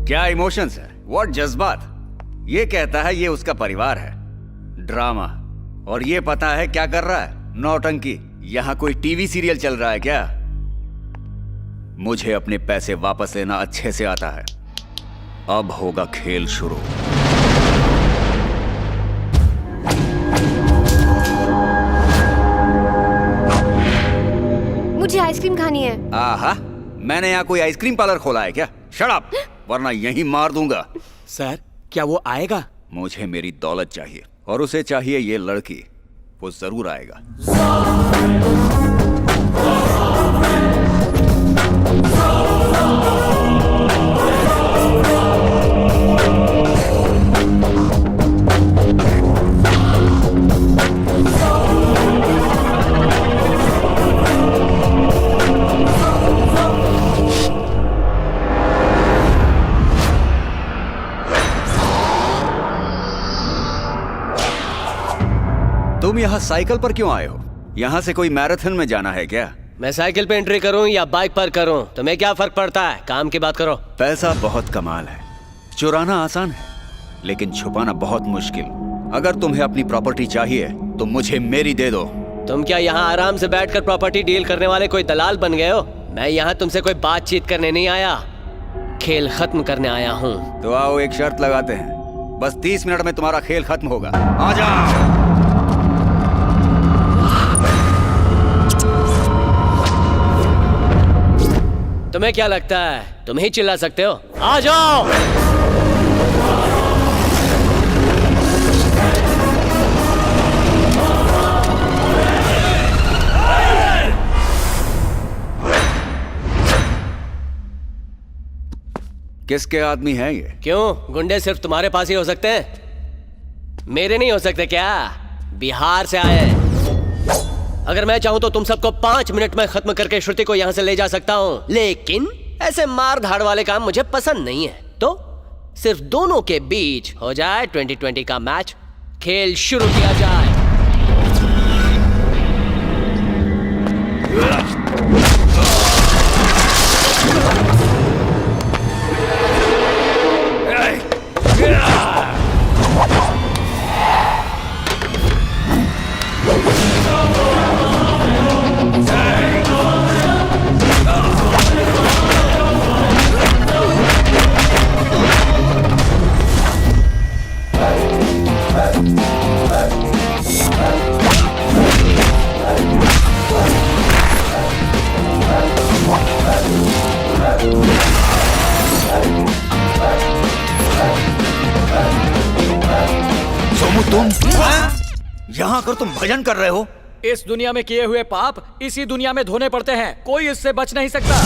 क्या इमोशंस है, व्हाट जज्बात। ये कहता है ये उसका परिवार है। ड्रामा। और ये पता है क्या कर रहा है? नौटंकी। यहाँ कोई टीवी सीरियल चल रहा है क्या? मुझे अपने पैसे वापस लेना अच्छे से आता है। अब होगा खेल शुरू। मुझे आइसक्रीम खानी है। आहा, मैंने यहाँ कोई आइसक्रीम पार्लर खोला है क्या? शट अप, वरना यहीं मार दूंगा। सर, क्या वो आएगा? मुझे मेरी दौलत चाहिए और उसे चाहिए ये लड़की। वो जरूर आएगा। तुम यहाँ साइकिल पर क्यों आए हो? यहाँ से कोई मैराथन में जाना है क्या? मैं साइकिल पे एंट्री करूँ या बाइक पर करूँ, तुम्हें क्या फर्क पड़ता है? काम की बात करो। पैसा बहुत कमाल है, चुराना आसान है, लेकिन छुपाना बहुत मुश्किल। अगर तुम्हें अपनी प्रॉपर्टी चाहिए तो मुझे मेरी दे दो। तुम क्या यहाँ आराम से बैठकर प्रॉपर्टी डील करने वाले कोई दलाल बन गए हो? मैं यहाँ तुमसे कोई बातचीत करने नहीं आया, खेल खत्म करने आया हूँ। तो आओ एक शर्त लगाते हैं, बस 30 मिनट में तुम्हारा खेल खत्म होगा। आ जाओ। तुम्हें क्या लगता है तुम ही चिल्ला सकते हो? आ जाओ। किसके आदमी हैं ये? क्यों, गुंडे सिर्फ तुम्हारे पास ही हो सकते हैं? मेरे नहीं हो सकते क्या? बिहार से आए हैं। अगर मैं चाहूं तो तुम सबको 5 मिनट में खत्म करके श्रुति को यहाँ से ले जा सकता हूँ, लेकिन ऐसे मार धाड़ वाले काम मुझे पसंद नहीं है। तो सिर्फ दोनों के बीच हो जाए 2020 का मैच, खेल शुरू किया जाए। तुम यहाँ कर तुम भजन कर रहे हो? इस दुनिया में किए हुए पाप इसी दुनिया में धोने पड़ते हैं, कोई इससे बच नहीं सकता।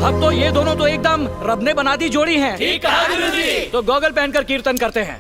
अब तो ये दोनों तो एकदम रब ने बना दी जोड़ी हैं। ठीक कहा गुरुजी। तो गॉगल पहनकर कीर्तन करते हैं।